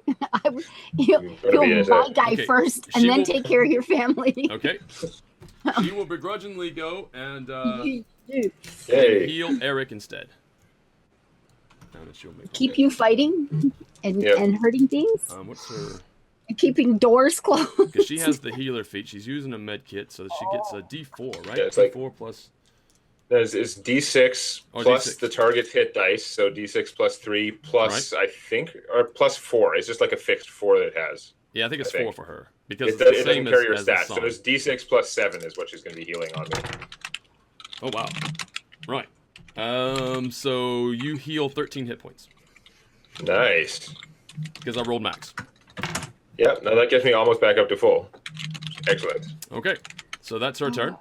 He'll my guy first, and then take care of your family. Okay. She will begrudgingly go and Hey. heal Eric instead. Keep you fighting and hurting things. What's her? Keeping doors closed. Because she has the healer feat. She's using a med kit, so she gets a D4, right? Yeah, it's D4 plus. It's D6 plus D6. the target's hit dice, so D6 plus 3 plus I think, or plus 4. It's just like a fixed 4 that it has. Yeah, I think it's 4 for her because it doesn't carry her stats. So it's D6 plus 7 is what she's going to be healing on me. Oh wow! Right. So you heal 13 hit points. Nice. Because I rolled max. Yeah. Now that gets me almost back up to full. Excellent. Okay. So that's her turn.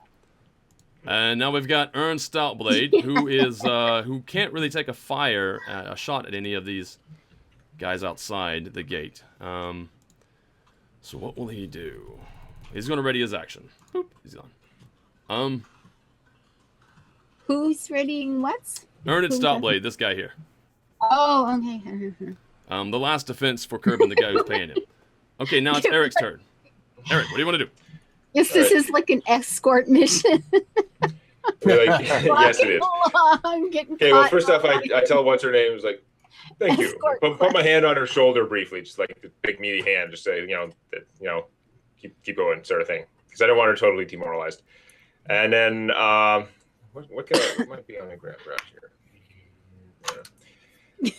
And now we've got Ern Stoutblade, who is who can't really take a shot at any of these guys outside the gate. So what will he do? He's going to ready his action. Boop, he's gone. Who's readying what? Ern Stoutblade, this guy here. Oh, okay. The last defense for curbing the guy who's paying him. Okay, now it's Eric's turn. Eric, what do you want to do? Yes, this is like an escort mission. Yes, it is. Okay, well, first off, I tell what's her name is like, thank you. Put my hand on her shoulder briefly, just like the big meaty hand, just say, keep going, sort of thing, because I don't want her totally demoralized. And then, what might be on the grab rack here?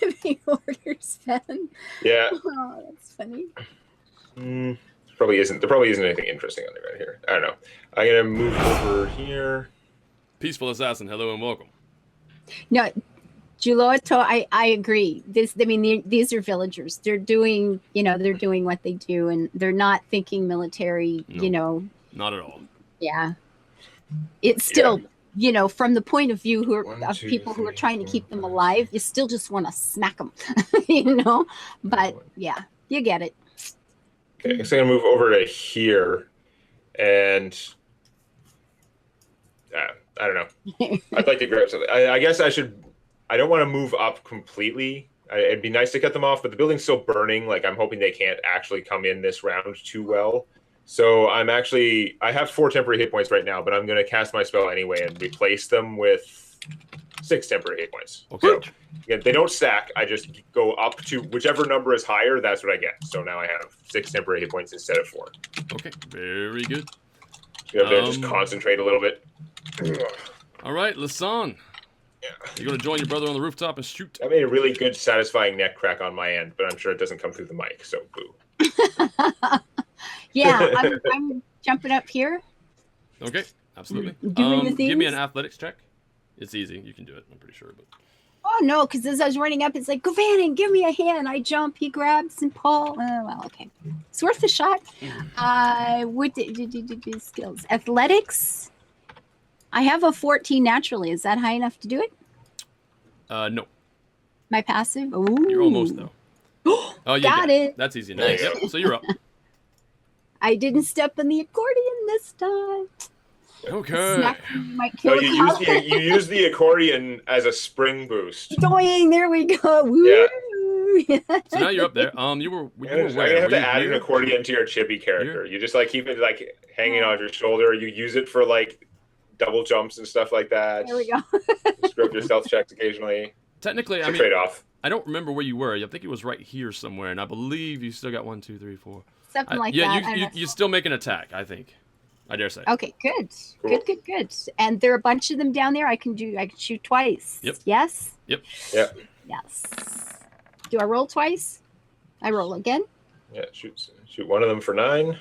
Giving orders, Ben. Yeah. Oh, that's funny. There probably isn't anything interesting on the ground here. I don't know. I'm gonna move over here. Peaceful assassin, hello and welcome. No, Giulotto, I agree. These are villagers. They're doing what they do, and they're not thinking military. No, not at all. Yeah, it's still. From the point of view of people who are trying to keep them alive, you still just want to smack them, But yeah, you get it. Okay, so I'm gonna move over to here, and I don't know. I'd like to grab something. I guess I should. I don't want to move up completely. It'd be nice to cut them off, but the building's still burning. Like I'm hoping they can't actually come in this round too well. So I have 4 temporary hit points right now, but I'm going to cast my spell anyway and replace them with 6 temporary hit points. Okay. So, again, they don't stack. I just go up to whichever number is higher. That's what I get. So now I have 6 temporary hit points instead of 4. Okay, very good. Just concentrate a little bit. All right, Lasan. Yeah. You're going to join your brother on the rooftop and shoot. I made a really good, satisfying neck crack on my end, but I'm sure it doesn't come through the mic, so boo. Yeah, I'm jumping up here. Okay, absolutely. Doing the things. Give me an athletics check. It's easy. You can do it, I'm pretty sure. But Oh no, because as I was running up, it's like, Govannon, give me a hand. I jump, he grabs, and Paul. Well, okay. It's worth a shot. What did skills? Athletics. I have a 14 naturally. Is that high enough to do it? No. My passive? Ooh. You're almost, though. Oh, you got it. That's easy enough. Yep, so you're up. I didn't step on the accordion this time. Okay. So you use the accordion as a spring boost. Doing, there we go. Woo. Yeah. So now you're up there. You were I'm gonna have to add an accordion to your chibi character. You just like keep it like hanging on your shoulder. You use it for like double jumps and stuff like that. There we go. Screw up your stealth checks occasionally. Technically, it's a trade-off. I don't remember where you were. I think it was right here somewhere, and I believe you still got 1, 2, 3, 4. Something like that. Yeah, you still make an attack, I think. I dare say. Okay, good. Cool. Good. And there are a bunch of them down there. I can shoot twice. Yep. Yes? Yep. Yes. Do I roll twice? I roll again? Yeah, shoot one of them for 9.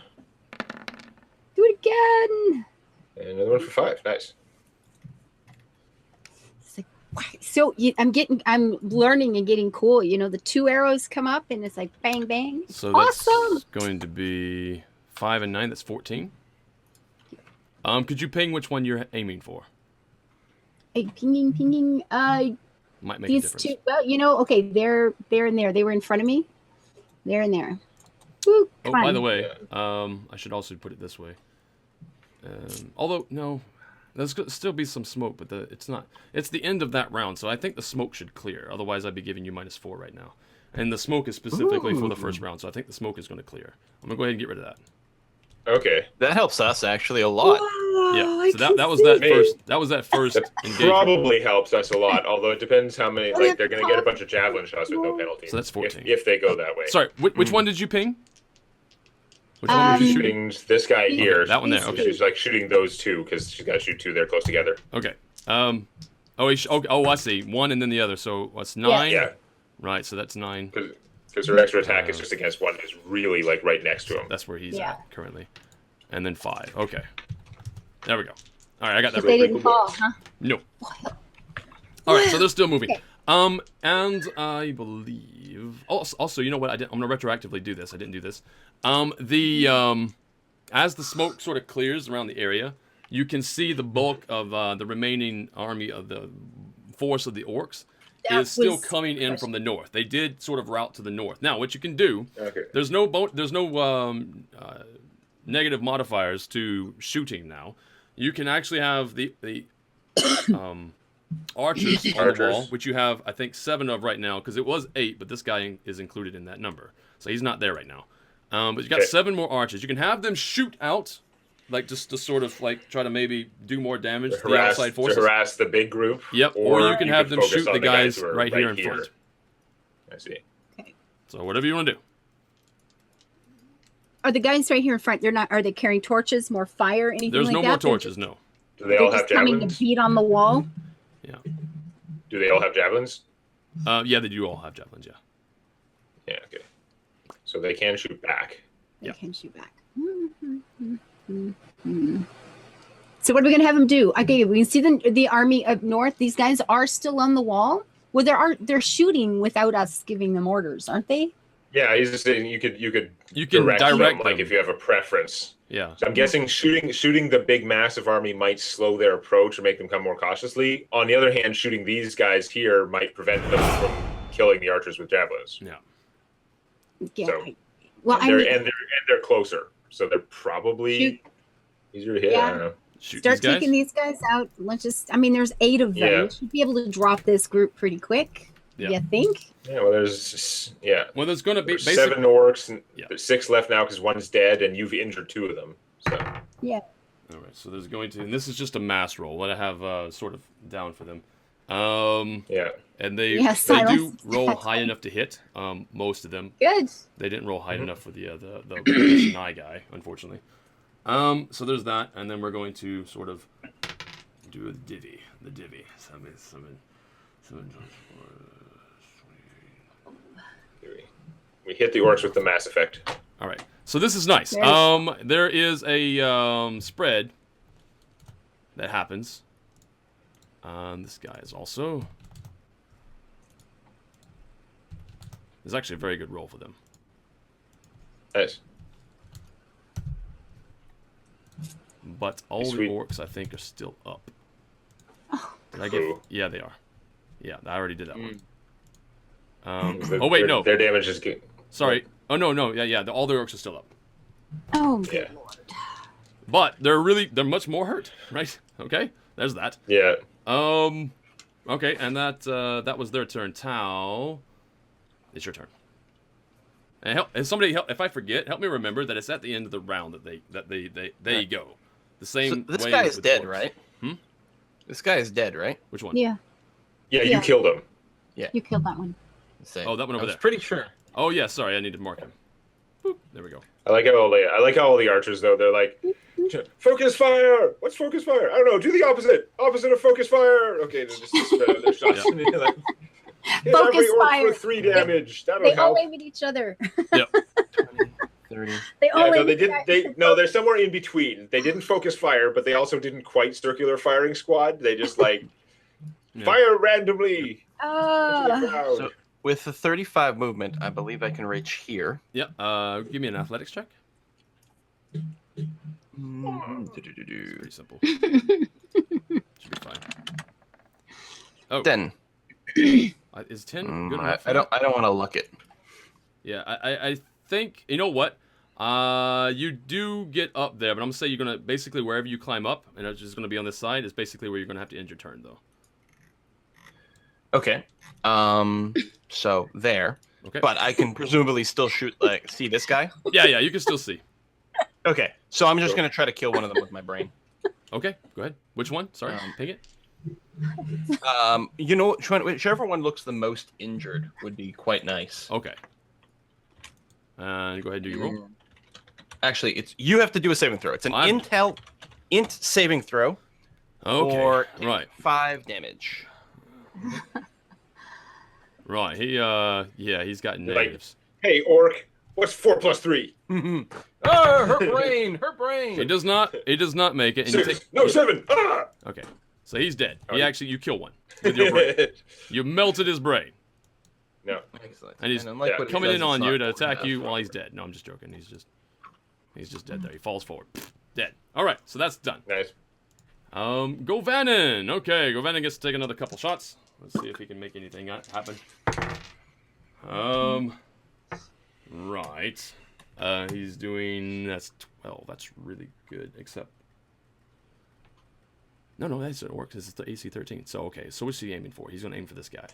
Do it again. And another one for 5. Nice. So I'm learning and getting cool. You know, the 2 arrows come up and it's like bang, bang. So awesome. That's going to be 5 and 9. That's 14. Could you ping which one you're aiming for? Hey, pinging. Might make these a difference. 2. Well, you know, okay, they're in there. They were in front of me. They're in there. Woo, come on. By the way, I should also put it this way. Although no. There's still be some smoke, but it's not. It's the end of that round, so I think the smoke should clear. Otherwise, I'd be giving you -4 right now. And the smoke is specifically for the first round, so I think the smoke is going to clear. I'm going to go ahead and get rid of that. Okay. That helps us actually a lot. Wow, yeah. So that was that first. That probably helps us a lot. Although it depends how many. Like they're going to get a bunch of javelin shots with no penalty. So that's 14. If they go that way. Sorry, which one did you ping? Which one She's shooting this guy here. Okay, that one there. Okay. She's like shooting those 2 because she's got to shoot 2 there close together. Okay. I see. 1 and then the other. So what's 9? Yeah. Right. So that's 9. Because her extra attack is just against one who's really like right next to him. That's where he's at currently. And then 5. Okay. There we go. All right, I got that. They didn't fall, huh? No. All right, so they're still moving. Okay. And I believe also, you know what? I'm gonna retroactively do this. I didn't do this. As the smoke sort of clears around the area, you can see the bulk of the remaining army of the force of the orcs is still coming in from the north. They did sort of route to the north. Now, what you can do? Okay. There's no negative modifiers to shooting now. You can actually have the archers on the wall, which you have, I think, 7 of right now, because it was 8, but this guy is included in that number. So he's not there right now. But you got 7 more archers. You can have them shoot out, like just to sort of like try to maybe do more damage to the outside forces. To harass the big group. Yep, or you can have them shoot the guys right here in front. I see. Okay. So whatever you want to do. Are the guys right here in front? They're not. Are they carrying torches, more fire, anything There's like that? There's no more torches. No. Do they all have javelins? Coming to beat on the wall. Yeah. Do they all have javelins? Yeah, they do all have javelins. Yeah. Yeah. Okay. So they can shoot back. They can shoot back. So what are we gonna have them do? Okay, we can see the army up north. These guys are still on the wall. Well, they're shooting without us giving them orders, aren't they? Yeah, he's just saying you could direct them, like if you have a preference. Yeah. So I'm guessing shooting the big massive army might slow their approach or make them come more cautiously. On the other hand, shooting these guys here might prevent them from killing the archers with javelins. Yeah. Yeah. So, well, they're closer, so they're probably easier to hit. Yeah. I don't know. Start taking these guys out. There's 8 of them. Yeah. We should be able to drop this group pretty quick. Yeah. You think? Yeah, well, there's going to be 7 orcs, and there's 6 left now because one's dead, and you've injured 2 of them. So yeah. All right, so there's going to, and this is just a mass roll. What I have sort of down for them. And they do roll high enough to hit. Most of them. Good. They didn't roll high enough for the Sinai guy, unfortunately. So there's that, and then we're going to sort of do a divvy. The divvy. 7. We hit the orcs with the mass effect. All right. So this is nice. There is a spread that happens. This guy is also It's actually a very good roll for them. Nice. But all the orcs, I think, are still up. Did I get? Yeah, they are. Yeah, I already did that one. Oh wait, no. Their damage is good. Sorry. Oh no. Yeah. All the orcs are still up. Oh, good lord. But they're much more hurt, right? Okay, there's that. Yeah. Okay, and that was their turn. Tau, it's your turn. And somebody help if I forget. Help me remember that it's at the end of the round that they go. The same. So this way guy is dead, orcs. right? Hmm? This guy is dead, right? Which one? Yeah. Yeah, you killed him. Yeah. You killed that one. Oh, that one over there. I was pretty sure. Oh yeah, sorry, I need to mark him. Boop, there we go. I like how all the archers though, they're like, focus fire. What's focus fire? I don't know. Do the opposite. Opposite of focus fire. Okay, they're just spread out their shots. Yeah. Like, Focus every orc fire. for 3 damage. That'll They help. all aim at each other. Yep. 20, 30. They all Yeah, no, aim they at didn't. each No, they're somewhere in between. They didn't focus fire, but they also didn't quite circular firing squad. They just like fire randomly. Oh. into the crowd. So with the 35 movement, I believe I can reach here. Yeah. Give me an athletics check. Do-do-do-do. Pretty simple. Should be fine. Oh, 10. Is 10 good enough? I don't want to look it. Yeah, I think you know what. You do get up there, but I'm gonna say you're gonna basically wherever you climb up, and it's just gonna be on this side. Is basically where you're gonna have to end your turn, though. Okay. So there. Okay. But I can presumably still shoot. Like, see this guy? Yeah, you can still see. Okay. So I'm just gonna try to kill one of them with my brain. Okay, go ahead. Which one? Sorry, pick it. You know, whichever one looks the most injured would be quite nice. Okay. And go ahead and do your roll. Actually, you have to do a saving throw. It's an int saving throw. Okay. For right. 5 damage. Right. He's got negatives. Hey, orc, what's 4 plus 3? Her brain. Her brain. He does not make it. And 6. 7. Ah! Okay. So he's dead. You kill one with your brain. You melted his brain. No. Excellent. And he's coming in on you to attack you while he's dead. No, I'm just joking. He's just dead there. He falls forward. Dead. All right. So that's done. Nice. Govanen. Okay. Govanen gets to take another couple shots. Let's see if he can make anything happen. Right. He's doing... That's 12. That's really good, except... No, that's an orc, because it's the AC 13. So, okay. So what's he aiming for? He's going to aim for this guy.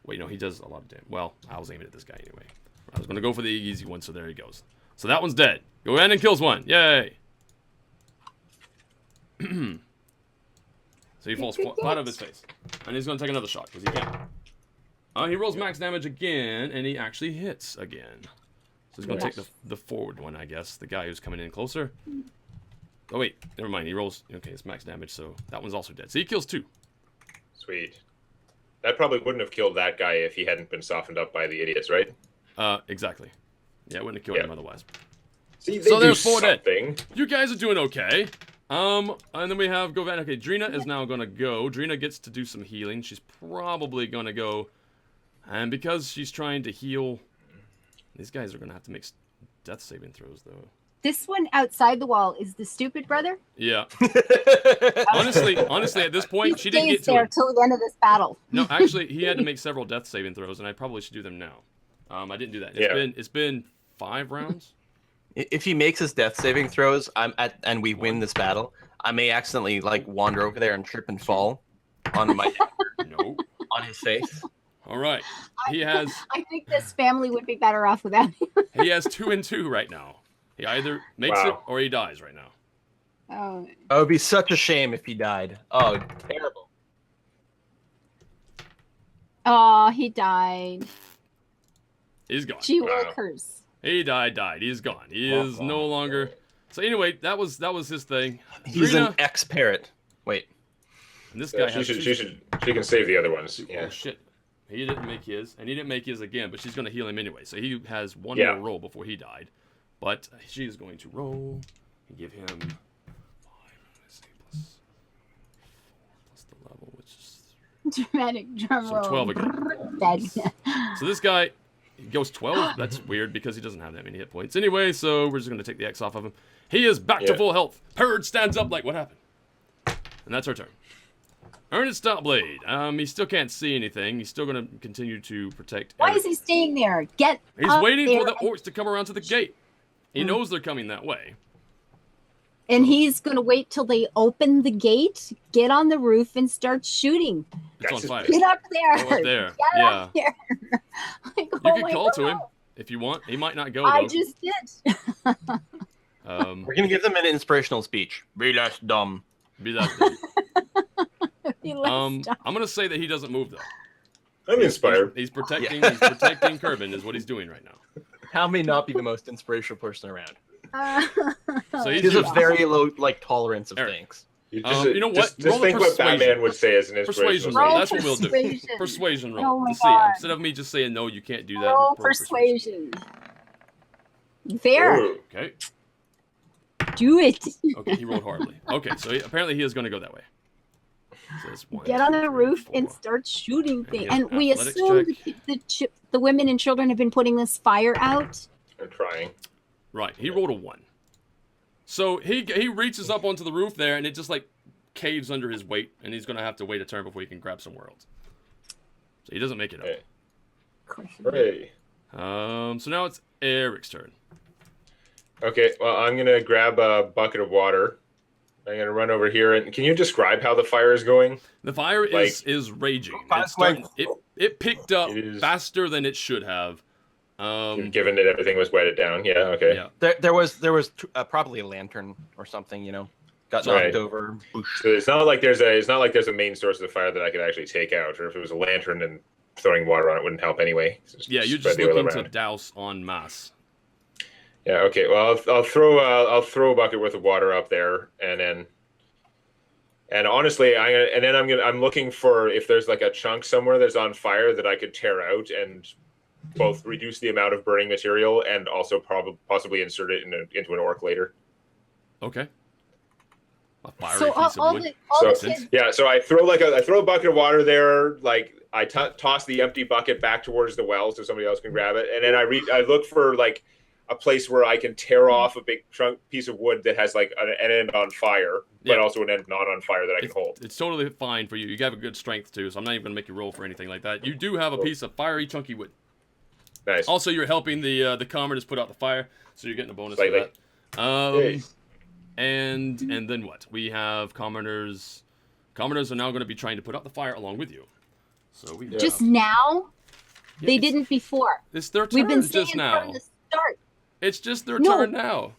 Wait, no, he does a lot of damage. Well, I was aiming at this guy anyway. I was going to go for the easy one, so there he goes. So that one's dead. Govanen kills one. Yay! So he falls flat of his face. And he's going to take another shot, because he can. He rolls max damage again, and he actually hits again. So he's going to take the forward one, I guess. The guy who's coming in closer. Oh, wait. Never mind. He rolls... Okay, it's max damage, so that one's also dead. So he kills 2. Sweet. That probably wouldn't have killed that guy if he hadn't been softened up by the idiots, right? Exactly. Yeah, it wouldn't have killed him otherwise. See, so there's 4 dead. Something. You guys are doing okay. And then we have Govan. Okay, Drina is now going to go. Drina gets to do some healing. She's probably going to go. And because she's trying to heal... These guys are going to have to make death saving throws, though. This one outside the wall is the stupid brother. Yeah. honestly, at this point, she didn't get to there it till the end of this battle. No, actually, he had to make several death saving throws, and I probably should do them now. I didn't do that. It's been 5 rounds. If he makes his death saving throws, and we win this battle, I may accidentally wander over there and trip and fall on my on his face. All right. He has. I think this family would be better off without him. He has 2 and 2 right now. He either makes it or he dies right now. Oh. It would be such a shame if he died. Oh, terrible. Oh, he died. He's gone. Gee willikers. He died. He's gone. He is no longer. So anyway, that was his thing. He's an ex-parrot. Wait. And this guy she can save the other ones. Yeah. Oh shit. He didn't make his, and he didn't make his again, but she's going to heal him anyway. So he has 1 more roll before he died. But she's going to roll and give him 5 plus the level, which is dramatic drum roll. 12 again. So this guy, He goes 12. That's weird because he doesn't have that many hit points. Anyway, so we're just going to take the X off of him. He is back to full health. Purge stands up like, what happened? And that's our turn. Ernest Stoutblade. He still can't see anything. He's still going to continue to protect. Why is he staying there? He's waiting for the orcs to come around to the gate. He knows they're coming that way. And he's going to wait till they open the gate, get on the roof, and start shooting. It's on fire. Get up there. Go up there. Get up there. You can call to him if you want. He might not go, though. I just did. We're going to give them an inspirational speech. Be less dumb. Be less dumb. Be less dumb. I'm going to say that he doesn't move, though. I'm inspired. He's protecting Kerbin is what he's doing right now. How may not be the most inspirational person around? So he's a very low tolerance of things. You know what? Just think what Batman would say as an inspiration. Persuasion roll. That's what we'll do. Persuasion roll. Oh my See, God. instead of me just saying no, you can't do that. Roll persuasion. There. Ooh. Okay. Do it. Okay, he rolled horribly. Okay, so apparently he is going to go that way. So Get on the roof and start shooting things. And we athletics assume the women and children have been putting this fire out. I'm trying. Right, he rolled a 1. So he reaches up onto the roof there, and it just like caves under his weight, and he's going to have to wait a turn before he can grab somewhere else. So he doesn't make it up. Hooray. So now it's Eric's turn. Okay, well, I'm going to grab a bucket of water. I'm going to run over here. And can you describe how the fire is going? The fire is raging. It picked up faster than it should have. Given that everything was wetted down. Yeah, okay. Yeah. There was probably a lantern or something, got knocked over. So it's not like there's a main source of the fire that I could actually take out, or if it was a lantern and throwing water on it wouldn't help anyway. Yeah, you're just looking to douse en masse. Yeah. Okay. Well, I'll throw a bucket worth of water up there, and honestly, I'm looking for if there's like a chunk somewhere that's on fire that I could tear out and both reduce the amount of burning material and also possibly insert it into an orc later. Okay. A fiery piece of wood. So I throw a bucket of water there. Like I toss the empty bucket back towards the well so somebody else can grab it, and then I look for like a place where I can tear off a big piece of wood that has like an end on fire, but also an end not on fire that I can hold. It's totally fine for you. You have a good strength too, so I'm not even going to make you roll for anything like that. You do have a piece of fiery chunky wood. Nice. Also, you're helping the commoners put out the fire, so you're getting a bonus for that. And then what? We have commoners. Commoners are now going to be trying to put out the fire along with you. So we have... Just now? Yeah, they didn't before. It's their turn. We've been just now. From the start. It's just their turn now.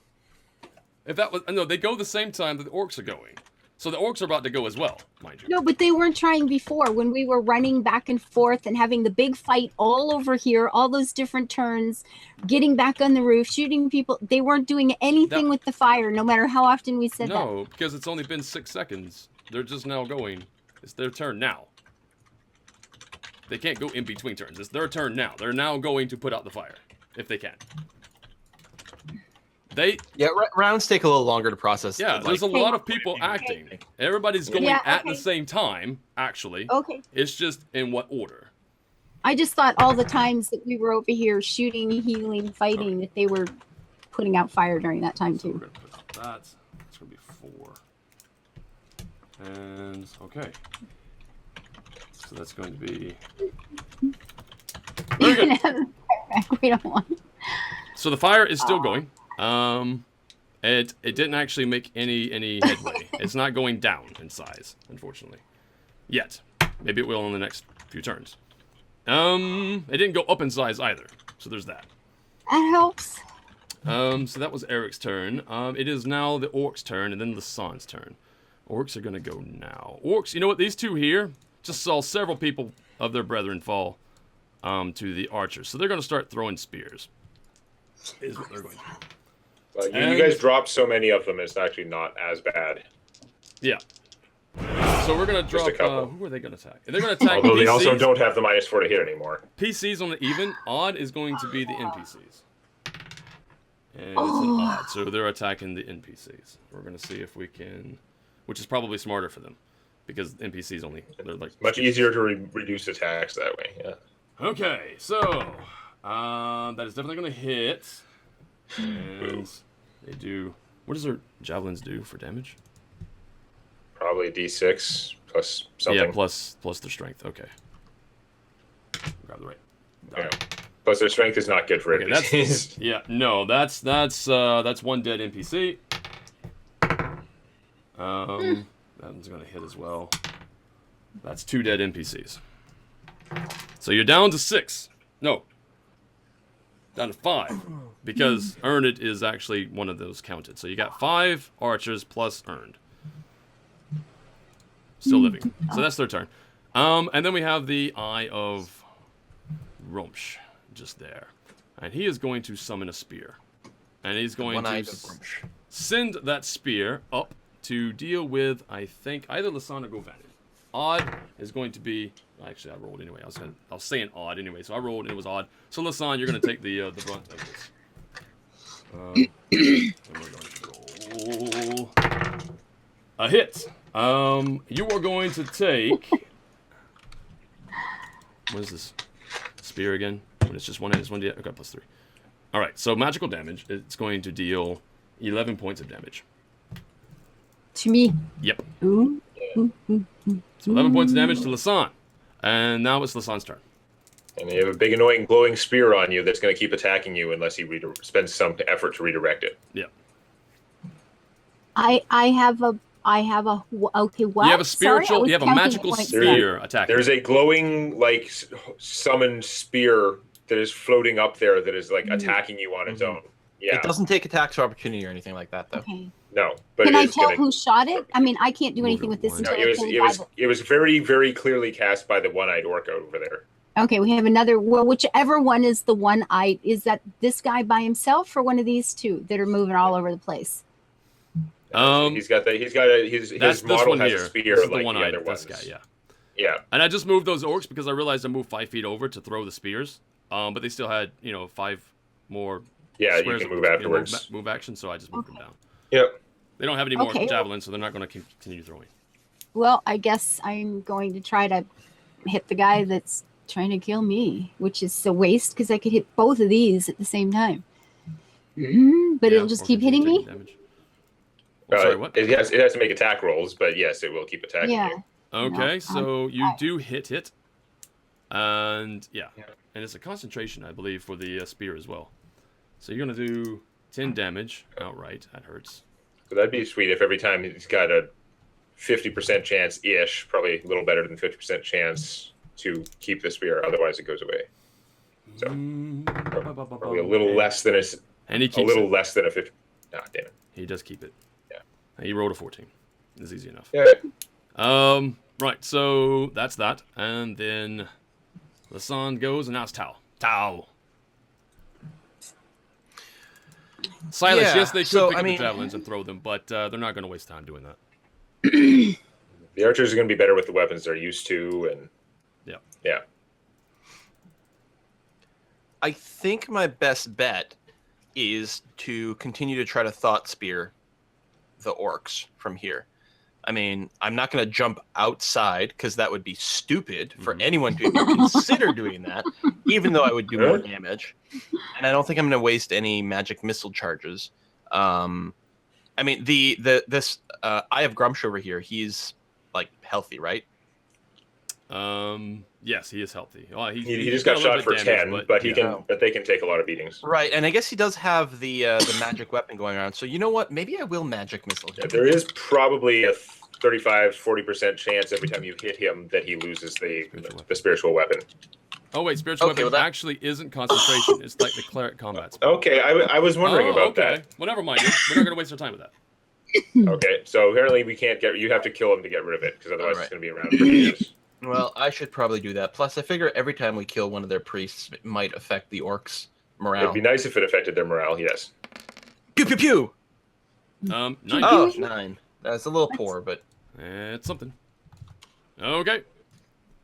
If that was no, they go the same time that the orcs are going. So the orcs are about to go as well, mind you. No, but they weren't trying before when we were running back and forth and having the big fight all over here, all those different turns, getting back on the roof, shooting people. They weren't doing anything with the fire, no matter how often we said that. No, because it's only been 6 seconds. They're just now going. It's their turn now. They can't go in between turns. It's their turn now. They're now going to put out the fire, if they can. Rounds take a little longer to process. Yeah, there's a lot of people acting. Everybody's going at the same time, actually. Okay. It's just in what order. I just thought all the times that we were over here shooting, healing, fighting, that they were putting out fire during that time, too. So we're going to put that. It's going to be 4. And, okay. So that's going to be... Very good. We don't want... So the fire is still going. It didn't actually make any headway. It's not going down in size, unfortunately. Yet. Maybe it will in the next few turns. It didn't go up in size either. So there's that. That helps. So that was Eric's turn. It is now the orc's turn and then the San's turn. Orcs are gonna go now. Orcs, you know what? These two here just saw several people of their brethren fall to the archers. So they're gonna start throwing spears. Is what they're going to do. Well, you guys dropped so many of them, it's actually not as bad. Yeah. So we're going to drop... who are they going to attack? They're going to attack Although PCs. they also don't have the -4 to hit anymore. PCs on the even. Odd is going to be the NPCs. And it's an odd. So they're attacking the NPCs. We're going to see if we can... Which is probably smarter for them. Because NPCs only... They're like much easier to reduce attacks that way, yeah. Okay, so... That is definitely going to hit. And they do... What does their javelins do for damage? Probably D6 plus something. Yeah, plus their strength. Okay. Grab the right. Yeah. Plus their strength is not good for NPCs. Yeah, no, that's one dead NPC. That one's gonna hit as well. That's 2 dead NPCs. So you're down to 6. No. Down to 5. Because earned is actually one of those counted. So you got 5 archers plus earned. Still living. So that's their turn. And then we have the Eye of Rumsh just there. And he is going to summon a spear. And he's going to send that spear up to deal with, I think, either Lasan or Govanen. Odd is going to be... Actually, I rolled anyway. I was saying odd anyway, so I rolled and it was odd. So Lasan, you're going to take the brunt of this. And we're going to roll a hit. You are going to take... What is this? Spear again? When it's just one hit, it's 1d8. Okay, plus 3. Alright, so magical damage. It's going to deal 11 points of damage. To me? Yep. Ooh. So 11 points of damage to Lasan. And now it's Lasan's turn. And you have a big, annoying, glowing spear on you that's going to keep attacking you unless you spend some effort to redirect it. Yep. I have a okay, what? You have a spiritual, you have a magical spear attacking. There's a glowing, like, summoned spear that is floating up there that is, like, attacking you on its own. Yeah. It doesn't take attacks of opportunity or anything like that, though. Okay. No, but can I tell who shot it? I mean, I can't do anything with this until it was very, very clearly cast by the one-eyed orc over there. Okay, we have another. Well, whichever one is the one-eyed, is that this guy by himself or one of these two that are moving all over the place? His model has a spear this is like the one-eyed, other ones. this guy, yeah. Yeah. And I just moved those orcs because I realized I moved 5 feet over to throw the spears. But they still had, 5 more. Yeah, you can move afterwards. Move action, so I just moved them down. Yep. They don't have any more javelins, so they're not going to continue throwing. Well, I guess I'm going to try to hit the guy that's trying to kill me, which is a waste because I could hit both of these at the same time. But it'll just keep hitting me. Sorry, what? It has to make attack rolls, but yes, it will keep attacking you. Okay, so you do hit it. And, and it's a concentration, I believe, for the spear as well. So you're going to do 10 damage outright. That hurts. So that'd be sweet if every time he's got a 50% chance-ish, probably a little better than 50% chance to keep the spear, otherwise it goes away. So probably a little less than less than a 50. Ah, damn it. He does keep it. Yeah. He rolled a 14. It's easy enough. Yeah. Right, so that's that. And then Lasan goes, and now it's Tau. Tau. Silas, yes, they could pick up the javelins and throw them, but they're not going to waste time doing that. The archers are going to be better with the weapons they're used to, and yeah. I think my best bet is to continue to try to thought spear the orcs from here. I mean, I'm not going to jump outside because that would be stupid for anyone to even consider doing that, even though I would do more damage. And I don't think I'm going to waste any magic missile charges. I mean, this Eye of Grumsh over here, he's like healthy, right? Yes, he is healthy. Well, he just got shot for 10, but they can take a lot of beatings. Right, and I guess he does have the magic weapon going around. So you know what? Maybe I will magic missile him. Yeah, there is probably a 35-40% chance every time you hit him that he loses the spiritual weapon. Oh wait, spiritual weapon actually isn't concentration. It's like the cleric combat spell. Okay, I was wondering about that. Well, never mind. We're not going to waste our time with that. Okay, so apparently we can't you have to kill him to get rid of it, because otherwise it's going to be around for years. Well, I should probably do that. Plus, I figure every time we kill one of their priests, it might affect the orcs' morale. It'd be nice if it affected their morale, yes. Pew, pew, pew! 9. Oh, 9. That's a little poor, but... It's something. Okay.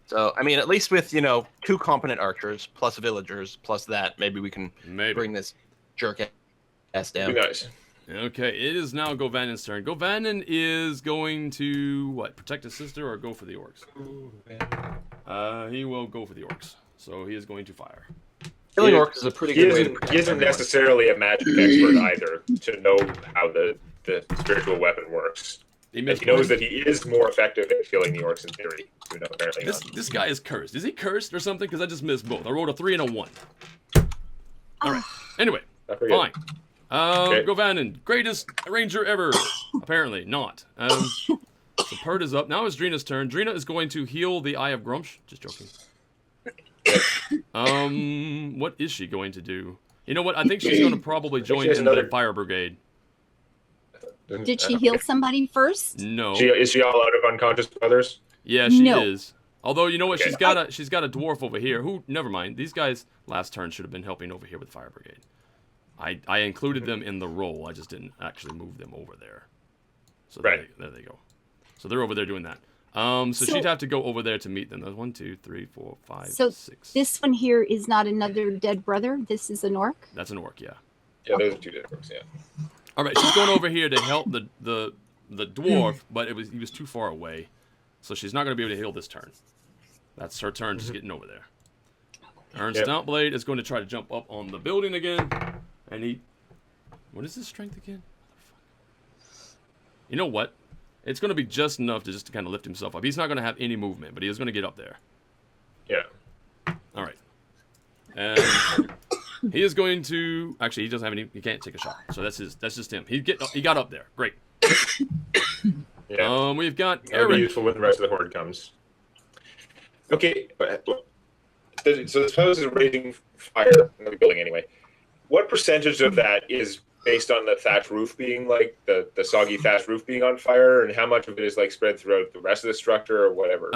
So, I mean, at least with, 2 competent archers, plus villagers, plus that, maybe we can bring this jerk-ass down. Be nice. Okay, it is now Govanen's turn. Govanen is going to, protect his sister or go for the orcs? He will go for the orcs. So he is going to fire. Killing orcs is a pretty good way to protect He isn't everyone. necessarily a magic expert either to know how the spiritual weapon works. He knows that he is more effective at killing the orcs in theory. Apparently this guy is cursed. Is he cursed or something? Because I just missed both. I rolled a 3 and a 1. All right. Anyway, fine. Go Vannon, greatest ranger ever. Apparently not. So Pert is up. Now it's Drina's turn. Drina is going to heal the Eye of Grumsh. Just joking. What is she going to do? You know what? I think she's going to probably join in the fire brigade. Did she heal somebody first? No. Is she all out of unconscious others? Yeah, she is. Although, you know what? She's got a dwarf over here who, never mind. These guys last turn should have been helping over here with fire brigade. I included them in the roll. I just didn't actually move them over there. So there they go. So they're over there doing that. So she'd have to go over there to meet them. There's 1, 2, 3, 4, 5, 6. This one here is not another dead brother. This is an orc. That's an orc, yeah. Yeah, those are 2 dead orcs, yeah. All right, she's going over here to help the dwarf, but he was too far away, so she's not going to be able to heal this turn. That's her turn, just getting over there. Ernst Stoutblade is going to try to jump up on the building again, and what is his strength again? You know what? It's going to be just enough to just kind of lift himself up. He's not going to have any movement, but he is going to get up there. Yeah. All right. And he is going to actually he doesn't have any. He can't take a shot, so that's just him. He got up there. Great. Yeah. We've got That'll Eric. be useful when the rest of the horde comes. Okay. So this house is raising fire in the building anyway. What percentage of that is based on the thatch roof being like the soggy thatch roof being on fire, and how much of it is like spread throughout the rest of the structure or whatever?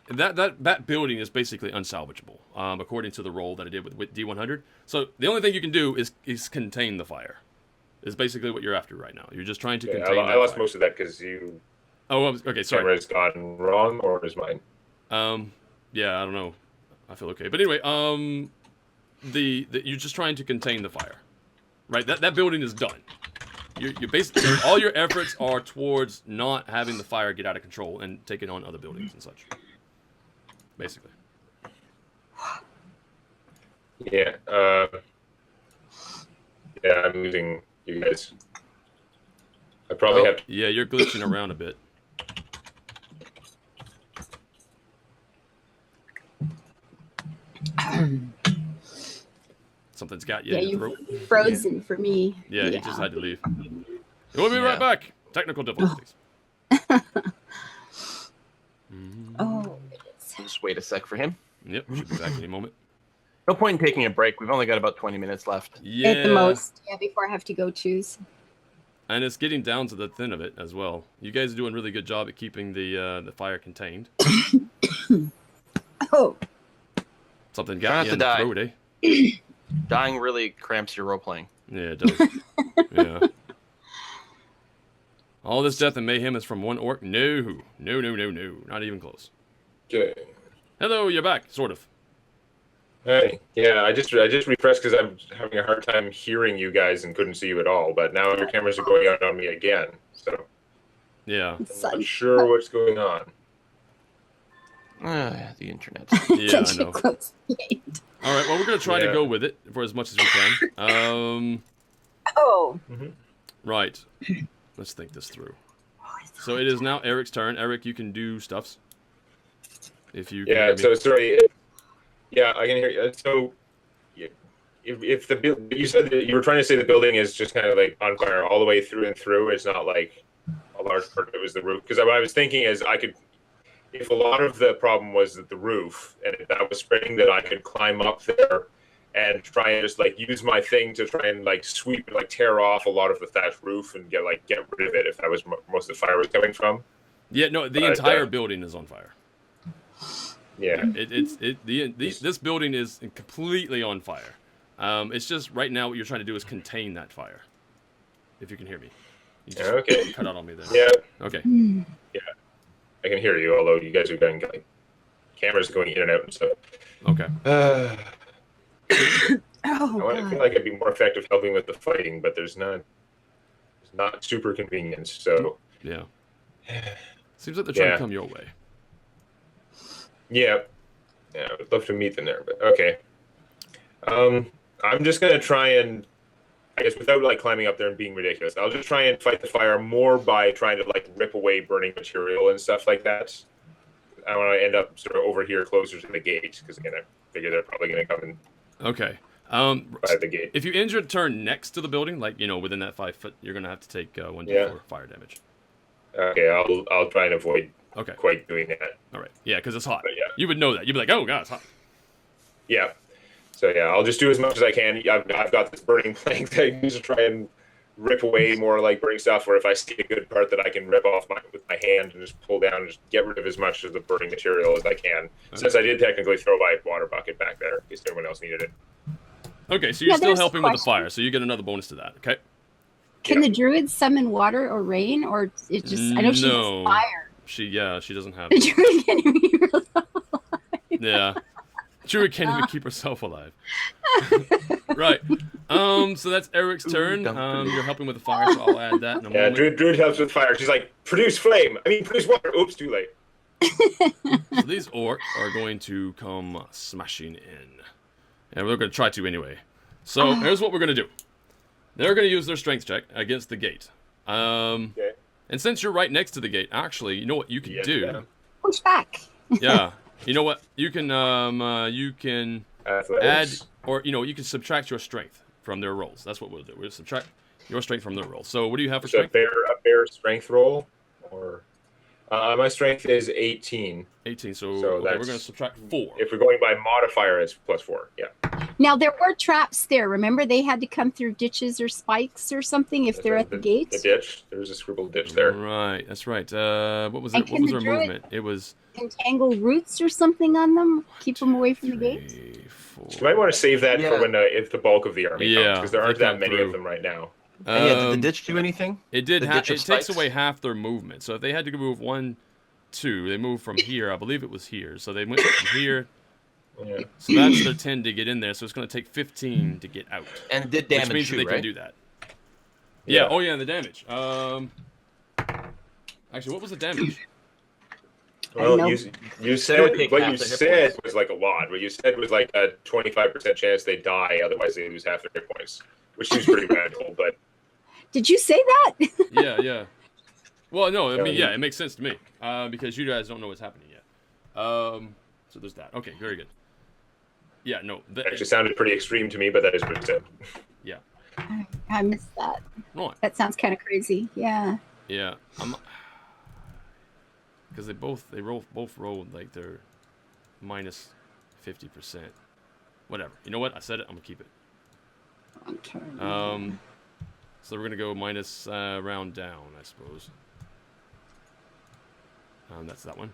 That building is basically unsalvageable, according to the roll that I did with D100. So the only thing you can do is contain the fire. Is basically what you're after right now. You're just trying to contain. I lost most of that because you. Oh, okay. Sorry. Camera's gone wrong, or is mine? Yeah, I don't know. I feel okay, but anyway, you're just trying to contain the fire. Right, that building is done. You basically all your efforts are towards not having the fire get out of control and taking on other buildings and such. Basically. Yeah. Yeah, I'm losing you guys. I probably have to. Yeah, you're glitching around a bit. Something's got you in the throat. Frozen for me. Yeah, you just had to leave. We'll be right back. Technical difficulties. Oh. Just wait a sec for him. Yep, should be back any moment. No point in taking a break. We've only got about 20 minutes left. Yeah. At the most. Yeah, before I have to go choose. And it's getting down to the thin of it as well. You guys are doing a really good job at keeping the fire contained. Oh. Something got you in the throat, eh? Dying really cramps your role playing. Yeah, it does. Yeah. All this death and mayhem is from one orc? No. No. Not even close. Okay. Hello, you're back, sort of. Hey, yeah, I just refreshed because I'm having a hard time hearing you guys and couldn't see you at all. But now your cameras are going out on me again, so yeah, I'm not sure what's going on. The internet. Yeah, I know. All right, well, we're gonna try to go with it for as much as we can. Right. Let's think this through. So it is now Eric's turn. Eric, you can do stuffs. If you can hear me. So sorry. Yeah, I can hear you. So, if you said that you were trying to say the building is just kind of like on fire all the way through and through, it's not like a large part of it was the roof. Because what I was thinking is if a lot of the problem was that the roof and if that was spreading, that I could climb up there and try and just like use my thing to try and like sweep, like tear off a lot of the thatched roof and get rid of it if that was most of the fire was coming from. Yeah, no, the entire building is on fire. Yeah, this building is completely on fire. It's just right now what you're trying to do is contain that fire. If you can hear me. You just cut out on me there. Yeah. Okay. Yeah, I can hear you. Although you guys are going like cameras going in and out and stuff. Okay. I feel like I'd be more effective helping with the fighting, but there's not super convenient. So yeah. Seems like they're trying to come your way. Yeah, I would love to meet them there, but okay. I'm just gonna try and, I guess, without like climbing up there and being ridiculous, I'll just try and fight the fire more by trying to like rip away burning material and stuff like that. I want to end up sort of over here closer to the gate because again, I figure they're probably gonna come in. Okay. By the gate. If you injure a turn next to the building, like within that 5 foot, you're gonna have to take 1d4 fire damage. Okay, I'll try and avoid quite doing that. All right. Yeah, because it's hot. But yeah. You would know that. You'd be like, oh god, it's hot. Yeah. So yeah, I'll just do as much as I can. I've got this burning plank that I use to try and rip away more like burning stuff. Where if I see a good part that I can rip off with my hand and just pull down and just get rid of as much of the burning material as I can. Okay. Since I did technically throw my water bucket back there in case anyone else needed it. Okay, so you're still helping with the fire, so you get another bonus to that. Okay. Can the druid summon water or rain, or it just? I know she has fire. She doesn't have. The druid can't even keep herself alive. Yeah. Druid can't even keep herself alive. Right. So that's Eric's turn. You're helping with the fire, so I'll add that in a moment. Druid helps with fire. She's like, produce flame. Produce water. Oops, too late. So these orcs are going to come smashing in. And we're going to try to anyway. So here's what we're going to do. They're going to use their strength check against the gate. Okay. And since you're right next to the gate, actually, you know what you can do? Yeah. Push back. Yeah. You know what? You can add, or you can subtract your strength from their rolls. That's what we'll do. We'll subtract your strength from their rolls. So what do you have for strength? A fair strength roll, or my strength is 18. 18. So okay, we're going to subtract 4. If we're going by modifier, it's +4. Yeah. Now there were traps there. Remember, they had to come through ditches or spikes or something if they're at the gate. The ditch. There was a scribbled ditch there. Right. That's right. What was it? What was their movement? It was entangle roots or something on them. Keep them away from the gate. 4. You might want to save that for when if the bulk of the army comes, because there aren't that many of them right now. Did the ditch do anything? It did. It takes away half their movement. So if they had to move 1, 2, they moved from here. I believe it was here. So they went from here. Yeah. So that's their 10 to get in there. So it's going to take 15 to get out. And it did damage, which means too, they right? can do that. Yeah. Oh yeah, and the damage. Actually, what was the damage? Well, you said what you said was like a lot. What you said was like a 25% chance they die, otherwise they lose half their hit points, which seems pretty radical. But did you say that? Yeah. Well, no, I mean, it makes sense to me because you guys don't know what's happening yet. So there's that. Okay, very good. Yeah, no. That actually sounded pretty extreme to me, but that is what it said. Yeah. I missed that. Right. That sounds kind of crazy. Yeah. Yeah. Because they both rolled like they're minus 50%. Whatever. You know what? I said it. I'm gonna keep it. Okay. So we're gonna go minus round down, I suppose. That's that one.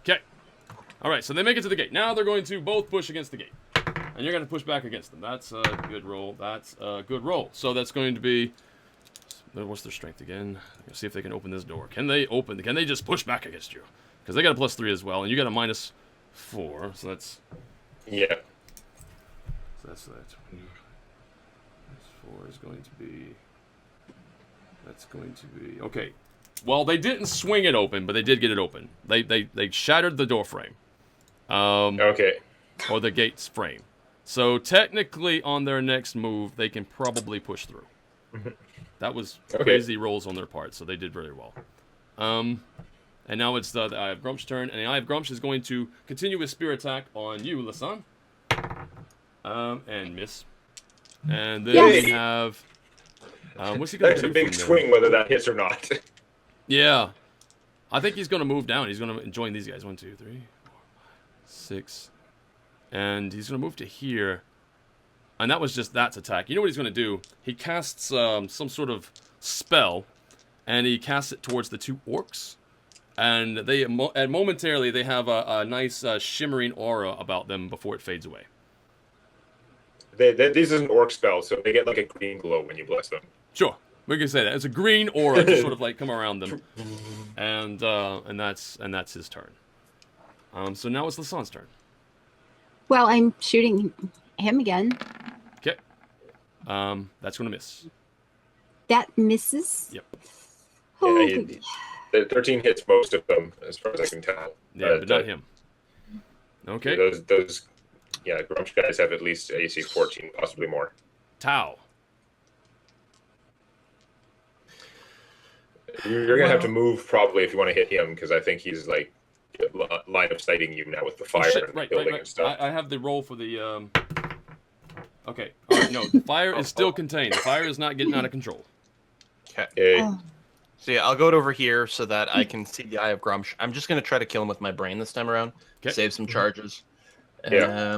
Okay. All right. So they make it to the gate. Now they're going to both push against the gate, and you're gonna push back against them. That's a good roll. That's a good roll. So that's going to be. What's their strength again? Let's see if they can open this door. Can they just push back against you? Because they got a +3 as well, and you got a -4. So that's. Yeah. So that's that. -4 is going to be. That's going to be okay. Well, they didn't swing it open, but they did get it open. They shattered the door frame. Okay. Or the gate's frame. So technically, on their next move, they can probably push through. That was crazy rolls on their part, so they did very well. And now it's the Eye of Grump's turn, and the Eye of Grumsh is going to continue his spear attack on you, Lasan. And miss. And then we have. What's he going to do? That's a big swing, whether that hits or not. Yeah. I think he's going to move down. He's going to join these guys. 1, 2, 3, 4, 5, 6. And he's going to move to here. And that was just that's attack. You know what he's going to do? He casts some sort of spell, and he casts it towards the 2 orcs. And and momentarily, they have a nice shimmering aura about them before it fades away. This is an orc spell, so they get like a green glow when you bless them. Sure. We can say that. It's a green aura to sort of like come around them. And that's his turn. So now it's Lasan's turn. Well, I'm shooting him again. Okay. That's going to miss. That misses? Yep. Oh, Yeah, the 13 hits most of them, as far as I can tell. Yeah, but not him. Okay. Those Yeah, Grumsh guys have at least AC 14, possibly more. Tau. You're gonna have to move probably if you want to hit him, because I think he's like line of sighting you now with the fire and the building and stuff. I have the roll for the. Okay. All right, no, the fire is still contained. The fire is not getting out of control. Okay. So yeah, I'll go over here so that I can see the Eye of Grumsh. I'm just gonna try to kill him with my brain this time around. Okay. Save some charges. Yeah.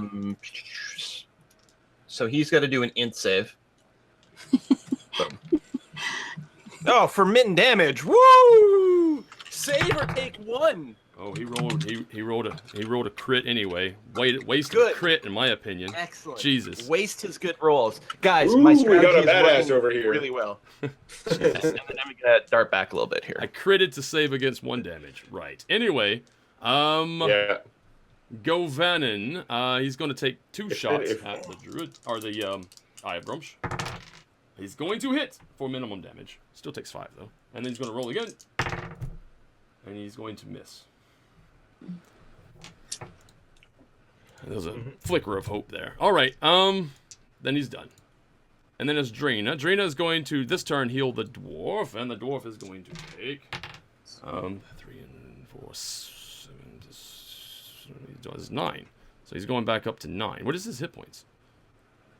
So he's got to do an int save. Oh, for min damage! Woo! Save or take 1. Oh, he rolled a crit anyway. Wasted a crit in my opinion. Excellent. Jesus. Waste his good rolls, guys. My strategy we got a badass is over here. really well. And then I'm gonna dart back a little bit here. I critted to save against 1 damage. Right. Anyway, yeah. Govanen, he's going to take 2 shots at the druid or the Eye of Grumsh. He's going to hit for minimum damage. Still takes 5 though, and then he's going to roll again, and he's going to miss. There's a flicker of hope there. All right, then he's done. And then it's Drina. Drina is going to this turn heal the dwarf, and the dwarf is going to take 3 and 4, 7. He does 9. So he's going back up to 9. What is his hit points?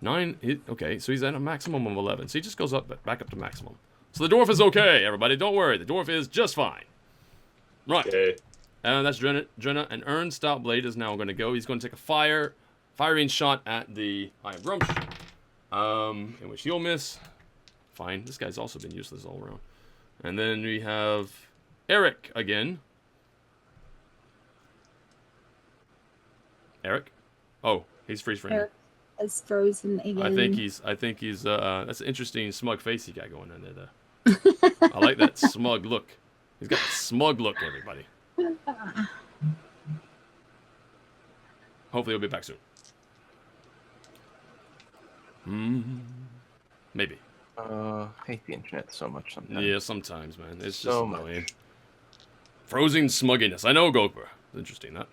9. Okay, so he's at a maximum of 11. So he just goes back up to maximum. So the dwarf is okay, everybody. Don't worry. The dwarf is just fine. Right. Okay. That's Drina. And Ern Stoutblade is now going to go. He's going to take a firing shot at the Eye of Grumsh. In which he'll miss. Fine. This guy's also been useless all around. And then we have Eric again. Eric? Oh, he's freeze frame. Eric is frozen again. I think he's that's an interesting smug face he got going on there though. I like that smug look. He's got a smug look, everybody. Hopefully he'll be back soon. Maybe. I hate the internet so much sometimes. Yeah, sometimes, man. It's just so annoying. much. Frozen smugginess. I know, Gokper. Interesting, that.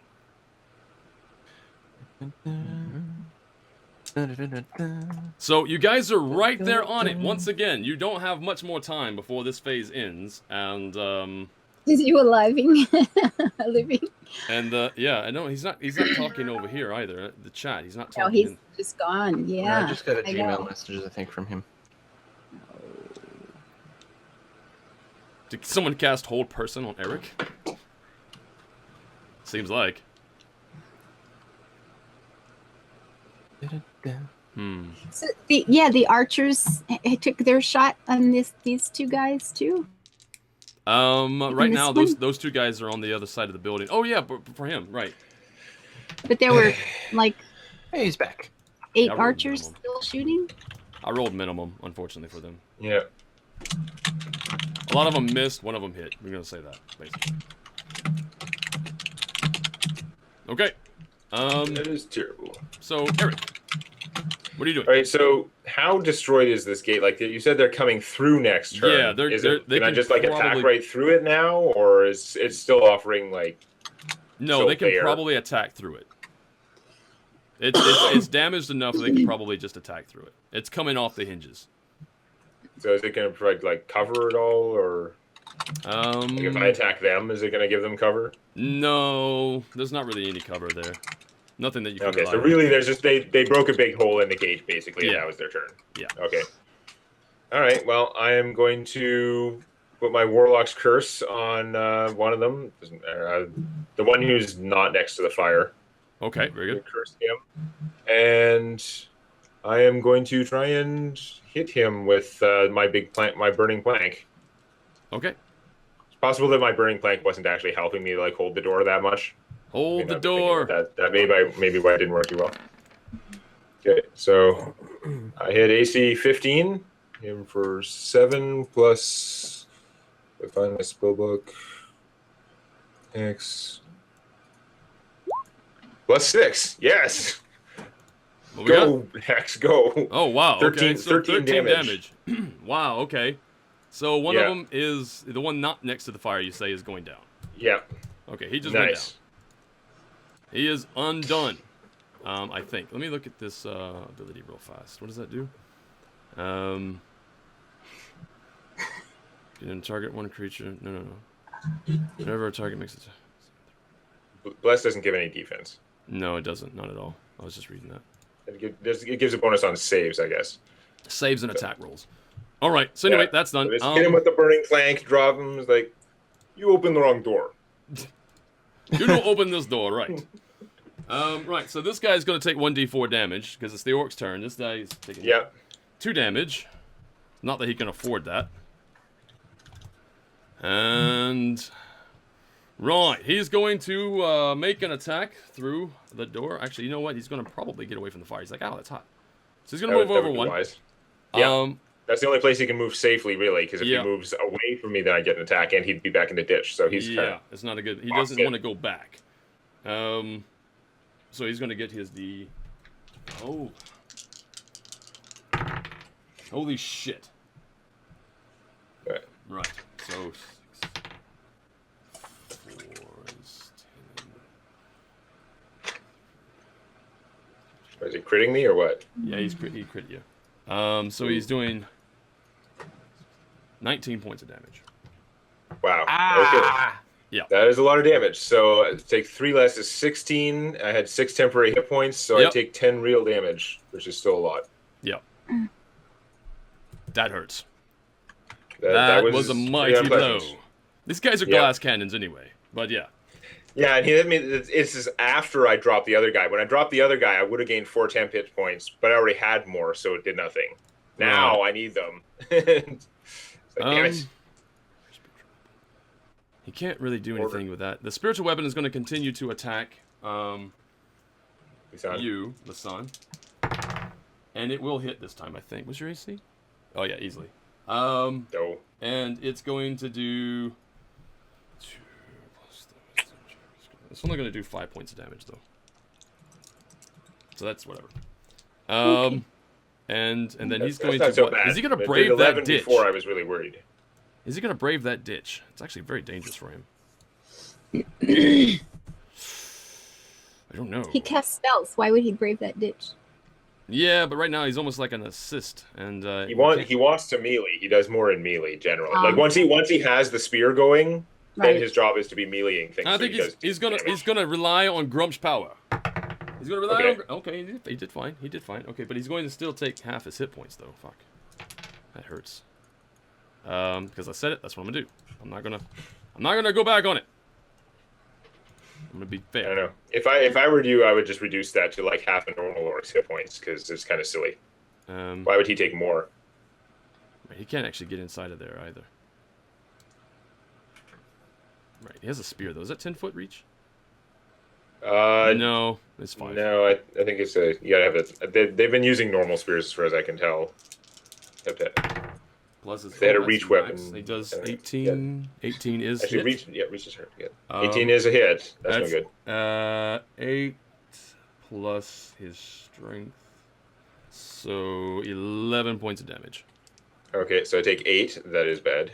So you guys are right there on it. Once again, you don't have much more time before this phase ends, and Is you living? And yeah, I know he's not talking over here either. The chat, he's not talking. No, he's just gone. Yeah, I just got a Gmail message, I think, from him. Did someone cast Hold Person on Eric? Seems like. So the archers took their shot on these 2 guys too. Right now those 2 guys are on the other side of the building. Oh yeah, for him, right. But there were like hey, he's back. 8 archers still shooting. I rolled minimum, unfortunately for them. Yeah. A lot of them missed, one of them hit. We're gonna say that, basically. Okay. That is terrible. So Eric, what are you doing? All right. So how destroyed is this gate? Like you said, they're coming through next turn. Yeah, can I just like attack right through it now, or is it still offering like? No, they can probably attack through it. It's damaged enough that they can probably just attack through it. It's coming off the hinges. So is it going to provide like cover at all, or like if I attack them, is it going to give them cover? No, there's not really any cover there. Nothing that you can. Okay, so really, there's just they broke a big hole in the gate basically, and that was their turn. Yeah. Okay. All right. Well, I am going to put my Warlock's Curse on one of them, the one who's not next to the fire. Okay, very good. Curse him, and I am going to try and hit him with my burning plank. Okay. It's possible that my burning plank wasn't actually helping me like hold the door that much. Hold the door. That maybe why it didn't work too well. Okay, so I hit AC 15. Him for 7 plus. If I find my spellbook. X. Plus 6. Yes. Go, Hex, go. Oh, wow. 13, okay. So 13 damage. Wow, okay. So one of them is the one not next to the fire, you say, is going down. Yeah. Okay, he just went down. He is undone. I think. Let me look at this ability real fast. What does that do? You didn't target one creature. No. Whenever a target makes it. Bless doesn't give any defense. No, it doesn't. Not at all. I was just reading that. It gives a bonus on saves, I guess. Saves and attack rolls. All right. So anyway, that's done. So just hit him with the burning plank. Drop him. It's like, you opened the wrong door. You don't open this door, right? Right. So this guy's going to take 1d4 damage because it's the orc's turn. This guy is taking 2 damage. Not that he can afford that. And right, he's going to make an attack through the door. Actually, you know what? He's going to probably get away from the fire. He's like, "Oh, that's hot." So he's going to move over one. Yeah, that's the only place he can move safely, really. Because if he moves away from me, then I get an attack, and he'd be back in the ditch. So he's it's not a good. He doesn't want to go back. So he's going to get his D. Oh, holy shit! Right. So 6, 4 is 10. Is he critting me or what? Yeah, he crit you. So he's doing 19 points of damage. Wow. Okay. Yeah. That is a lot of damage. So I take 3 less is 16. I had 6 temporary hit points, so I take 10 real damage, which is still a lot. Yeah. That hurts. That was a mighty blow. These guys are glass cannons anyway, but yeah. Yeah, and he hit me. This is after I dropped the other guy. When I dropped the other guy, I would have gained 4 temp hit points, but I already had more, so it did nothing. Now I need them. It's like, damn it. He can't really do anything with that. The spiritual weapon is going to continue to attack you, the sun. And it will hit this time, I think. What's your AC? Oh, yeah, easily. No. And it's going to do... 2 plus... It's only going to do 5 points of damage, though. So that's whatever. And then he's going to... So is he going to brave that ditch? Before I was really worried. Is he going to brave that ditch? It's actually very dangerous for him. I don't know. He casts spells. Why would he brave that ditch? Yeah, but right now he's almost like an assist, and he wants to melee. He does more in melee generally. Like once he has the spear going, then his job is to be meleeing things. I think he's gonna rely on Grump's power. He's gonna rely on. Okay, he did fine. He did fine. Okay, but he's going to still take half his hit points though. Fuck, that hurts. Because I said it. That's what I'm gonna do. I'm not gonna go back on it. I'm gonna be fair. I don't know. If I were you, I would just reduce that to like half a normal orc's hit points because it's kind of silly. Why would he take more? He can't actually get inside of there either. Right, he has a spear though. Is that 10-foot reach? No, it's 5. No, I think it's you gotta have it. They've been using normal spears as far as I can tell. Plus, they had a reach weapon. He does 18. 18 is actually hit. Reach is hurt. Yeah. 18 is a hit. That's no good. 8 plus his strength, so 11 points of damage. Okay, so I take 8. That is bad.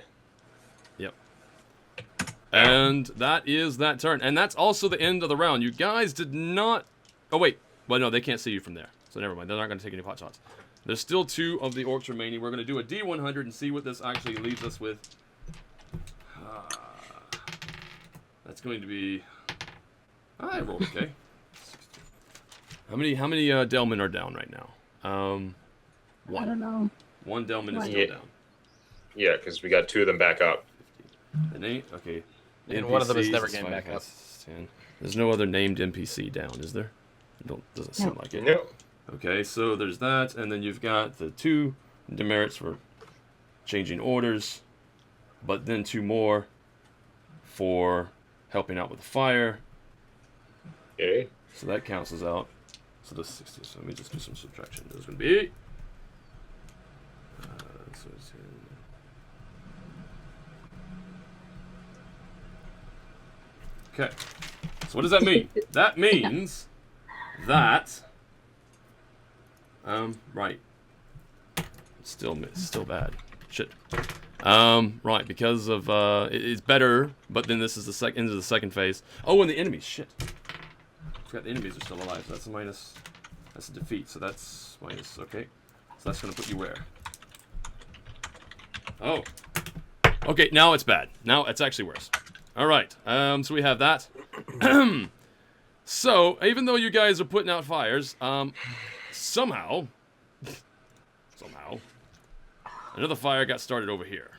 Yep. And that is that turn, and that's also the end of the round. You guys did not. Oh wait, well no, they can't see you from there, so never mind. They're not going to take any pot shots. There's still 2 of the orcs remaining. We're going to do a D100 and see what this actually leaves us with. That's going to be... I rolled okay. How many Delman are down right now? 1. I don't know. 1 Delman is still down. Yeah, because we got 2 of them back up. And 8? Okay. And one of them is never getting back up. 10. There's no other named NPC down, is there? Doesn't seem like it. No. Okay, so there's that, and then you've got the 2 demerits for changing orders, but then 2 more for helping out with the fire. Okay. So that cancels out. So this 60. So let me just do some subtraction. There's going to be 8. So it's okay. So what does that mean? That means that. Right. Still bad. Shit. Right, because of, it's better, but then this is the end of the second phase. Oh, and the enemies, shit. forgot the enemies are still alive. So that's a minus. That's a defeat. So that's minus. Okay. So that's gonna put you where? Oh. Okay. Now it's bad. Now it's actually worse. All right. So we have that. So even though you guys are putting out fires, somehow, another fire got started over here.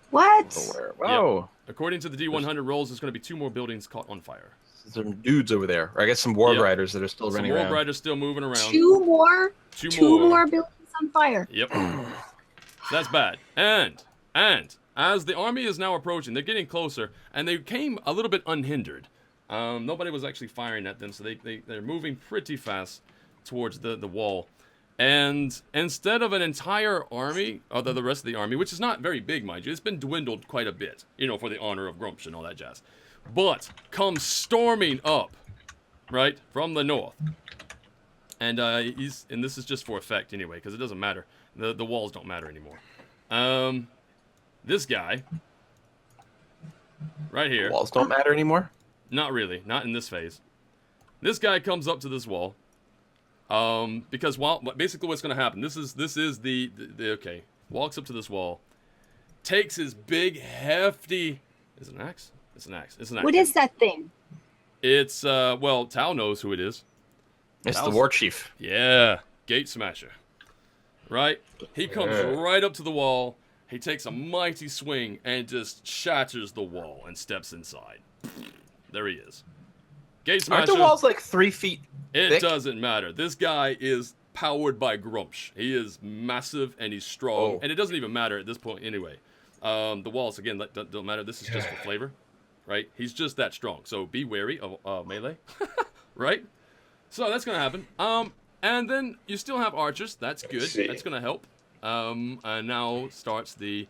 What? Whoa. Yep. According to the D100 rolls, there's going to be 2 more buildings caught on fire. Some dudes over there. Or I guess some Warg Riders that are still running around. Some Warg Riders still moving around. 2 more? Two Two more buildings on fire. Yep. That's bad. And as the army is now approaching, they're getting closer, and they came a little bit unhindered. Nobody was actually firing at them, so they're moving pretty fast towards the wall. And instead of an entire army, other the rest of the army, which is not very big, mind you, it's been dwindled quite a bit, for the honor of Grumsh and all that jazz. But comes storming up, right, from the north. And and this is just for effect anyway, because it doesn't matter. The walls don't matter anymore. This guy, right here. Walls don't matter anymore? Not really, not in this phase. This guy comes up to this wall. Because basically what's going to happen, this is the okay, walks up to this wall, takes his big hefty, is it an axe? It's an axe. What is that thing? It's well, Tao knows who it is. It's the War Chief. Yeah, Gate Smasher. Right? He comes right up to the wall. He takes a mighty swing and just shatters the wall and steps inside. There he is. Gate Smasher. Aren't the walls like 3 feet It thick? doesn't matter. This guy is powered by Grumsh. He is massive and he's strong. And it doesn't even matter at this point anyway. The walls, again, don't matter. This is just for flavor. Right? He's just that strong. So be wary of melee. Right? So that's going to happen. And then you still have archers. That's good. That's going to help. And now starts the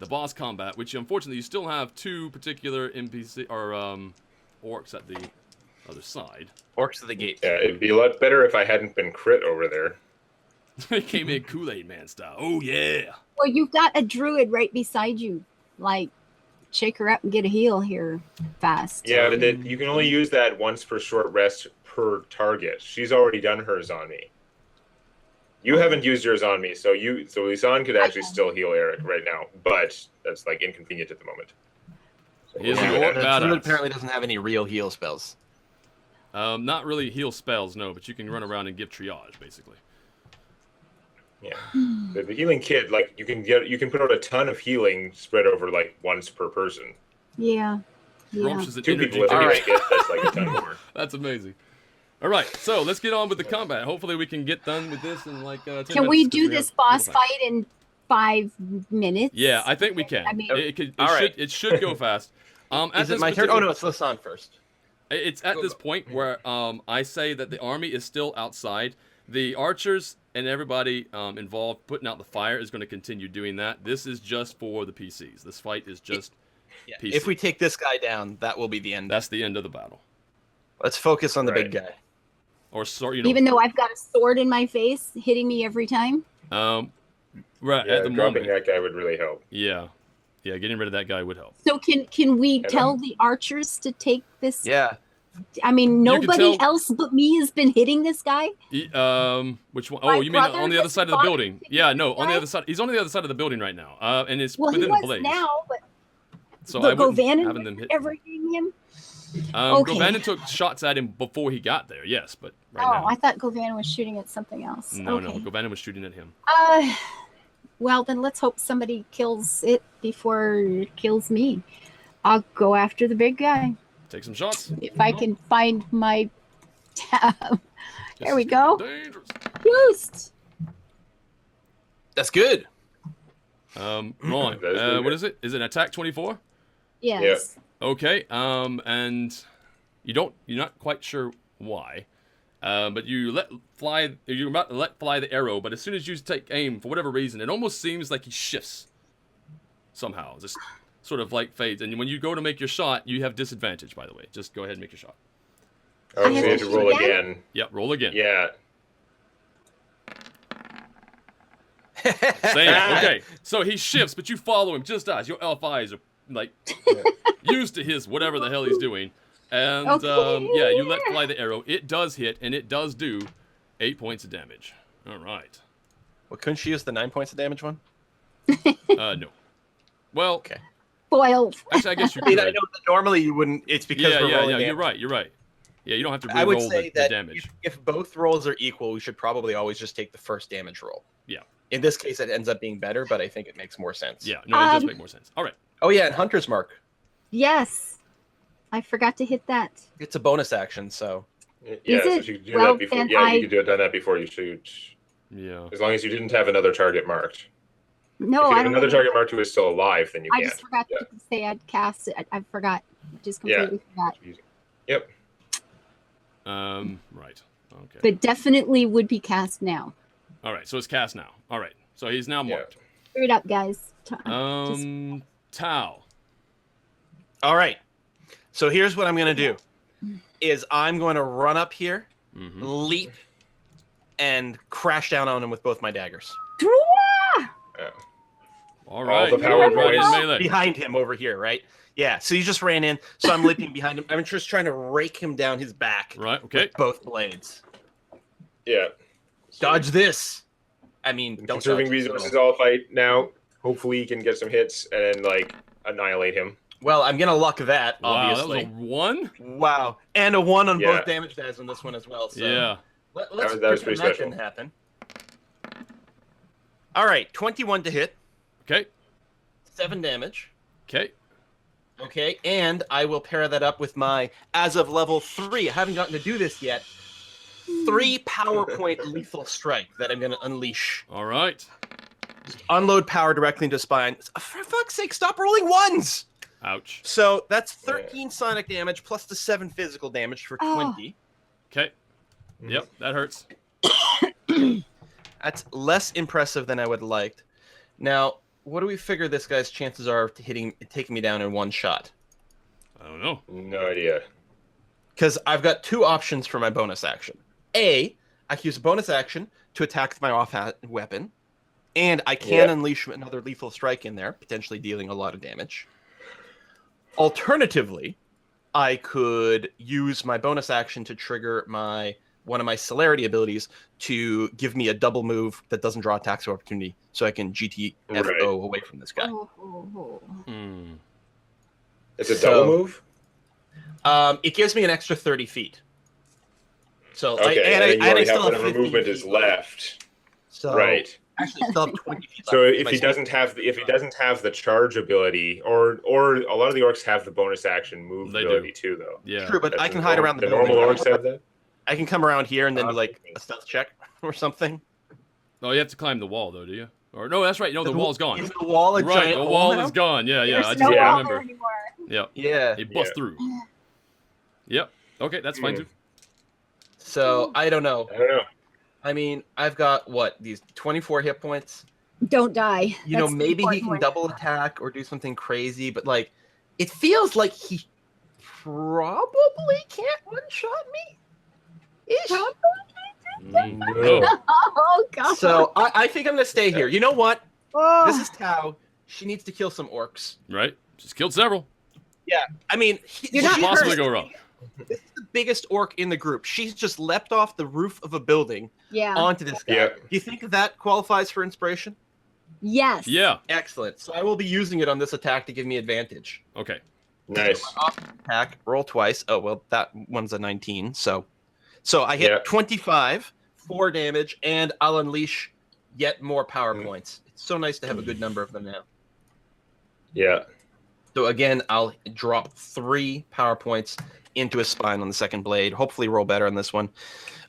boss combat, which unfortunately you still have 2 particular NPC or orcs at the other side. Orcs of the gate. Yeah, it'd be a lot better if I hadn't been crit over there. He came in Kool-Aid Man style. Oh yeah. Well, you've got a druid right beside you. Like, shake her up and get a heal here fast. Yeah, but you can only use that once per short rest per target. She's already done hers on me. You haven't used yours on me, so Lisanne could actually still heal Eric right now, but that's like inconvenient at the moment. So Is Yeah, the orc the badass? druid apparently doesn't have any real heal spells. Not really heal spells, no, but you can run around and give triage, basically. Yeah, the healing kit, like you can put out a ton of healing spread over like once per person. Yeah. Grumsh is an 2 energy people if you drink. make it, that's like a ton more. That's amazing. All right, so let's get on with the combat. Hopefully we can get done with this in like 10 minutes. Can we 'cause do have this a boss little time. fight in 5 minutes? Yeah, I think we can. I mean- It should go fast. At Is it this my turn? particular- Oh, no, it's Lisanne first. It's at this point where I say that the army is still outside. The archers and everybody involved putting out the fire is going to continue doing that. This is just for the PCs. This fight is just Yeah. PC. If we take this guy down, that will be the end. That's the end of the battle. Let's focus on the big guy. Or sort, Even though I've got a sword in my face hitting me every time? right Yeah, at the dropping moment. that guy would really help. Yeah, getting rid of that guy would help. So can we tell the archers to take this? Yeah. I mean, can nobody tell- else but me has been hitting this guy? Which one? My Oh, you mean brother on the other just side of the fought building? this Yeah, no, on the guy? other side. He's on the other side of the building right now. And it's Well, he within the was blaze. now, but So but I wouldn't Govanen having them was hit. ever hitting him? Okay. Govanen took shots at him before he got there. Yes, but right now. I thought Govanen was shooting at something else. No, okay. Govanen was shooting at him. Well, then let's hope somebody kills it before it kills me. I'll go after the big guy. Take some shots. If I can find my tab. There we go. Dangerous. Boost! That's good. Right. That is really What good. is it? Is it an attack 24? Yes. Okay. And you're not quite sure why. But you're about to let fly the arrow, but as soon as you take aim, for whatever reason, it almost seems like he shifts somehow. Just sort of like fades. And when you go to make your shot, you have disadvantage, by the way. Just go ahead and make your shot. Oh, so have you have to to roll shoot again? again. Yep, roll again. Yeah. Same. Okay. So he shifts, but you follow him just as your elf eyes are like used to his whatever the hell he's doing. And Okay. yeah, you let fly the arrow. It does hit, and it does do 8 points of damage. All right. Well, couldn't she use the 9 points of damage one? No. Well, Okay. Foiled. actually, I guess you I mean, could. I know that normally you wouldn't. It's because Yeah, we're yeah, rolling yeah. damage. You're right. Yeah, you don't have to I would re-roll say the that damage. if both rolls are equal, we should probably always just take the first damage roll. Yeah. In this case, it ends up being better, but I think it makes more sense. Yeah, no, it does make more sense. All right. Oh yeah, and Hunter's Mark. Yes. I forgot to hit that. It's a bonus action, so. Yeah, so it? you could do Well, that before. then Yeah, I- you could do that before you shoot. Yeah. As long as you didn't have another target marked. No, if you I have don't another know. target marked who is still alive, then you I can't. just forgot to say I'd cast it. I forgot. Just completely forgot. Yep. Right. Okay. But definitely would be cast now. All right, so it's cast now. All right, so he's now marked. Screw it up, guys. Tau. All right. So here's what I'm gonna do: is I'm going to run up here, leap, and crash down on him with both my daggers. All right. the power right in points. melee. Behind him over here, right? Yeah. So he just ran in. So I'm leaping behind him. I'm just trying to rake him down his back. Right. Okay. With both blades. Yeah. Dodge this. I mean, don't Conserving dodge this. resources all fight now. Hopefully, you can get some hits and like annihilate him. Well, I'm gonna luck that. Wow, Obviously. that was a 1. Wow, and a 1 on Yeah. both damage dice on this one as well. So Yeah. let's That was pretend pretty that special. didn't happen. All right, 21 to hit, Okay. 7 damage. Okay. Okay, and I will pair that up with my, as of level 3, I haven't gotten to do this yet, 3 power point lethal strike that I'm going to unleash. All right. Unload power directly into spine. For fuck's sake, stop rolling 1s! Ouch. So that's 13 sonic damage plus the 7 physical damage for 20. Okay. Yep, that hurts. That's less impressive than I would have liked. Now, what do we figure this guy's chances are of taking me down in one shot? I don't know. No idea. Because I've got 2 options for my bonus action. A, I can use a bonus action to attack with my off weapon, and I can unleash another lethal strike in there, potentially dealing a lot of damage. Alternatively, I could use my bonus action to trigger one of my celerity abilities to give me a double move that doesn't draw attacks of opportunity, so I can GTFO away from this guy. Hmm. It's a double move. It gives me an extra 30 feet. So Okay, and then you I already still have whatever 15 movement is feet left. So Right. actually, I still have 20 feet. So left. if My he speed- doesn't have the charge ability, or a lot of the orcs have the bonus action move They do. ability too, though. Yeah. True, but I That's can hide around the normal building. orcs have that. I can come around here and then do like Okay. a stealth check or something. Oh, you have to climb the wall, though, do you? Or no, that's right. No, the wall's gone. Is the wall a Right, giant the hole wall now? is gone. Yeah, yeah. I There's just no Yeah. wall remember. there anymore. Yep. Yeah. It bust Yeah. through. Yep. Okay, that's fine too. So I don't know. I don't know. I mean, I've got these 24 hit points. Don't die. You know, That's the maybe he important can one. double attack or do something crazy, but like, it feels like he probably can't one shot me. Ish. No. Oh god. So I think I'm gonna stay here. You know what? Oh. This is Tau. She needs to kill some orcs. Right? Just killed several. I mean, You're not she- Possibly hurt. go wrong. This is the biggest orc in the group. She's just leapt off the roof of a building Yeah. onto this guy. Yeah. Do you think that qualifies for inspiration? Yes. Yeah. Excellent. So I will be using it on this attack to give me advantage. Okay. Nice. Attack, roll twice. Oh, well, that one's a 19. So I hit Yeah. 25, 4 damage, and I'll unleash yet more power Mm. points. It's so nice to have a good number of them now. Yeah. So again, I'll drop 3 power points into his spine on the second blade. Hopefully roll better on this one.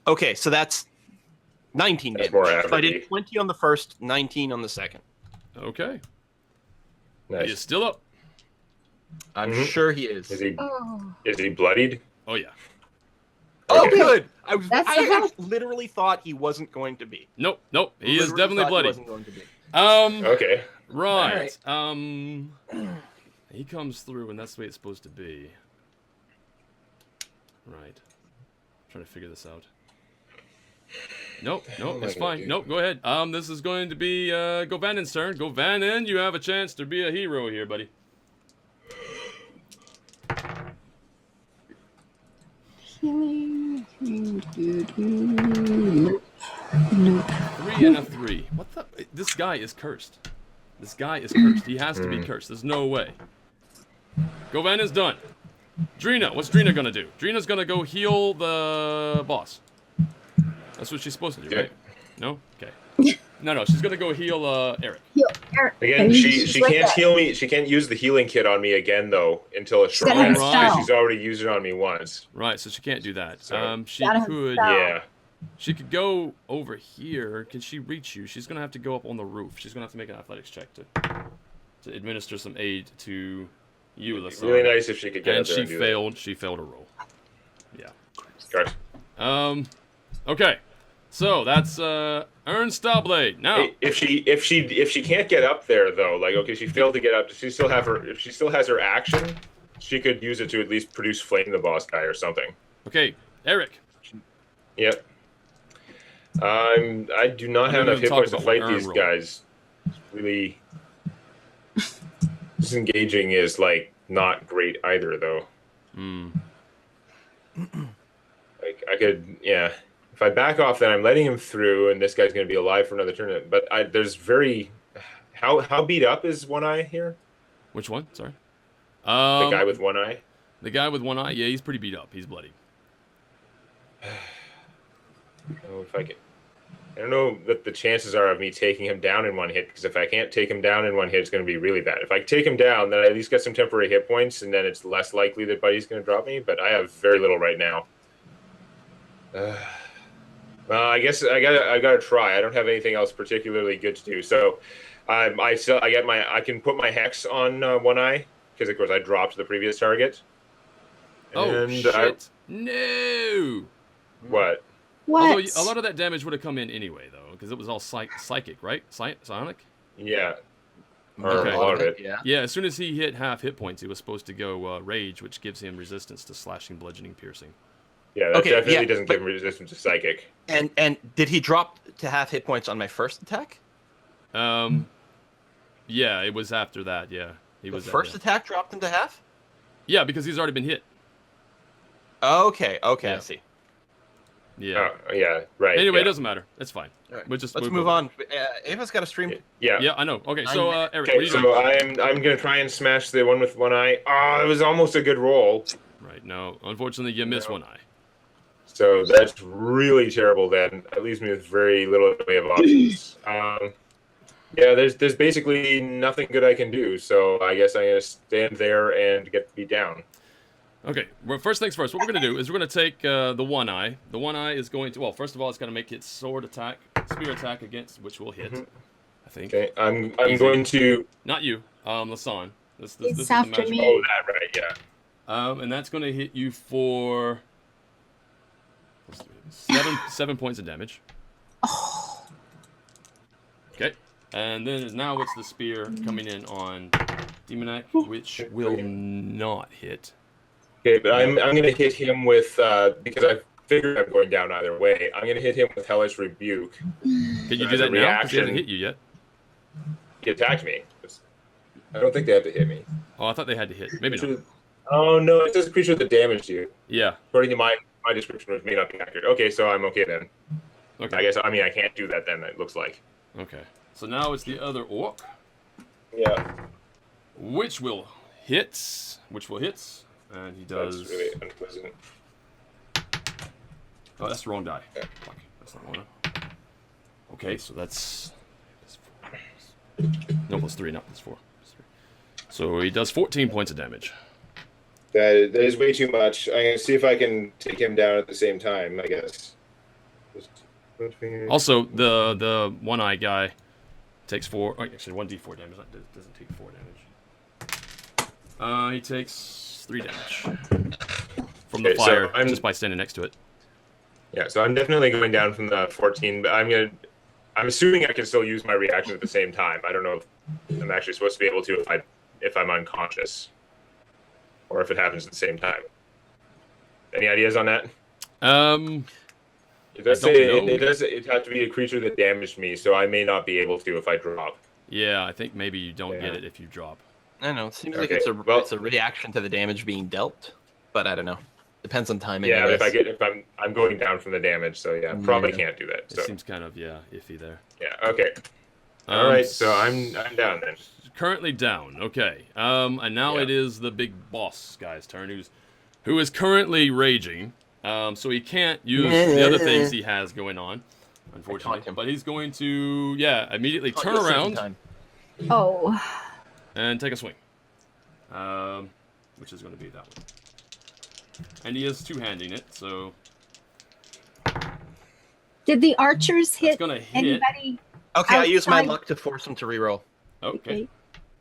Okay, so that's 19 That's damage. more So I did average. 20 on the first, 19 on the second. Okay. He Nice. is still up. I'm Mhm. sure he is. Is he Oh. bloodied? Oh, yeah. Oh, Okay. good. That's I the hope. literally thought he wasn't going to be. Nope. Nope. He is Literally definitely thought bloody. He wasn't going to be. Okay. Right. He comes through, and that's the way it's supposed to be. Right. Trying to figure this out. Nope, nope, am I it's gonna fine. do? Nope, go ahead. This is going to be Govanen's turn. Govanen, you have a chance to be a hero here, buddy. healing. Nope. 3 and a 3. What the? This guy is cursed. This guy is cursed. He has to be cursed. There's no way. Govan is done. Drina, what's Drina gonna do? Drina's gonna go heal the boss. That's what she's supposed to do, right? No? Okay. No, she's gonna go heal Eric. Heal Eric. Again, she can't heal me. She can't use the healing kit on me again, though, until a shrine. Right. She's already used it on me once. Right, so she can't do that. So, she could. Yeah. She could go over here. Can she reach you? She's gonna have to go up on the roof. She's gonna have to make an athletics check to administer some aid to you, Lasan. Really nice if she could get and up there she and do failed. That. She failed a roll. Yeah. Correct. Okay. So that's Ern Stallblade. Now, hey, if she can't get up there though, like okay, she failed to get up. Does she still have her? If she still has her action, she could use it to at least produce flame the boss guy or something. Okay, Eric. Yep. I do not have enough hit points to fight these guys. It's really, disengaging is like not great either though. Like I could, yeah. If I back off, then I'm letting him through, and this guy's going to be alive for another turn. But there's very... How beat up is One Eye here? Which one? Sorry. The guy with one eye? The guy with one eye? Yeah, he's pretty beat up. He's bloody. Oh, if I can... I don't know what the chances are of me taking him down in one hit, because if I can't take him down in one hit, it's going to be really bad. If I take him down, then I at least get some temporary hit points, and then it's less likely that Buddy's going to drop me, but I have very little right now. Well, I guess I gotta try. I don't have anything else particularly good to do. So, I can put my hex on One Eye because of course I dropped the previous target. Oh shit! No. What? What? Although a lot of that damage would have come in anyway, though, because it was all psychic, right? Psionic. Yeah. Okay. A lot of it. Yeah. Yeah. As soon as he hit half hit points, he was supposed to go rage, which gives him resistance to slashing, bludgeoning, piercing. Yeah, that definitely doesn't give him resistance to psychic. And did he drop to half hit points on my first attack? Yeah, it was after that. Yeah, the first attack dropped him to half. Yeah, because he's already been hit. Okay, yeah. I see. Yeah. Yeah. Right. Anyway, yeah. it doesn't matter. It's fine. Right. Let's move on. Ava's got a stream. Yeah. Yeah, I know. Okay, so Eric, okay, what are you doing? I'm gonna try and smash the one with one eye. Oh, it was almost a good roll. Right. No, unfortunately, you missed one eye. So that's really terrible. Then that leaves me with very little way of options. Yeah, there's basically nothing good I can do. So I guess I'm gonna stand there and get beat down. Okay. Well, first things first. What we're gonna do is we're gonna take the one eye. The one eye is going to. Well, first of all, it's gonna make its spear attack against, which will hit. I think. Okay. I'm going to. Not you, Lasan. This It's after me. Oh, that right. Yeah. And that's gonna hit you for 7 points of damage. Oh. Okay. And then now it's the spear coming in on Demonac, which will not hit. Okay, but I'm going to hit him with, because I figured I'm going down either way, I'm going to hit him with Hellish Rebuke. Can you do that now? Because he hasn't hit you yet. He attacked me. I don't think they have to hit me. Oh, I thought they had to hit. Maybe not. Oh, no, it says creature that damaged you. Yeah. According to my description, which may not be accurate. Okay, so I'm okay then. Okay. I guess, I can't do that then, it looks like. Okay. So now it's the other orc. Yeah. Which will hit. And he does... That's really unpleasant. Oh, that's the wrong die. Yeah. Fuck. That's not one. Okay, so that's 4. No, plus 3, not plus 4. Plus 3. So he does 14 points of damage. That is way too much. I'm going to see if I can take him down at the same time, I guess. Also, the one-eye guy takes 4... Oh, actually, 1d4 damage. That doesn't take 4 damage. He takes 3 damage from the fire, so just by standing next to it. Yeah, so I'm definitely going down from the 14, but I'm assuming I can still use my reaction at the same time. I don't know if I'm actually supposed to be able to if I'm unconscious, or if it happens at the same time. Any ideas on that? It does say it has to be a creature that damaged me, so I may not be able to if I drop. Yeah, I think maybe you don't get it if you drop. I don't know. It seems like it's a reaction to the damage being dealt, but I don't know. Depends on timing. Yeah, but if I'm going down from the damage, so yeah, probably can't do that. So. It seems kind of iffy there. Yeah. Okay. All right. So I'm down then. Currently down. Okay. And now it is the big boss guy's turn, who is currently raging. So he can't use the other things he has going on, unfortunately. But he's going to immediately turn around. Oh. And take a swing. Which is going to be that one. And he is two-handing it, so... Did the archers hit anybody? Okay, I use my luck to force him to reroll. Okay.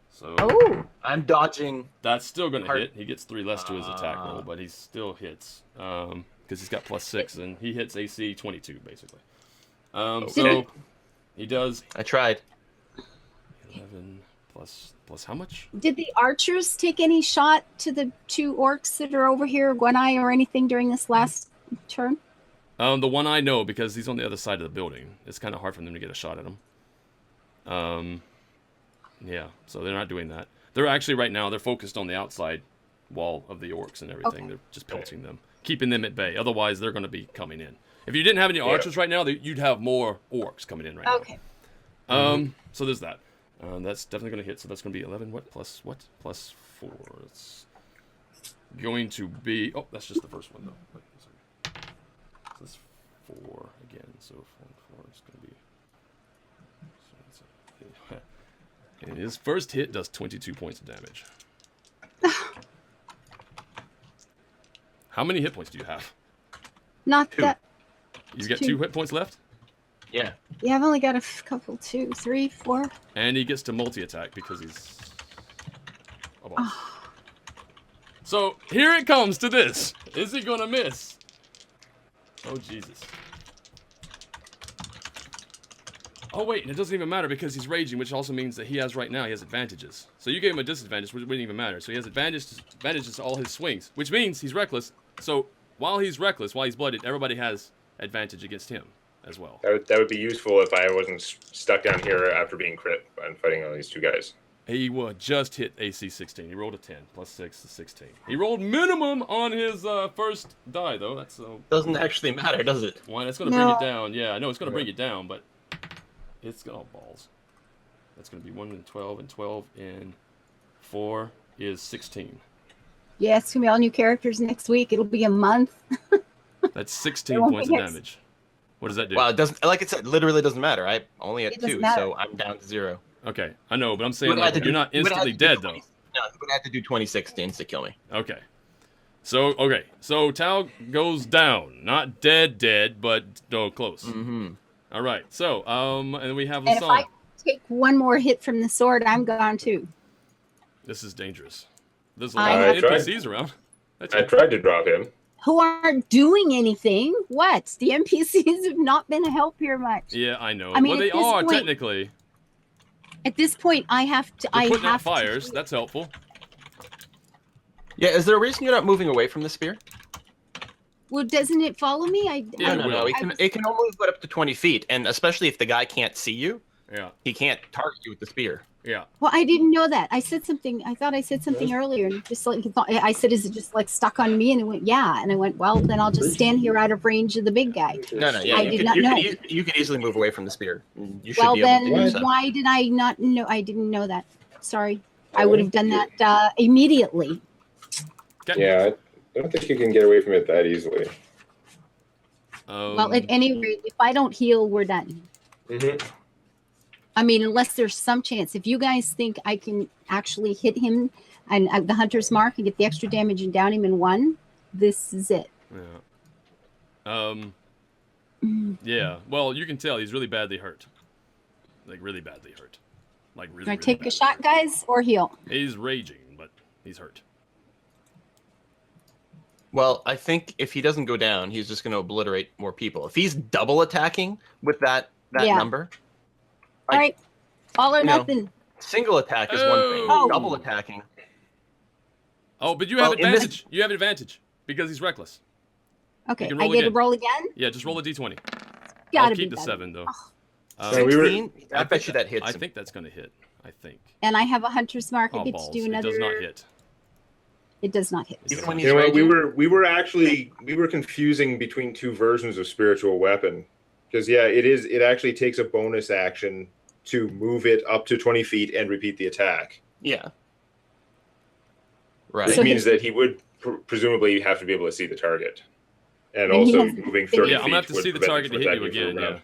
So... Oh! I'm dodging... That's still going to hit. He gets 3 less to his attack roll, but he still hits. Because he's got +6, and he hits AC 22, basically. So, he does... I tried. 11 plus how much? Did the archers take any shot to the 2 orcs that are over here, Gwenai, or anything during this last turn? The one I know, because he's on the other side of the building. It's kind of hard for them to get a shot at him. Yeah, so they're not doing that. They're actually, right now, they're focused on the outside wall of the orcs and everything. Okay. They're just pelting them, keeping them at bay. Otherwise, they're going to be coming in. If you didn't have any archers right now, you'd have more orcs coming in right now. So there's that. That's definitely going to hit, so that's going to be 11. Plus 4. It's going to be... Oh, that's just the first one, though. Wait, sorry. So that's 4 again, so 4 is going to be... So and his first hit does 22 points of damage. How many hit points do you have? Not 2. that... You've got 2 hit points left? Yeah. Yeah, I've only got a couple. 2, 3, 4. And he gets to multi-attack because he's a boss. So, here it comes to this. Is he gonna miss? Oh, Jesus. Oh, wait, and it doesn't even matter because he's raging, which also means that he has right now, he has advantages. So you gave him a disadvantage, which wouldn't even matter. So he has advantages to all his swings, which means he's reckless. So, while he's reckless, while he's blooded, everybody has advantage against him as well. That would be useful if I wasn't stuck down here after being crit and fighting all these 2 guys. He just hit AC 16. He rolled a 10. Plus 6 is 16. He rolled minimum on his first die, though. That's doesn't actually matter, does it? One, it's going to bring it down. Yeah, I know it's going to bring it down, but it's got balls. That's going to be 1 and 12, and 12 and 4 is 16. Yeah, it's going to be all new characters next week. It'll be a month. That's 16 points of damage. What does that do? Well, it doesn't. Like I said, literally doesn't matter. I'm only at 2, so I'm down to 0. Okay, I know, but I'm saying you're not instantly dead, though. No, you would have to do 26 to kill me. Okay. So Tao goes down. Not dead, but close. Mm-hmm. All right, so, and we have the song. If I take one more hit from the sword, I'm gone, too. This is dangerous. There's a lot of NPCs around. I tried to drop him. Who aren't doing anything? What? The NPCs have not been a help here much. Yeah, I know. I mean, well, they are technically. At this point, I have to. They're putting out fires. That's helpful. Yeah, is there a reason you're not moving away from the spear? Well, doesn't it follow me? No. It can only put up to 20 feet, and especially if the guy can't see you, he can't target you with the spear. Yeah. Well, I didn't know that. I said something. I thought I said something earlier, and just like I said, is it just like stuck on me? And it went, yeah. And I went, well, then I'll just stand here out of range of the big guy. No. Yeah, I did not know. You could easily move away from the spear. You should well, be able then to do so. Why did I not know? I didn't know that. Sorry. I would have done that immediately. Yeah, I don't think you can get away from it that easily. Well, at any rate, if I don't heal, we're done. Mm-hmm. I mean, unless there's some chance. If you guys think I can actually hit him and the hunter's mark and get the extra damage and down him in 1, this is it. Yeah. Yeah. Well, you can tell he's really badly hurt. Like, really badly hurt. Like, really, Do I really take a shot, guys, or heal? He's raging, but he's hurt. Well, I think if he doesn't go down, he's just going to obliterate more people. If he's double attacking with that number... All right, all or nothing. Single attack is one thing. Double attacking. Oh, but you have advantage. You have advantage because he's reckless. Okay, I get to roll again? Yeah, just roll a d20. I'll keep the 7, though. 16? I bet you that hits I him. think that's going to hit. I think. And I have a hunter's mark. I get balls. to do another... It does not hit. It does not hit. Even when he's You know what? raging? We were confusing between two versions of spiritual weapon, because it actually takes a bonus action to move it up to 20 feet and repeat the attack. Yeah. Right. Which So means that he would presumably have to be able to see the target, and And he also has- moving 30 Yeah, feet. I'm gonna have to would see the prevent him target to from hit you attacking for a again. Yeah. round.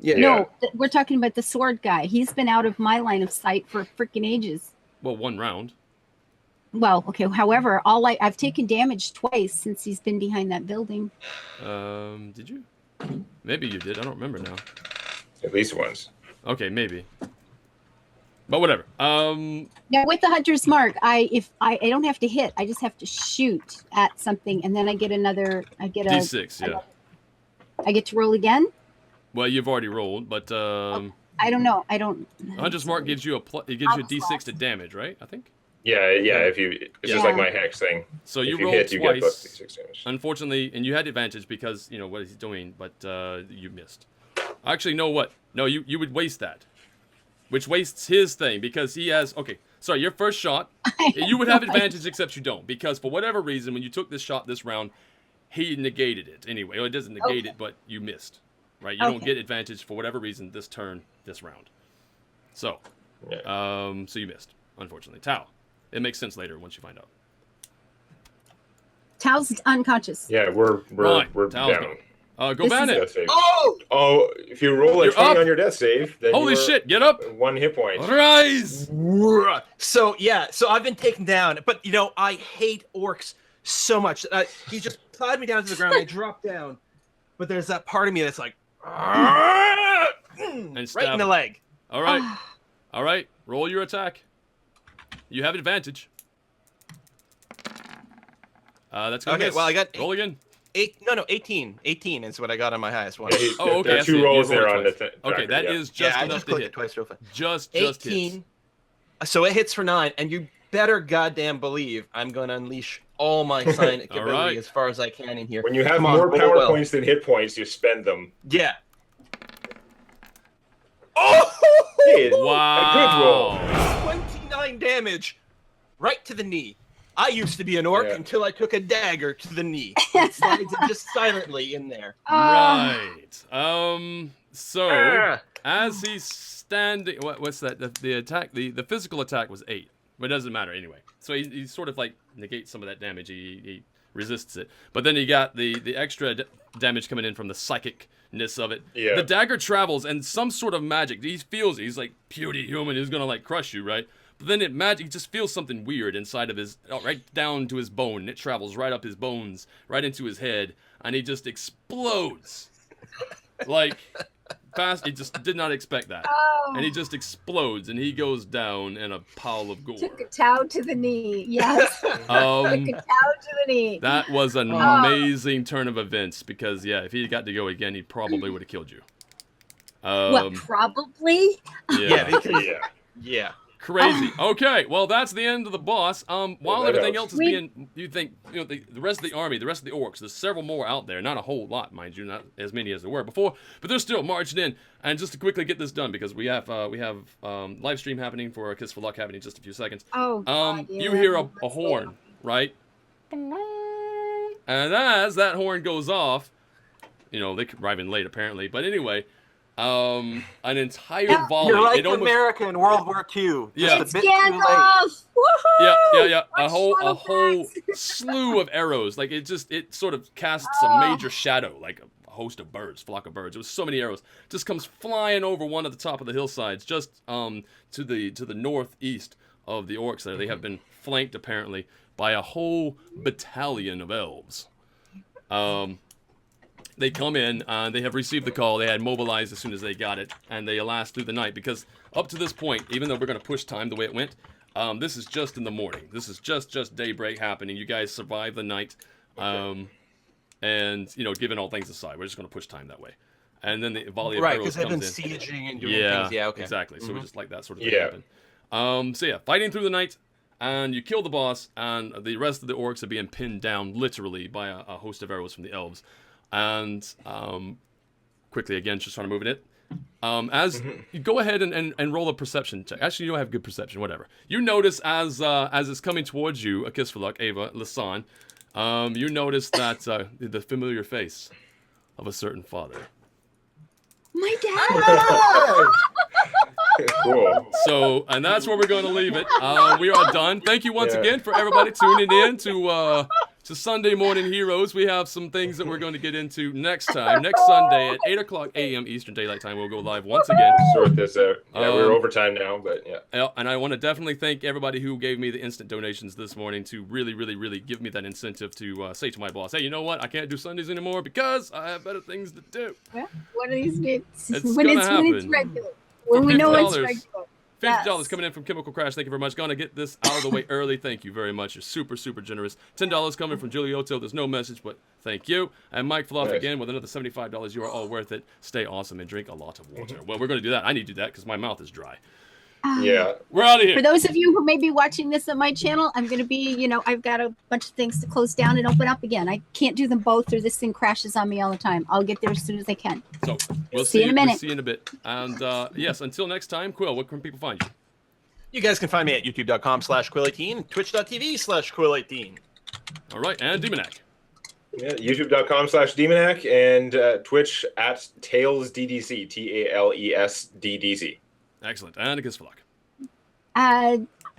Yeah. No, we're talking about the sword guy. He's been out of my line of sight for freaking ages. Well, 1 round. Well, okay. However, I've taken damage twice since he's been behind that building. Did you? Maybe you did. I don't remember now. At least once. Okay, maybe. But whatever. Now with the hunter's mark, I don't have to hit. I just have to shoot at something, and then I get another. I get a D6. Yeah. I get to roll again. Well, you've already rolled, but I don't know. I don't. Hunter's Mark gives you it gives you a D6 to damage, right? I think. Yeah. It's just Yeah. like my hex thing. So If you you rolled hit, you get plus twice. 6 damage. Unfortunately, and you had advantage because you know what he's doing, but you missed. Actually, know what? No, you would waste that, which wastes his thing because he has. Okay, sorry, your first shot, you would have advantage except you don't because for whatever reason when you took this shot this round, he negated it anyway. Well, it doesn't negate it, but you missed, right? You don't get advantage for whatever reason this turn, this round. So, so you missed, unfortunately. Tao, it makes sense later once you find out. Tao's unconscious. Yeah, we're Tao's down. gone. Go This is Bandit. Death save. Oh! Oh, if you roll a You're 20 up. on your death save, then Holy you are shit! Get up! 1 hit point. Rise! So I've been taken down, but I hate orcs so much. He just tied me down to the ground. I dropped down, but there's that part of me that's like, right in the leg. All right, all right. Roll your attack. You have advantage. That's gonna Okay, miss. well, I got roll again. 18. 18 is what I got on my highest one. Yeah, Oh, okay. There I are see 2 it. rolls You rolled there on the twice. tracker, Okay, that yeah. is I just just enough to clicked it hit. twice real fast. Just 18. hits. So it hits for 9, and you better goddamn believe I'm going to unleash all my psionic All ability right. as far as I can in here. When you have Come on, more roll power well. points than hit points, you spend them. Yeah. Oh! Hey, Wow. a good roll. 29 damage right to the knee. I used to be an orc Yeah. until I took a dagger to the knee. It slides it just silently in there. Right. So Ah. as he's standing, what's that? The attack, the physical attack was 8, but it doesn't matter anyway. So he sort of like negates some of that damage. He resists it, but then he got the extra damage coming in from the psychicness of it. Yeah. The dagger travels and some sort of magic. He feels it. He's like puny human who's gonna like crush you, right? But then he just feels something weird inside of his, right down to his bone. It travels right up his bones, right into his head, and he just explodes. Like, fast, he just did not expect that. Oh. And he just explodes, and he goes down in a pile of gore. Took a Tao to the knee. Yes. Took a Tao to the knee. That was an amazing turn of events, because, yeah, if he got to go again, he probably would have killed you. Well, probably. Yeah, because, Yeah. yeah. Crazy. Okay, well, that's the end of the boss. While that everything helps. else is being, you think, the rest of the army, the rest of the orcs, there's several more out there. Not a whole lot, mind you, not as many as there were before, but they're still marching in. And just to quickly get this done, because we have live stream happening for Kiss for Luck happening in just a few seconds. Oh, God, You hear a horn, right? And as that horn goes off, they arrive in late apparently, but anyway. An entire volley. You're like it almost, America in World War II. Yeah. Just a bit too late. Gandalf! Woohoo! Yeah. A whole Shadow slew of arrows. Like it sort of casts a major shadow, like a host of birds, flock of birds. It was so many arrows. Just comes flying over one at the top of the hillsides, just to the northeast of the orcs there. They have been flanked apparently by a whole battalion of elves. They come in, they have received the call, they had mobilized as soon as they got it, and they last through the night, because up to this point, even though we're going to push time the way it went, this is just in the morning. This is just daybreak happening. You guys survived the night, and, given all things aside, we're just going to push time that way. And then the volley of Right, arrows because they've comes been in. sieging and doing Yeah, things. Yeah, okay. exactly. So we just like that sort of thing Yeah. happen. So yeah, fighting through the night, and you kill the boss, and the rest of the orcs are being pinned down, literally, by a host of arrows from the elves. And quickly again, just trying to move it. As you go ahead and roll a perception check. Actually, you don't have good perception. Whatever. You notice as it's coming towards you, a kiss for luck, Ava, Lasan. You notice that the familiar face of a certain father. My dad. Cool. So, and that's where we're going to leave it. We are done. Thank you once again for everybody tuning in to Sunday Morning Heroes. We have some things that we're going to get into next time. Next Sunday at 8 o'clock a.m. Eastern Daylight Time, we'll go live once again. Sort this out. Yeah, we're overtime now, but yeah. And I want to definitely thank everybody who gave me the instant donations this morning to really, really, really give me that incentive to say to my boss, hey, you know what? I can't do Sundays anymore because I have better things to do. Well, one of these days, It's when gonna it's happen. regular. When we know it's regular. $50 coming in from Chemical Crash. Thank you very much. Gonna get this out of the way early. Thank you very much. You're super, super generous. $10 coming from Giuliotto. There's no message, but thank you. And Mike Fluff again with another $75. You are all worth it. Stay awesome and drink a lot of water. Well, we're gonna do that. I need to do that because my mouth is dry. Yeah. We're out of here. For those of you who may be watching this on my channel, I'm going to be, I've got a bunch of things to close down and open up again. I can't do them both or this thing crashes on me all the time. I'll get there as soon as I can. So we'll see you in a minute. We'll see you in a bit. And yes, until next time, Quill, where can people find you? You guys can find me at youtube.com/Quill18, twitch.tv/Quill18. All right, and Demonac. Yeah, youtube.com/Demonac and Twitch at TalesDDC, TalesDDC. Excellent. And a kiss for luck.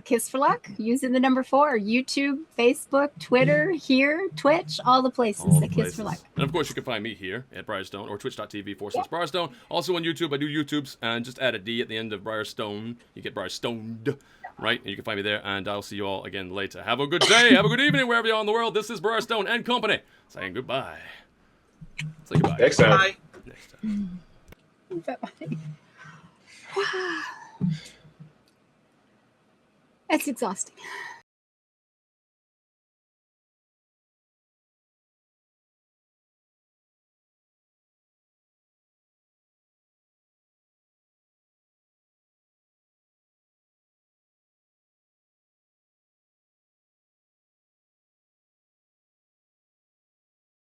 Kiss for luck, using the number 4, YouTube, Facebook, Twitter, here, Twitch, all the places that Kiss for luck. And of course, you can find me here at Briarstone or twitch.tv/Briarstone. Also on YouTube, I do YouTubes and just add a D at the end of Briarstone. You get Briarstoned, right? And you can find me there, and I'll see you all again later. Have a good day. Have a good evening wherever you are in the world. This is Briarstone and Company saying goodbye. Say goodbye. Next time. Bye. Next time. Wow. That's exhausting.